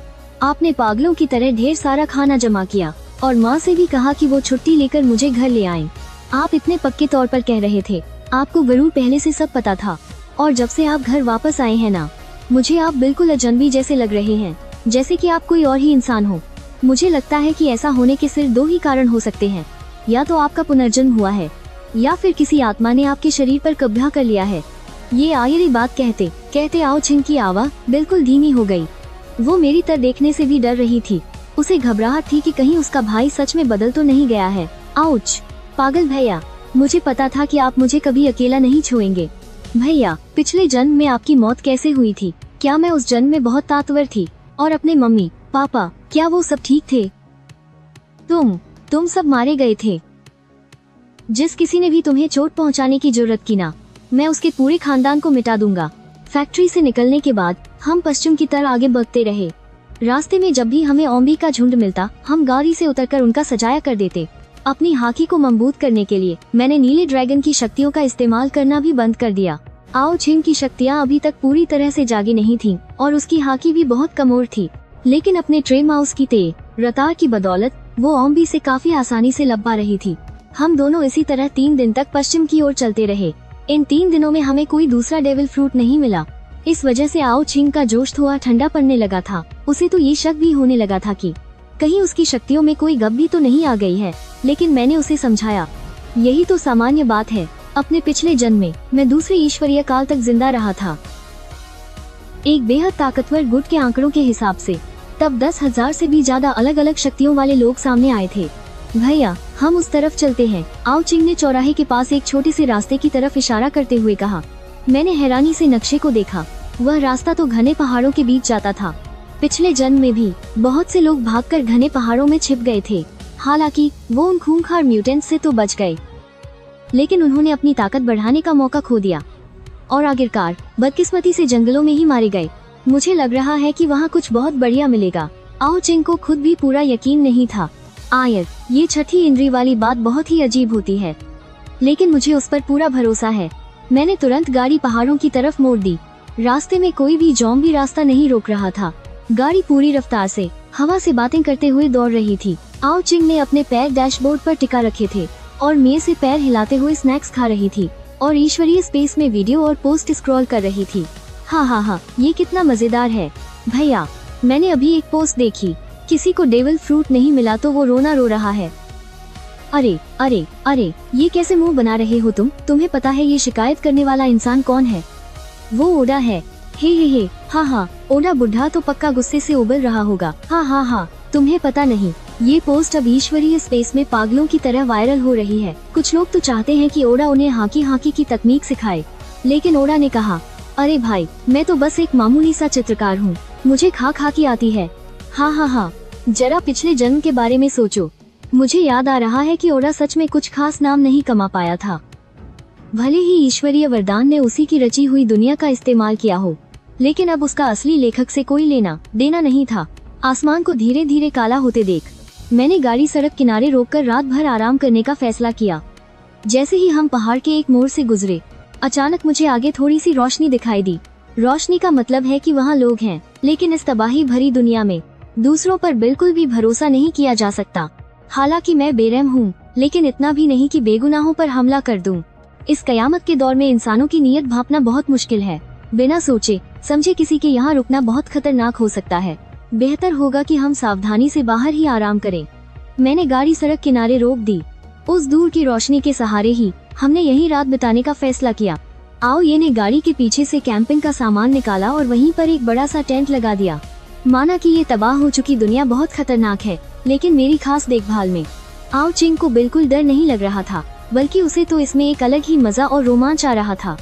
आपने पागलों की तरह ढेर सारा खाना जमा किया और माँ से भी कहा कि वो छुट्टी लेकर मुझे घर ले आएं। आप इतने पक्के तौर पर कह रहे थे, आपको जरूर पहले से सब पता था। और जब से आप घर वापस आए हैं ना, मुझे आप बिल्कुल अजनबी जैसे लग रहे हैं, जैसे कि आप कोई और ही इंसान हो। मुझे लगता है कि ऐसा होने के सिर्फ दो ही कारण हो सकते हैं, या तो आपका पुनर्जन्म हुआ है या फिर किसी आत्मा ने आपके शरीर पर कब्जा कर लिया है। ये आयरी बात कहते कहते आओ छिंग की आवाज बिल्कुल धीमी हो गई। वो मेरी तरफ देखने से भी डर रही थी। उसे घबराहट थी कि कहीं उसका भाई सच में बदल तो नहीं गया है। आउच पागल भैया, मुझे पता था कि आप मुझे कभी अकेला नहीं छोड़ेंगे। भैया पिछले जन्म में आपकी मौत कैसे हुई थी? क्या मैं उस जन्म में बहुत ताकतवर थी? और अपने मम्मी पापा क्या वो सब ठीक थे? तुम सब मारे गए थे। जिस किसी ने भी तुम्हें चोट पहुंचाने की जरूरत की ना, मैं उसके पूरे खानदान को मिटा दूंगा। फैक्ट्री से निकलने के बाद हम पश्चिम की तरफ आगे बढ़ते रहे। रास्ते में जब भी हमें ओम्बी का झुंड मिलता, हम गाड़ी से उतरकर उनका सजाया कर देते। अपनी हाकी को मजबूत करने के लिए मैंने नीले ड्रैगन की शक्तियों का इस्तेमाल करना भी बंद कर दिया। आओ छिंग की शक्तियाँ अभी तक पूरी तरह से जागी नहीं थीं और उसकी हाकी भी बहुत कमजोर थी, लेकिन अपने ट्रे माउस की तेज रफ्तार की बदौलत वो ओम्बी से काफी आसानी से लड़ पा रही थी। हम दोनों इसी तरह 3 दिन तक पश्चिम की ओर चलते रहे। इन 3 दिनों में हमें कोई दूसरा डेविल फ्रूट नहीं मिला। इस वजह से आओ छिंग का जोश थोड़ा ठंडा पड़ने लगा था। उसे तो ये शक भी होने लगा था कि कहीं उसकी शक्तियों में कोई गड़बड़ी तो नहीं आ गई है, लेकिन मैंने उसे समझाया यही तो सामान्य बात है। अपने पिछले जन्म में मैं दूसरे ईश्वरीय काल तक जिंदा रहा था, एक बेहद ताकतवर गुट के आंकड़ों के हिसाब से। तब 10,000 से भी ज्यादा अलग अलग शक्तियों वाले लोग सामने आए थे। भैया हम उस तरफ चलते हैं। आओ छिंग ने चौराहे के पास एक छोटे से रास्ते की तरफ इशारा करते हुए कहा। मैंने हैरानी से नक्शे को देखा। वह रास्ता तो घने पहाड़ों के बीच जाता था। पिछले जन्म में भी बहुत से लोग भागकर घने पहाड़ों में छिप गए थे। हालांकि वो उन खूंखार म्यूटेंट्स से तो बच गए, लेकिन उन्होंने अपनी ताकत बढ़ाने का मौका खो दिया और आखिरकार बदकिस्मती से जंगलों में ही मारे गए। मुझे लग रहा है कि वहाँ कुछ बहुत बढ़िया मिलेगा। आओ छिंग को खुद भी पूरा यकीन नहीं था। आयर ये छठी इंद्री वाली बात बहुत ही अजीब होती है, लेकिन मुझे उस पर पूरा भरोसा है। मैंने तुरंत गाड़ी पहाड़ों की तरफ मोड़ दी। रास्ते में कोई भी ज़ॉम्बी रास्ता नहीं रोक रहा था। गाड़ी पूरी रफ्तार से हवा से बातें करते हुए दौड़ रही थी। आओ छिंग ने अपने पैर डैशबोर्ड पर टिका रखे थे और मेज से पैर हिलाते हुए स्नैक्स खा रही थी और ईश्वरीय स्पेस में वीडियो और पोस्ट स्क्रॉल कर रही थी। हाँ, ये कितना मजेदार है। भैया मैंने अभी एक पोस्ट देखी, किसी को डेविल फ्रूट नहीं मिला तो वो रोना रो रहा है। अरे अरे अरे ये कैसे मुंह बना रहे हो तुम? तुम्हें पता है ये शिकायत करने वाला इंसान कौन है? वो ओडा है। हे हाँ, ओडा बुढ़ा तो पक्का गुस्से से उबल रहा होगा। हाँ, तुम्हें पता नहीं, ये पोस्ट अब ईश्वरीय स्पेस में पागलों की तरह वायरल हो रही है। कुछ लोग तो चाहते हैं कि ओडा उन्हें हाकी की तकनीक सिखाए, लेकिन ओडा ने कहा अरे भाई मैं तो बस एक मामूली सा चित्रकार हूँ, मुझे खा की आती है। हाँ, जरा पिछले जन्म के बारे में सोचो। मुझे याद आ रहा है कि ओडा सच में कुछ खास नाम नहीं कमा पाया था। भले ही ईश्वरीय वरदान ने उसी की रची हुई दुनिया का इस्तेमाल किया हो, लेकिन अब उसका असली लेखक से कोई लेना देना नहीं था। आसमान को धीरे धीरे काला होते देख मैंने गाड़ी सड़क किनारे रोककर रात भर आराम करने का फैसला किया। जैसे ही हम पहाड़ के एक मोड़ से गुजरे, अचानक मुझे आगे थोड़ी सी रोशनी दिखाई दी। रोशनी का मतलब है कि वहाँ लोग हैं, लेकिन इस तबाही भरी दुनिया में दूसरों पर बिल्कुल भी भरोसा नहीं किया जा सकता। हालांकि मैं बेरहम हूँ, लेकिन इतना भी नहीं कि बेगुनाहों पर हमला कर दूं। इस कयामत के दौर में इंसानों की नीयत भांपना बहुत मुश्किल है। बिना सोचे समझे किसी के यहाँ रुकना बहुत खतरनाक हो सकता है। बेहतर होगा कि हम सावधानी से बाहर ही आराम करें। मैंने गाड़ी सड़क किनारे रोक दी। उस दूर की रोशनी के सहारे ही हमने यहीं रात बिताने का फैसला किया। आओ ये ने गाड़ी के पीछे से कैंपिंग का सामान निकाला और वहीं पर एक बड़ा सा टेंट लगा दिया। माना कि ये तबाह हो चुकी दुनिया बहुत खतरनाक है, लेकिन मेरी खास देखभाल में आओ चिंग को बिल्कुल डर नहीं लग रहा था, बल्कि उसे तो इसमें एक अलग ही मजा और रोमांच आ रहा था।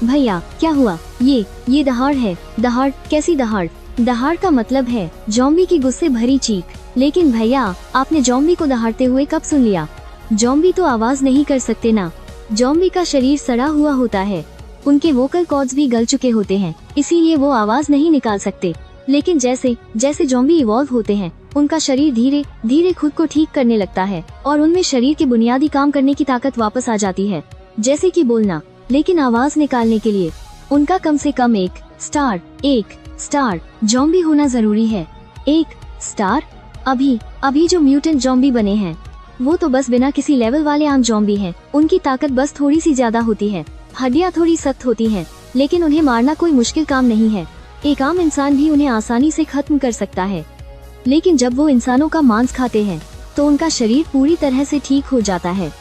भैया क्या हुआ? ये दहाड़ है। दहाड़? कैसी दहाड़? दहाड़ का मतलब है जॉम्बी की गुस्से भरी चीख। लेकिन भैया, आपने जॉम्बी को दहाड़ते हुए कब सुन लिया? जॉम्बी तो आवाज नहीं कर सकते ना। जॉम्बी का शरीर सड़ा हुआ होता है, उनके वोकल कॉर्ड्स भी गल चुके होते हैं, इसीलिए वो आवाज नहीं निकाल सकते। लेकिन जैसे जैसे जॉम्बी इवॉल्व होते हैं, उनका शरीर धीरे धीरे खुद को ठीक करने लगता है और उनमें शरीर के बुनियादी काम करने की ताकत वापस आ जाती है, जैसे कि बोलना। लेकिन आवाज निकालने के लिए उनका कम से कम एक स्टार जॉम्बी होना जरूरी है। एक स्टार? अभी जो म्यूटेंट जॉम्बी बने हैं वो तो बस बिना किसी लेवल वाले आम जॉम्बी हैं। उनकी ताकत बस थोड़ी सी ज्यादा होती है, हड्डियां थोड़ी सख्त होती हैं, लेकिन उन्हें मारना कोई मुश्किल काम नहीं है। एक आम इंसान भी उन्हें आसानी से खत्म कर सकता है। लेकिन जब वो इंसानों का मांस खाते हैं तो उनका शरीर पूरी तरह से ठीक हो जाता है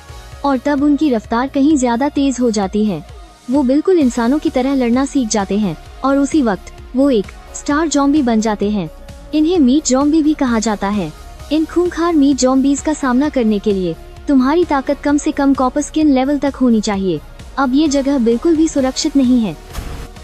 और तब उनकी रफ्तार कहीं ज्यादा तेज हो जाती है। वो बिल्कुल इंसानों की तरह लड़ना सीख जाते हैं और उसी वक्त वो एक स्टार जॉम्बी बन जाते हैं। इन्हें मीट जॉम्बी भी कहा जाता है। इन खूंखार मीट जॉम्बीज का सामना करने के लिए तुम्हारी ताकत कम से कम कॉपर स्किन लेवल तक होनी चाहिए। अब ये जगह बिल्कुल भी सुरक्षित नहीं है,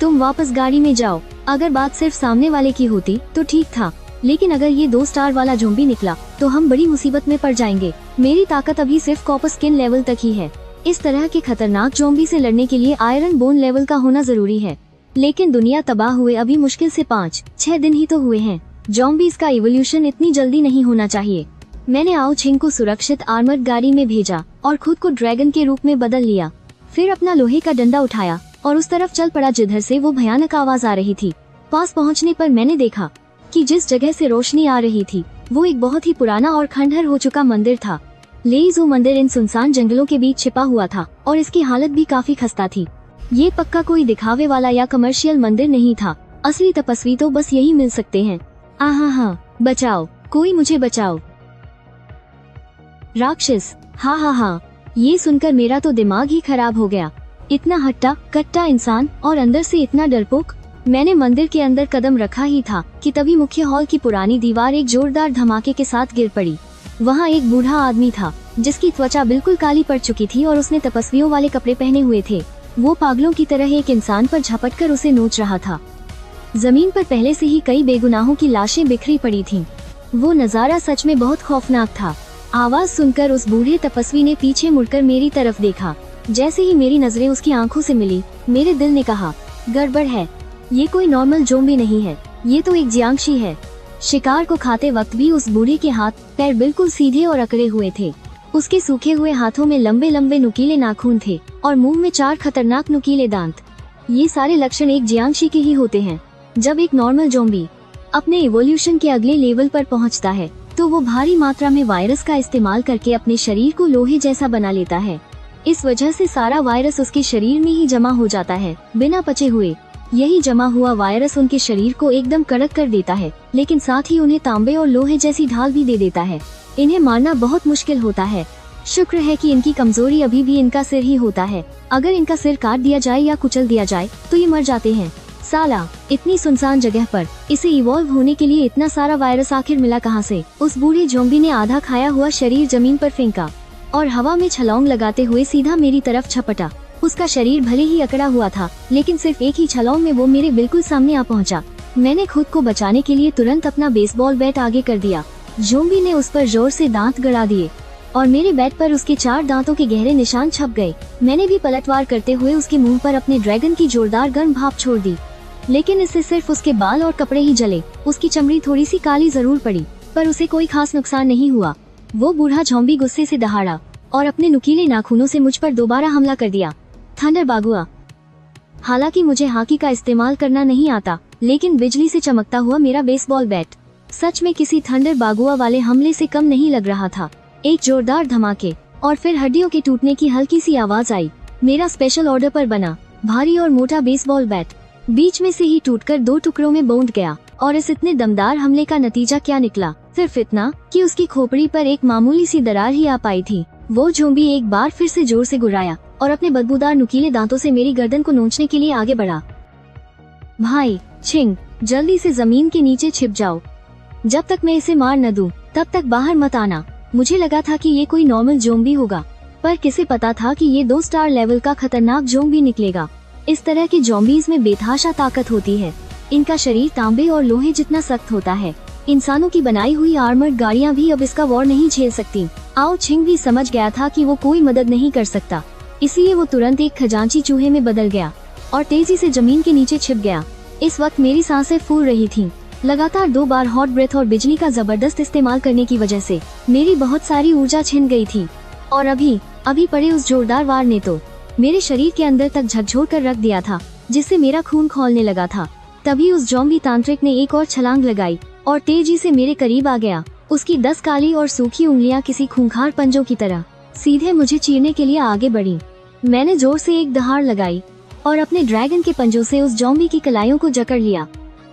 तुम वापस गाड़ी में जाओ। अगर बात सिर्फ सामने वाले की होती तो ठीक था, लेकिन अगर ये 2 स्टार वाला ज़ॉम्बी निकला तो हम बड़ी मुसीबत में पड़ जाएंगे। मेरी ताकत अभी सिर्फ कॉपर स्किन लेवल तक ही है। इस तरह के खतरनाक ज़ॉम्बी से लड़ने के लिए आयरन बोन लेवल का होना जरूरी है। लेकिन दुनिया तबाह हुए अभी मुश्किल से 5-6 दिन ही तो हुए हैं। ज़ॉम्बीज़ का इवोल्यूशन इतनी जल्दी नहीं होना चाहिए। मैंने आओ छिंग को सुरक्षित आर्मर्ड गाड़ी में भेजा और खुद को ड्रैगन के रूप में बदल लिया। फिर अपना लोहे का डंडा उठाया और उस तरफ चल पड़ा जिधर से वो भयानक आवाज आ रही थी। पास पहुंचने पर मैंने देखा कि जिस जगह से रोशनी आ रही थी वो एक बहुत ही पुराना और खंडहर हो चुका मंदिर था। लेइज़ो मंदिर इन सुनसान जंगलों के बीच छिपा हुआ था और इसकी हालत भी काफी खस्ता थी। ये पक्का कोई दिखावे वाला या कमर्शियल मंदिर नहीं था। असली तपस्वी तो बस यही मिल सकते हैं। हाँ, बचाओ, कोई मुझे बचाओ। राक्षस, हाँ, ये सुनकर मेरा तो दिमाग ही खराब हो गया। इतना हट्टा कट्टा इंसान और अंदर से इतना डरपोक। मैंने मंदिर के अंदर कदम रखा ही था कि तभी मुख्य हॉल की पुरानी दीवार एक जोरदार धमाके के साथ गिर पड़ी। वहाँ एक बूढ़ा आदमी था जिसकी त्वचा बिल्कुल काली पड़ चुकी थी और उसने तपस्वियों वाले कपड़े पहने हुए थे। वो पागलों की तरह एक इंसान पर झपटकर उसे नोच रहा था। जमीन पर पहले से ही कई बेगुनाहों की लाशें बिखरी पड़ी थीं। वो नजारा सच में बहुत खौफनाक था। आवाज सुनकर उस बूढ़े तपस्वी ने पीछे मुड़कर मेरी तरफ देखा। जैसे ही मेरी नजरें उसकी आंखों से मिली, मेरे दिल ने कहा, गड़बड़ है, ये कोई नॉर्मल ज़ॉम्बी नहीं है, ये तो एक जियांगशी है। शिकार को खाते वक्त भी उस बूढ़े के हाथ पैर बिल्कुल सीधे और अकड़े हुए थे। उसके सूखे हुए हाथों में लंबे लंबे नुकीले नाखून थे और मुंह में 4 खतरनाक नुकीले दांत। ये सारे लक्षण एक जियांगशी के ही होते हैं। जब एक नॉर्मल ज़ॉम्बी अपने इवोल्यूशन के अगले लेवल पर पहुंचता है तो वो भारी मात्रा में वायरस का इस्तेमाल करके अपने शरीर को लोहे जैसा बना लेता है। इस वजह से सारा वायरस उसके शरीर में ही जमा हो जाता है बिना पचे हुए। यही जमा हुआ वायरस उनके शरीर को एकदम कड़क कर देता है, लेकिन साथ ही उन्हें तांबे और लोहे जैसी ढाल भी दे देता है। इन्हें मारना बहुत मुश्किल होता है। शुक्र है कि इनकी कमजोरी अभी भी इनका सिर ही होता है। अगर इनका सिर काट दिया जाए या कुचल दिया जाए तो ये मर जाते हैं। साला, इतनी सुनसान जगह पर इसे इवॉल्व होने के लिए इतना सारा वायरस आखिर मिला कहाँ से? उस बूढ़े ज़ॉम्बी ने आधा खाया हुआ शरीर जमीन पर फेंका और हवा में छलांग लगाते हुए सीधा मेरी तरफ झपटा। उसका शरीर भले ही अकड़ा हुआ था, लेकिन सिर्फ एक ही छलांग में वो मेरे बिल्कुल सामने आ पहुंचा। मैंने खुद को बचाने के लिए तुरंत अपना बेसबॉल बैट आगे कर दिया। ज़ॉम्बी ने उस पर जोर से दांत गड़ा दिए और मेरे बैट पर उसके 4 दांतों के गहरे निशान छप गए। मैंने भी पलटवार करते हुए उसके मुंह पर अपने ड्रैगन की जोरदार गर्म भाप छोड़ दी, लेकिन इससे सिर्फ उसके बाल और कपड़े ही जले। उसकी चमड़ी थोड़ी सी काली जरूर पड़ी, पर उसे कोई खास नुकसान नहीं हुआ। वो बूढ़ा ज़ॉम्बी गुस्से से दहाड़ा और अपने नुकीले नाखूनों से मुझ पर दोबारा हमला कर दिया। Thunder bagua. हालांकि मुझे हॉकी का इस्तेमाल करना नहीं आता, लेकिन बिजली से चमकता हुआ मेरा बेसबॉल बैट सच में किसी थंडर बागुआ वाले हमले से कम नहीं लग रहा था। एक जोरदार धमाके और फिर हड्डियों के टूटने की हल्की सी आवाज आई। मेरा स्पेशल ऑर्डर पर बना भारी और मोटा बेसबॉल बैट बीच में से ही टूटकर 2 टुकड़ों में बौंध गया। और इस इतने दमदार हमले का नतीजा क्या निकला? सिर्फ इतना कि उसकी खोपड़ी पर एक मामूली सी दरार ही आ पाई थी। वो ज़ॉम्बी एक बार फिर से जोर से गुर्राया और अपने बदबूदार नुकीले दांतों से मेरी गर्दन को नोचने के लिए आगे बढ़ा। भाई छिंग, जल्दी से जमीन के नीचे छिप जाओ। जब तक मैं इसे मार न दूं, तब तक बाहर मत आना। मुझे लगा था कि ये कोई नॉर्मल ज़ॉम्बी होगा, पर किसे पता था कि ये 2 स्टार लेवल का खतरनाक ज़ॉम्बी निकलेगा। इस तरह के ज़ॉम्बीज़ में बेतहाशा ताकत होती है। इनका शरीर तांबे और लोहे जितना सख्त होता है। इंसानों की बनाई हुई आर्मर्ड गाड़ियाँ भी अब इसका वॉर नहीं झेल सकती। आओ छिंग भी समझ गया था कि वो कोई मदद नहीं कर सकता, इसलिए वो तुरंत एक खजांची चूहे में बदल गया और तेजी से जमीन के नीचे छिप गया। इस वक्त मेरी सांसें फूल रही थीं। लगातार 2 बार हॉट ब्रेथ और बिजली का जबरदस्त इस्तेमाल करने की वजह से मेरी बहुत सारी ऊर्जा छिन गई थी और अभी पड़े उस जोरदार वार ने तो मेरे शरीर के अंदर तक झकझोर कर रख दिया था, जिससे मेरा खून खौलने लगा था। तभी उस ज़ॉम्बी तांत्रिक ने एक और छलांग लगाई और तेजी से मेरे करीब आ गया। उसकी 10 काली और सूखी उंगलियां किसी खूंखार पंजों की तरह सीधे मुझे चीरने के लिए आगे बढ़ी। मैंने जोर से एक दहाड़ लगाई और अपने ड्रैगन के पंजों से उस ज़ॉम्बी की कलाइयों को जकड़ लिया।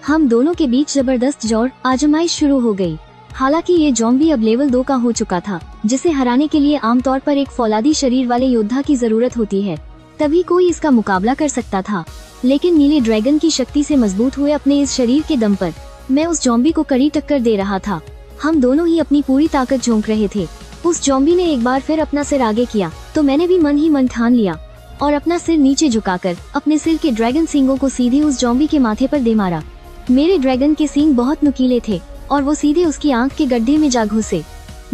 हम दोनों के बीच जबरदस्त जोर आजमाइश शुरू हो गई। हालांकि ये ज़ॉम्बी अब लेवल 2 का हो चुका था, जिसे हराने के लिए आमतौर पर एक फौलादी शरीर वाले योद्धा की जरूरत होती है, तभी कोई इसका मुकाबला कर सकता था। लेकिन नीले ड्रैगन की शक्ति से मजबूत हुए अपने इस शरीर के दम पर मैं उस ज़ॉम्बी को कड़ी टक्कर दे रहा था। हम दोनों ही अपनी पूरी ताकत झोंक रहे थे। उस ज़ॉम्बी ने एक बार फिर अपना सिर आगे किया तो मैंने भी मन ही मन ठान लिया और अपना सिर नीचे झुकाकर अपने सिर के ड्रैगन सींगों को सीधे उस ज़ॉम्बी के माथे पर दे मारा। मेरे ड्रैगन के सींग बहुत नुकीले थे और वो सीधे उसकी आंख के गड्ढे में जा घुसे।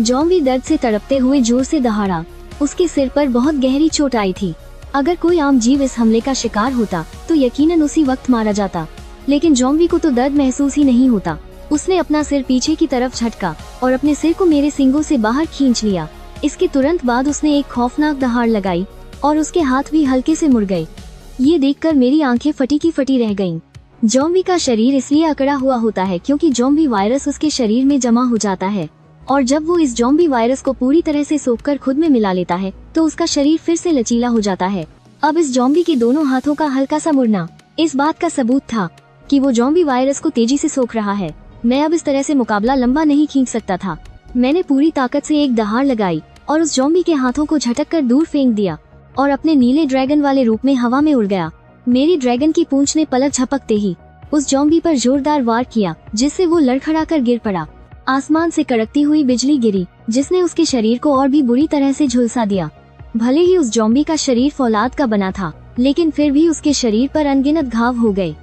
ज़ॉम्बी दर्द से तड़पते हुए जोर से दहाड़ा। उसके सिर पर बहुत गहरी चोट आई थी। अगर कोई आम जीव इस हमले का शिकार होता तो यकीनन उसी वक्त मारा जाता, लेकिन ज़ॉम्बी को तो दर्द महसूस ही नहीं होता। उसने अपना सिर पीछे की तरफ झटका और अपने सिर को मेरे सींगों से बाहर खींच लिया। इसके तुरंत बाद उसने एक खौफनाक दहाड़ लगाई और उसके हाथ भी हल्के से मुड़ गए। ये देखकर मेरी आंखें फटी की फटी रह गईं। ज़ॉम्बी का शरीर इसलिए अकड़ा हुआ होता है क्योंकि ज़ॉम्बी वायरस उसके शरीर में जमा हो जाता है और जब वो इस ज़ॉम्बी वायरस को पूरी तरह से सोखकर खुद में मिला लेता है तो उसका शरीर फिर से लचीला हो जाता है। अब इस ज़ॉम्बी के दोनों हाथों का हल्का सा मुड़ना इस बात का सबूत था कि वो ज़ॉम्बी वायरस को तेजी से सोख रहा है। मैं अब इस तरह से मुकाबला लंबा नहीं खींच सकता था। मैंने पूरी ताकत से एक दहाड़ लगाई और उस ज़ॉम्बी के हाथों को झटक कर दूर फेंक दिया और अपने नीले ड्रैगन वाले रूप में हवा में उड़ गया। मेरी ड्रैगन की पूंछ ने पलक झपकते ही उस ज़ॉम्बी पर जोरदार वार किया, जिससे वो लड़खड़ा कर गिर पड़ा। आसमान से कड़कती हुई बिजली गिरी, जिसने उसके शरीर को और भी बुरी तरह से झुलसा दिया। भले ही उस ज़ॉम्बी का शरीर फौलाद का बना था, लेकिन फिर भी उसके शरीर पर अनगिनत घाव हो गए।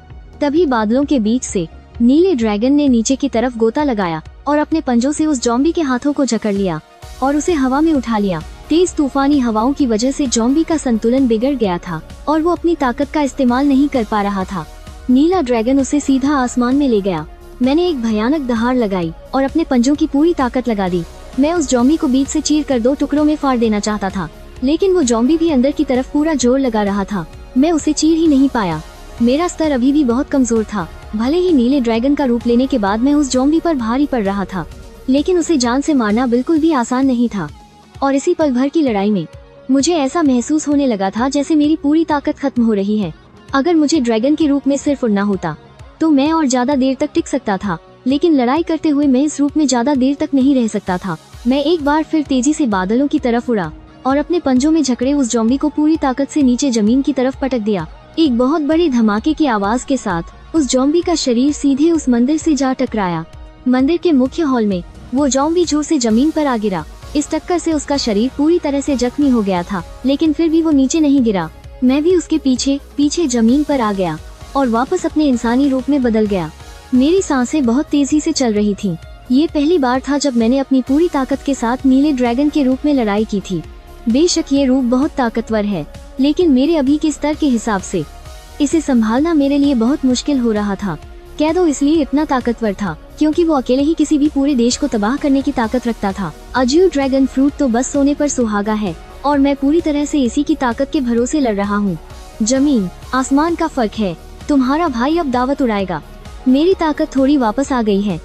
तभी बादलों के बीच से नीले ड्रैगन ने नीचे की तरफ गोता लगाया और अपने पंजों से उस ज़ॉम्बी के हाथों को जकड़ लिया और उसे हवा में उठा लिया। तेज तूफानी हवाओं की वजह से ज़ॉम्बी का संतुलन बिगड़ गया था और वो अपनी ताकत का इस्तेमाल नहीं कर पा रहा था। नीला ड्रैगन उसे सीधा आसमान में ले गया। मैंने एक भयानक दहाड़ लगाई और अपने पंजों की पूरी ताकत लगा दी। मैं उस ज़ॉम्बी को बीच से चीर कर 2 टुकड़ों में फाड़ देना चाहता था, लेकिन वो ज़ॉम्बी भी अंदर की तरफ पूरा जोर लगा रहा था। मैं उसे चीर ही नहीं पाया। मेरा स्तर अभी भी बहुत कमजोर था। भले ही नीले ड्रैगन का रूप लेने के बाद मैं उस ज़ॉम्बी पर भारी पड़ रहा था, लेकिन उसे जान से मारना बिल्कुल भी आसान नहीं था। और इसी पल भर की लड़ाई में मुझे ऐसा महसूस होने लगा था जैसे मेरी पूरी ताकत खत्म हो रही है। अगर मुझे ड्रैगन के रूप में सिर्फ उड़ना होता तो मैं और ज्यादा देर तक टिक सकता था, लेकिन लड़ाई करते हुए मैं इस रूप में ज्यादा देर तक नहीं रह सकता था। मैं एक बार फिर तेजी से बादलों की तरफ उड़ा और अपने पंजों में जकड़े उस ज़ॉम्बी को पूरी ताकत से नीचे जमीन की तरफ पटक दिया। एक बहुत बड़े धमाके की आवाज के साथ उस ज़ॉम्बी का शरीर सीधे उस मंदिर से जा टकराया। मंदिर के मुख्य हॉल में वो ज़ॉम्बी जोर से जमीन पर आ गिरा। इस टक्कर से उसका शरीर पूरी तरह से जख्मी हो गया था, लेकिन फिर भी वो नीचे नहीं गिरा। मैं भी उसके पीछे पीछे जमीन पर आ गया और वापस अपने इंसानी रूप में बदल गया। मेरी सांसें बहुत तेजी से चल रही थीं। ये पहली बार था जब मैंने अपनी पूरी ताकत के साथ नीले ड्रैगन के रूप में लड़ाई की थी। बेशक ये रूप बहुत ताकतवर है, लेकिन मेरे अभी के स्तर के हिसाब से इसे संभालना मेरे लिए बहुत मुश्किल हो रहा था। कैदो इसलिए इतना ताकतवर था क्योंकि वो अकेले ही किसी भी पूरे देश को तबाह करने की ताकत रखता था। अज्यू ड्रैगन फ्रूट तो बस सोने पर सुहागा है और मैं पूरी तरह से इसी की ताकत के भरोसे लड़ रहा हूँ। जमीन आसमान का फर्क है। तुम्हारा भाई अब दावत उड़ाएगा। मेरी ताकत थोड़ी वापस आ गई है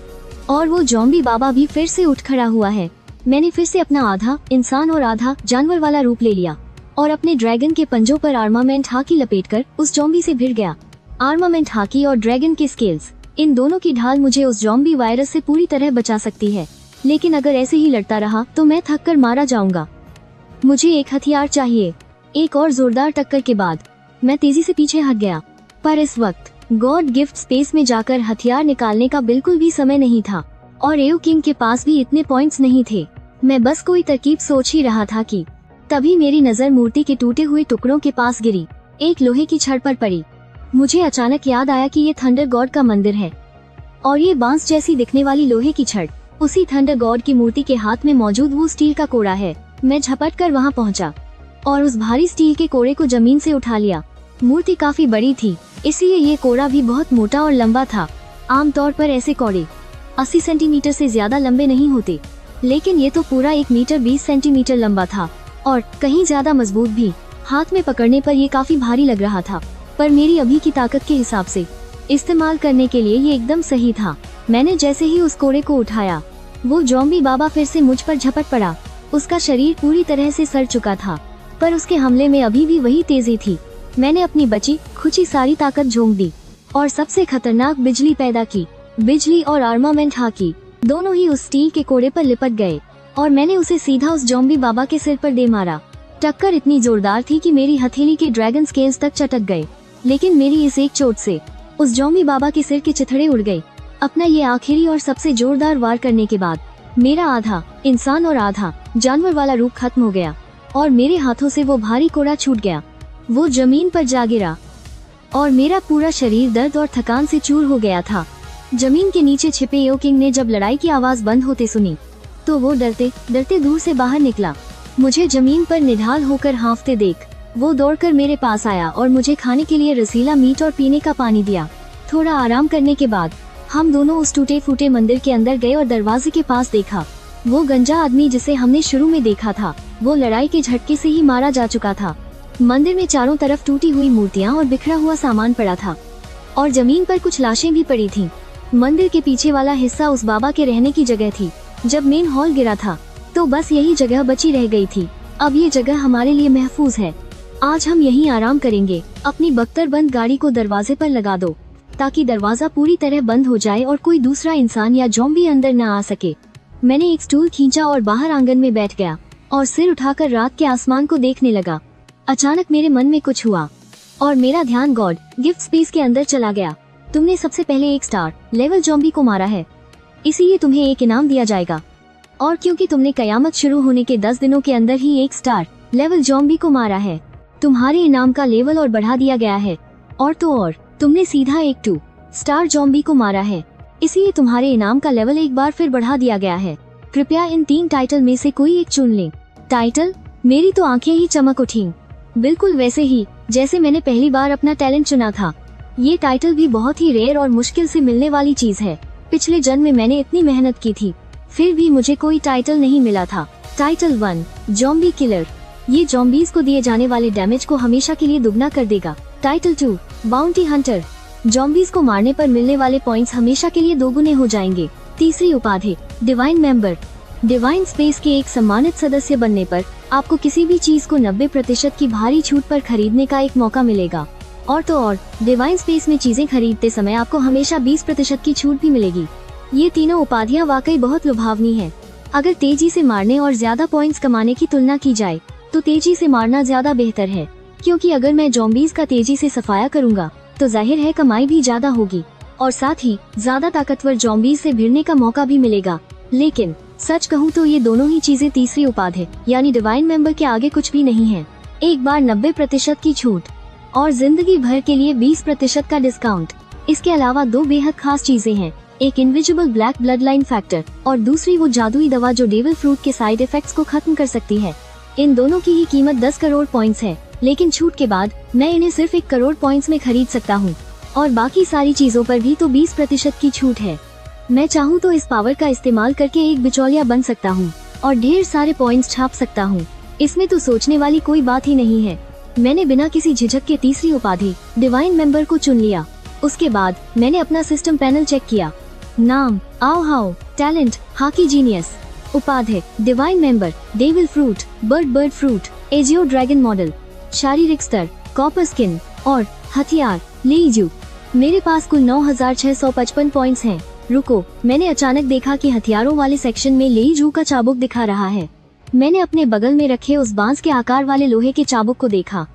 और वो ज़ॉम्बी बाबा भी फिर से उठ खड़ा हुआ है। मैंने फिर से अपना आधा इंसान और आधा जानवर वाला रूप ले लिया और अपने ड्रैगन के पंजों पर आर्मामेंट हाकी लपेटकर उस ज़ॉम्बी से भिड़ गया। आर्मामेंट हाकी और ड्रैगन के स्किल्स, इन दोनों की ढाल मुझे उस ज़ॉम्बी वायरस से पूरी तरह बचा सकती है, लेकिन अगर ऐसे ही लड़ता रहा तो मैं थक कर मारा जाऊंगा। मुझे एक हथियार चाहिए। एक और जोरदार टक्कर के बाद मैं तेजी से पीछे हट गया, पर इस वक्त गॉड गिफ्ट स्पेस में जाकर हथियार निकालने का बिल्कुल भी समय नहीं था और एओ किंग के पास भी इतने पॉइंट्स नहीं थे। मैं बस कोई तरकीब सोच ही रहा था कि तभी मेरी नजर मूर्ति के टूटे हुए टुकड़ों के पास गिरी। एक लोहे की छड़ पर पड़ी। मुझे अचानक याद आया कि ये थंडर गॉड का मंदिर है और ये बांस जैसी दिखने वाली लोहे की छड़ उसी थंडर गॉड की मूर्ति के हाथ में मौजूद वो स्टील का कोड़ा है। मैं झपट कर वहाँ पहुँचा और उस भारी स्टील के कोड़े को जमीन से उठा लिया। मूर्ति काफी बड़ी थी, इसलिए ये कोड़ा भी बहुत मोटा और लंबा था। आमतौर पर ऐसे कोड़े 80 सेंटीमीटर से ज्यादा लंबे नहीं होते, लेकिन ये तो पूरा 1 मीटर 20 सेंटीमीटर लंबा था और कहीं ज्यादा मजबूत भी। हाथ में पकड़ने पर ये काफी भारी लग रहा था, पर मेरी अभी की ताकत के हिसाब से इस्तेमाल करने के लिए ये एकदम सही था। मैंने जैसे ही उस कोड़े को उठाया, वो ज़ॉम्बी बाबा फिर से मुझ पर झपट पड़ा। उसका शरीर पूरी तरह से सड़ चुका था, पर उसके हमले में अभी भी वही तेजी थी। मैंने अपनी बची खुची सारी ताकत झोंक दी और सबसे खतरनाक बिजली पैदा की। बिजली और आर्मामेंट हाकी दोनों ही उस स्टील के कोड़े पर लिपट गए और मैंने उसे सीधा उस ज़ॉम्बी बाबा के सिर पर दे मारा। टक्कर इतनी जोरदार थी कि मेरी हथेली के ड्रैगन स्केल्स तक चटक गए, लेकिन मेरी इस एक चोट से उस ज़ॉम्बी बाबा के सिर के चिथड़े उड़ गए। अपना ये आखिरी और सबसे जोरदार वार करने के बाद मेरा आधा इंसान और आधा जानवर वाला रूप खत्म हो गया और मेरे हाथों से वो भारी कोड़ा छूट गया। वो जमीन पर जा गिरा और मेरा पूरा शरीर दर्द और थकान से चूर हो गया था। जमीन के नीचे छिपे यो किंग ने जब लड़ाई की आवाज बंद होते सुनी, तो वो डरते डरते दूर से बाहर निकला। मुझे जमीन पर निढाल होकर हांफते देख वो दौड़कर मेरे पास आया और मुझे खाने के लिए रसीला मीट और पीने का पानी दिया। थोड़ा आराम करने के बाद हम दोनों उस टूटे फूटे मंदिर के अंदर गए और दरवाजे के पास देखा। वो गंजा आदमी जिसे हमने शुरू में देखा था, वो लड़ाई के झटके से ही मारा जा चुका था। मंदिर में चारों तरफ टूटी हुई मूर्तियां और बिखरा हुआ सामान पड़ा था और जमीन पर कुछ लाशें भी पड़ी थीं। मंदिर के पीछे वाला हिस्सा उस बाबा के रहने की जगह थी। जब मेन हॉल गिरा था तो बस यही जगह बची रह गई थी। अब ये जगह हमारे लिए महफूज है। आज हम यहीं आराम करेंगे। अपनी बख्तरबंद गाड़ी को दरवाजे पर लगा दो ताकि दरवाजा पूरी तरह बंद हो जाए और कोई दूसरा इंसान या ज़ॉम्बी अंदर न आ सके। मैंने एक स्टूल खींचा और बाहर आंगन में बैठ गया और सिर उठाकर रात के आसमान को देखने लगा। अचानक मेरे मन में कुछ हुआ और मेरा ध्यान गॉड गिफ्ट स्पेस के अंदर चला गया। तुमने सबसे पहले एक स्टार लेवल ज़ॉम्बी को मारा है, इसीलिए तुम्हें एक इनाम दिया जाएगा। और क्योंकि तुमने कयामत शुरू होने के 10 दिनों के अंदर ही एक स्टार लेवल ज़ॉम्बी को मारा है, तुम्हारे इनाम का लेवल और बढ़ा दिया गया है। और तो और तुमने सीधा एक 2 स्टार ज़ॉम्बी को मारा है, इसलिए तुम्हारे इनाम का लेवल एक बार फिर बढ़ा दिया गया है। कृपया इन 3 टाइटल में से कोई एक चुन लें। टाइटल? मेरी तो आंखें ही चमक उठीं। बिल्कुल वैसे ही जैसे मैंने पहली बार अपना टैलेंट चुना था। ये टाइटल भी बहुत ही रेयर और मुश्किल से मिलने वाली चीज है। पिछले जन्म में मैंने इतनी मेहनत की थी, फिर भी मुझे कोई टाइटल नहीं मिला था। Title 1 zombie killer. ये ज़ॉम्बीज को दिए जाने वाले डैमेज को हमेशा के लिए दुगना कर देगा। Title 2 bounty Hunter. ज़ॉम्बीज को मारने पर मिलने वाले पॉइंट्स हमेशा के लिए दोगुने हो जाएंगे। तीसरी उपाधि डिवाइन मेंबर। डिवाइन स्पेस के एक सम्मानित सदस्य बनने पर आपको किसी भी चीज को 90% की भारी छूट पर खरीदने का एक मौका मिलेगा। और तो और डिवाइन स्पेस में चीजें खरीदते समय आपको हमेशा 20% की छूट भी मिलेगी। ये तीनों उपाधियां वाकई बहुत लुभावनी है। अगर तेजी से मारने और ज्यादा पॉइंट्स कमाने की तुलना की जाए तो तेजी से मारना ज्यादा बेहतर है, क्योंकि अगर मैं ज़ॉम्बीज का तेजी से सफाया करूंगा तो जाहिर है कमाई भी ज्यादा होगी और साथ ही ज्यादा ताकतवर ज़ॉम्बीज से भिड़ने का मौका भी मिलेगा। लेकिन सच कहूँ तो ये दोनों ही चीजें तीसरी उपाधि यानी डिवाइन मेंबर के आगे कुछ भी नहीं है। एक बार 90% की छूट और जिंदगी भर के लिए 20% का डिस्काउंट। इसके अलावा 2 बेहद खास चीजें हैं, एक invisible black blood line factor और दूसरी वो जादुई दवा जो डेविल फ्रूट के साइड इफेक्ट्स को खत्म कर सकती है। इन दोनों की ही कीमत 10 करोड़ पॉइंट्स है, लेकिन छूट के बाद मैं इन्हें सिर्फ 1 करोड़ पॉइंट्स में खरीद सकता हूँ और बाकी सारी चीजों पर भी तो 20% की छूट है। मैं चाहूँ तो इस पावर का इस्तेमाल करके एक बिचौलिया बन सकता हूँ और ढेर सारे पॉइंट्स छाप सकता हूँ। इसमें तो सोचने वाली कोई बात ही नहीं है। मैंने बिना किसी झिझक के तीसरी उपाधि डिवाइन मेंबर को चुन लिया। उसके बाद मैंने अपना सिस्टम पैनल चेक किया। नाम आओ हाउ, टैलेंट हाकी जीनियस, उपाधि divine member, devil fruit, bird fruit, AJIO dragon model, शारीरिक स्तर कॉपर स्किन और हथियार लेइजू। मेरे पास कुल 9655 पॉइंट्स हैं। रुको, मैंने अचानक देखा कि हथियारों वाले सेक्शन में लेइजू का चाबुक दिखा रहा है। मैंने अपने बगल में रखे उस बांस के आकार वाले लोहे के चाबुक को देखा।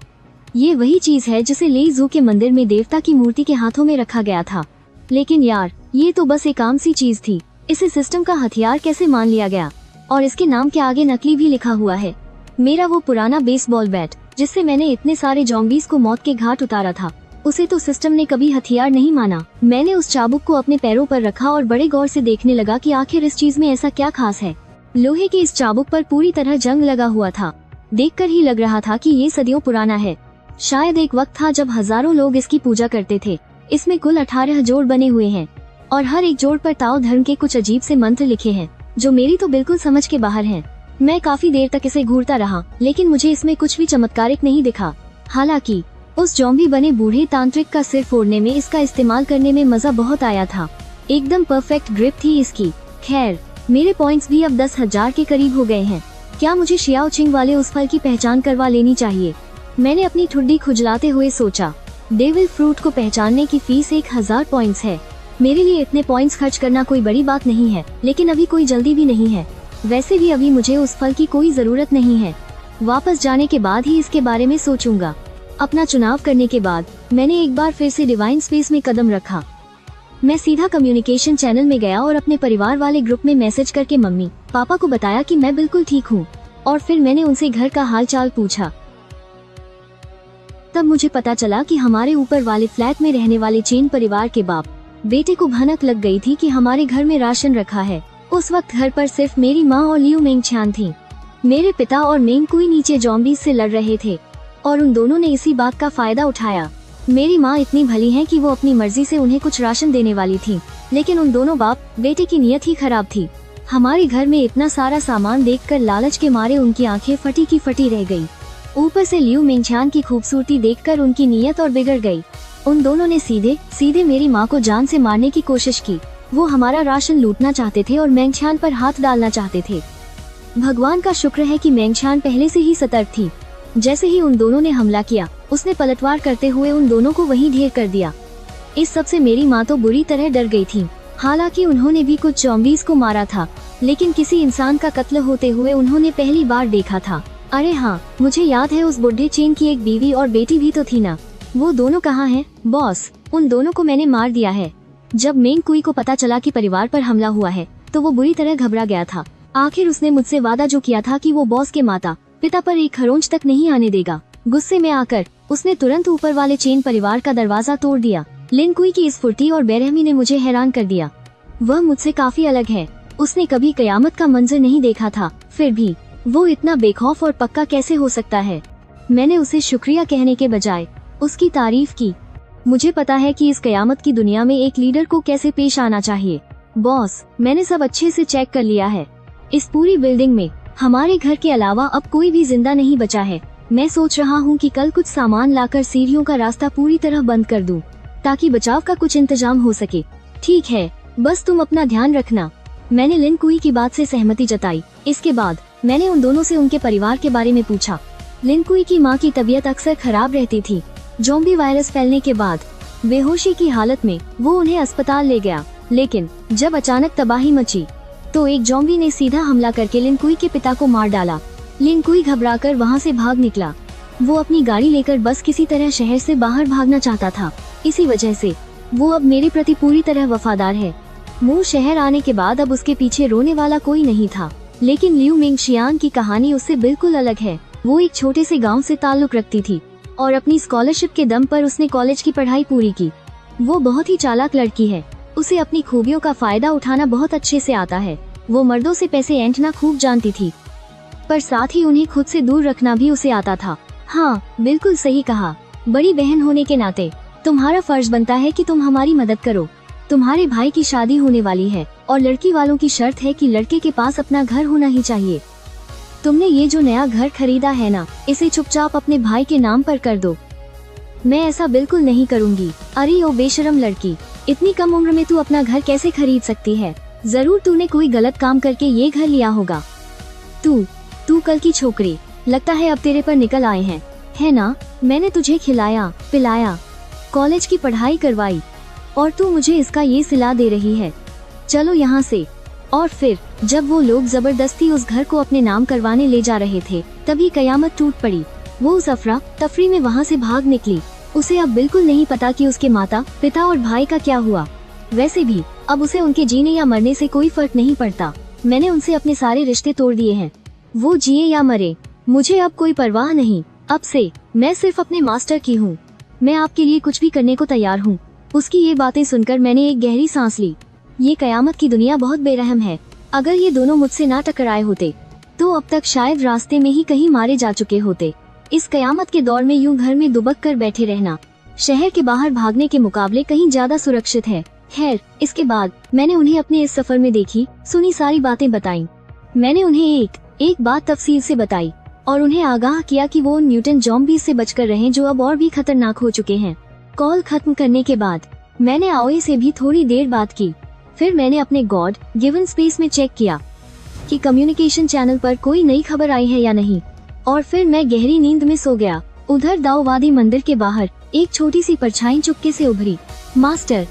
ये वही चीज है जिसे लेइजू के मंदिर में देवता की मूर्ति के हाथों में रखा गया था। लेकिन यार, ये तो बस एक आम सी चीज थी। इसे सिस्टम का हथियार कैसे मान लिया गया? और इसके नाम के आगे नकली भी लिखा हुआ है। मेरा वो पुराना बेसबॉल बैट जिससे मैंने इतने सारे जॉम्बीज को मौत के घाट उतारा था, उसे तो सिस्टम ने कभी हथियार नहीं माना। मैंने उस चाबुक को अपने पैरों पर रखा और बड़े गौर से देखने लगा कि आखिर इस चीज में ऐसा क्या खास है। लोहे की इस चाबुक पर पूरी तरह जंग लगा हुआ था। देखकर ही लग रहा था कि ये सदियों पुराना है। शायद एक वक्त था जब हजारों लोग इसकी पूजा करते थे। इसमें कुल 18 जोड़ बने हुए हैं और हर एक जोड़ पर ताओ धर्म के कुछ अजीब से मंत्र लिखे हैं जो मेरी तो बिल्कुल समझ के बाहर हैं। मैं काफी देर तक इसे घूरता रहा, लेकिन मुझे इसमें कुछ भी चमत्कारिक नहीं दिखा। हालांकि उस जॉम्बी बने बूढ़े तांत्रिक का सिर फोड़ने में इसका इस्तेमाल करने में मजा बहुत आया था। एकदम परफेक्ट ग्रिप थी इसकी। खैर, मेरे पॉइंट्स भी अब 10,000 के करीब हो गए हैं। क्या मुझे शियाओ चिंग वाले उस फल की पहचान करवा लेनी चाहिए? मैंने अपनी ठुड्डी खुजलाते हुए सोचा। डेविल फ्रूट को पहचानने की फीस 1000 पॉइंट्स है। मेरे लिए इतने पॉइंट्स खर्च करना कोई बड़ी बात नहीं है, लेकिन अभी कोई जल्दी भी नहीं है। वैसे भी अभी मुझे उस फल की कोई जरूरत नहीं है। वापस जाने के बाद ही इसके बारे में सोचूंगा। अपना चुनाव करने के बाद मैंने एक बार फिर से डिवाइन स्पेस में कदम रखा। मैं सीधा कम्युनिकेशन चैनल में गया और अपने परिवार वाले ग्रुप में मैसेज करके मम्मी पापा को बताया कि मैं बिल्कुल ठीक हूँ, और फिर मैंने उनसे घर का हाल चाल पूछा। तब मुझे पता चला कि हमारे ऊपर वाले फ्लैट में रहने वाले चेन परिवार के बाप बेटे को भनक लग गई थी कि हमारे घर में राशन रखा है। उस वक्त घर पर सिर्फ मेरी माँ और लियू मेंगछान थी। मेरे पिता और मेंग कुई नीचे जॉम्बीज से लड़ रहे थे और उन दोनों ने इसी बात का फायदा उठाया। मेरी माँ इतनी भली है कि वो अपनी मर्जी से उन्हें कुछ राशन देने वाली थी, लेकिन उन दोनों बाप बेटे की नीयत ही खराब थी। हमारे घर में इतना सारा सामान देखकर लालच के मारे उनकी आंखें फटी की फटी रह गई। ऊपर से लियू मेंगछान की खूबसूरती देखकर उनकी नीयत और बिगड़ गई। उन दोनों ने सीधे सीधे मेरी माँ को जान से मारने की कोशिश की। वो हमारा राशन लूटना चाहते थे और मेंगछान पर हाथ डालना चाहते थे। भगवान का शुक्र है कि मेंगछान पहले से ही सतर्क थी। जैसे ही उन दोनों ने हमला किया, उसने पलटवार करते हुए उन दोनों को वहीं ढेर कर दिया। इस सब से मेरी माँ तो बुरी तरह डर गई थी। हालांकि उन्होंने भी कुछ जॉम्बीज को मारा था, लेकिन किसी इंसान का कत्ल होते हुए उन्होंने पहली बार देखा था। अरे हाँ, मुझे याद है उस बुढ़े चेन की एक बीवी और बेटी भी तो थी ना। वो दोनों कहाँ हैं? बॉस, उन दोनों को मैंने मार दिया है। जब मेंग कुई को पता चला कि परिवार पर हमला हुआ है, तो वो बुरी तरह घबरा गया था। आखिर उसने मुझसे वादा जो किया था कि वो बॉस के माता पिता पर एक खरोंच तक नहीं आने देगा। गुस्से में आकर उसने तुरंत ऊपर वाले चेन परिवार का दरवाजा तोड़ दिया। लिन कुई की इस फुर्ती और बेरहमी ने मुझे हैरान कर दिया। वह मुझसे काफी अलग है। उसने कभी कयामत का मंजर नहीं देखा था, फिर भी वो इतना बेखौफ और पक्का कैसे हो सकता है? मैंने उसे शुक्रिया कहने के बजाय उसकी तारीफ की। मुझे पता है कि इस कयामत की दुनिया में एक लीडर को कैसे पेश आना चाहिए। बॉस, मैंने सब अच्छे से चेक कर लिया है। इस पूरी बिल्डिंग में हमारे घर के अलावा अब कोई भी जिंदा नहीं बचा है। मैं सोच रहा हूँ कि कल कुछ सामान लाकर सीढ़ियों का रास्ता पूरी तरह बंद कर दूं, ताकि बचाव का कुछ इंतजाम हो सके। ठीक है, बस तुम अपना ध्यान रखना। मैंने लिन कुई की बात से सहमति जताई। इसके बाद मैंने उन दोनों से उनके परिवार के बारे में पूछा। लिन कुई की माँ की तबीयत अक्सर खराब रहती थी। ज़ॉम्बी वायरस फैलने के बाद बेहोशी की हालत में वो उन्हें अस्पताल ले गया, लेकिन जब अचानक तबाही मची तो एक ज़ॉम्बी ने सीधा हमला करके लिन कुई के पिता को मार डाला। लिन कुई घबराकर वहाँ से भाग निकला। वो अपनी गाड़ी लेकर बस किसी तरह शहर से बाहर भागना चाहता था। इसी वजह से वो अब मेरे प्रति पूरी तरह वफादार है। मूल शहर आने के बाद अब उसके पीछे रोने वाला कोई नहीं था। लेकिन लियू मेंगशियान की कहानी उससे बिल्कुल अलग है। वो एक छोटे से गांव से ताल्लुक रखती थी और अपनी स्कॉलरशिप के दम पर उसने कॉलेज की पढ़ाई पूरी की। वो बहुत ही चालाक लड़की है। उसे अपनी खूबियों का फायदा उठाना बहुत अच्छे से आता है। वो मर्दों से पैसे ऐंठना खूब जानती थी, पर साथ ही उन्हें खुद से दूर रखना भी उसे आता था। हाँ, बिल्कुल सही कहा। बड़ी बहन होने के नाते तुम्हारा फर्ज बनता है कि तुम हमारी मदद करो। तुम्हारे भाई की शादी होने वाली है और लड़की वालों की शर्त है कि लड़के के पास अपना घर होना ही चाहिए। तुमने ये जो नया घर खरीदा है ना, इसे चुपचाप अपने भाई के नाम पर कर दो। मैं ऐसा बिल्कुल नहीं करूँगी। अरे ओ बेशरम लड़की, इतनी कम उम्र में तू अपना घर कैसे खरीद सकती है? जरूर तूने कोई गलत काम करके ये घर लिया होगा। तू कल की छोकरी, लगता है अब तेरे पर निकल आए हैं, है ना? मैंने तुझे खिलाया पिलाया, कॉलेज की पढ़ाई करवाई, और तू मुझे इसका ये सिला दे रही है। चलो यहाँ से। और फिर जब वो लोग जबरदस्ती उस घर को अपने नाम करवाने ले जा रहे थे, तभी कयामत टूट पड़ी। वो उस अफरा तफरी में वहाँ से भाग निकली। उसे अब बिल्कुल नहीं पता कि उसके माता पिता और भाई का क्या हुआ। वैसे भी अब उसे उनके जीने या मरने से कोई फर्क नहीं पड़ता। मैंने उनसे अपने सारे रिश्ते तोड़ दिए हैं। वो जिए या मरे, मुझे अब कोई परवाह नहीं। अब से मैं सिर्फ अपने मास्टर की हूँ। मैं आपके लिए कुछ भी करने को तैयार हूँ। उसकी ये बातें सुनकर मैंने एक गहरी सांस ली। ये कयामत की दुनिया बहुत बेरहम है। अगर ये दोनों मुझसे ना टकराए होते तो अब तक शायद रास्ते में ही कहीं मारे जा चुके होते। इस कयामत के दौर में यूं घर में दुबक कर बैठे रहना शहर के बाहर भागने के मुकाबले कहीं ज्यादा सुरक्षित है। खैर, इसके बाद मैंने उन्हें अपने इस सफर में देखी सुनी सारी बातें बताई। मैंने उन्हें एक बात तफसील से बताई और उन्हें आगाह किया कि वो उन म्यूटेंट ज़ॉम्बीज़ से बचकर रहें जो अब और भी खतरनाक हो चुके हैं। कॉल खत्म करने के बाद मैंने आओए से भी थोड़ी देर बात की। फिर मैंने अपने गॉड गिवन स्पेस में चेक किया कि कम्युनिकेशन चैनल पर कोई नई खबर आई है या नहीं, और फिर मैं गहरी नींद में सो गया। उधर दाऊवादी मंदिर के बाहर एक छोटी सी परछाई चुपके से उभरी। मास्टर,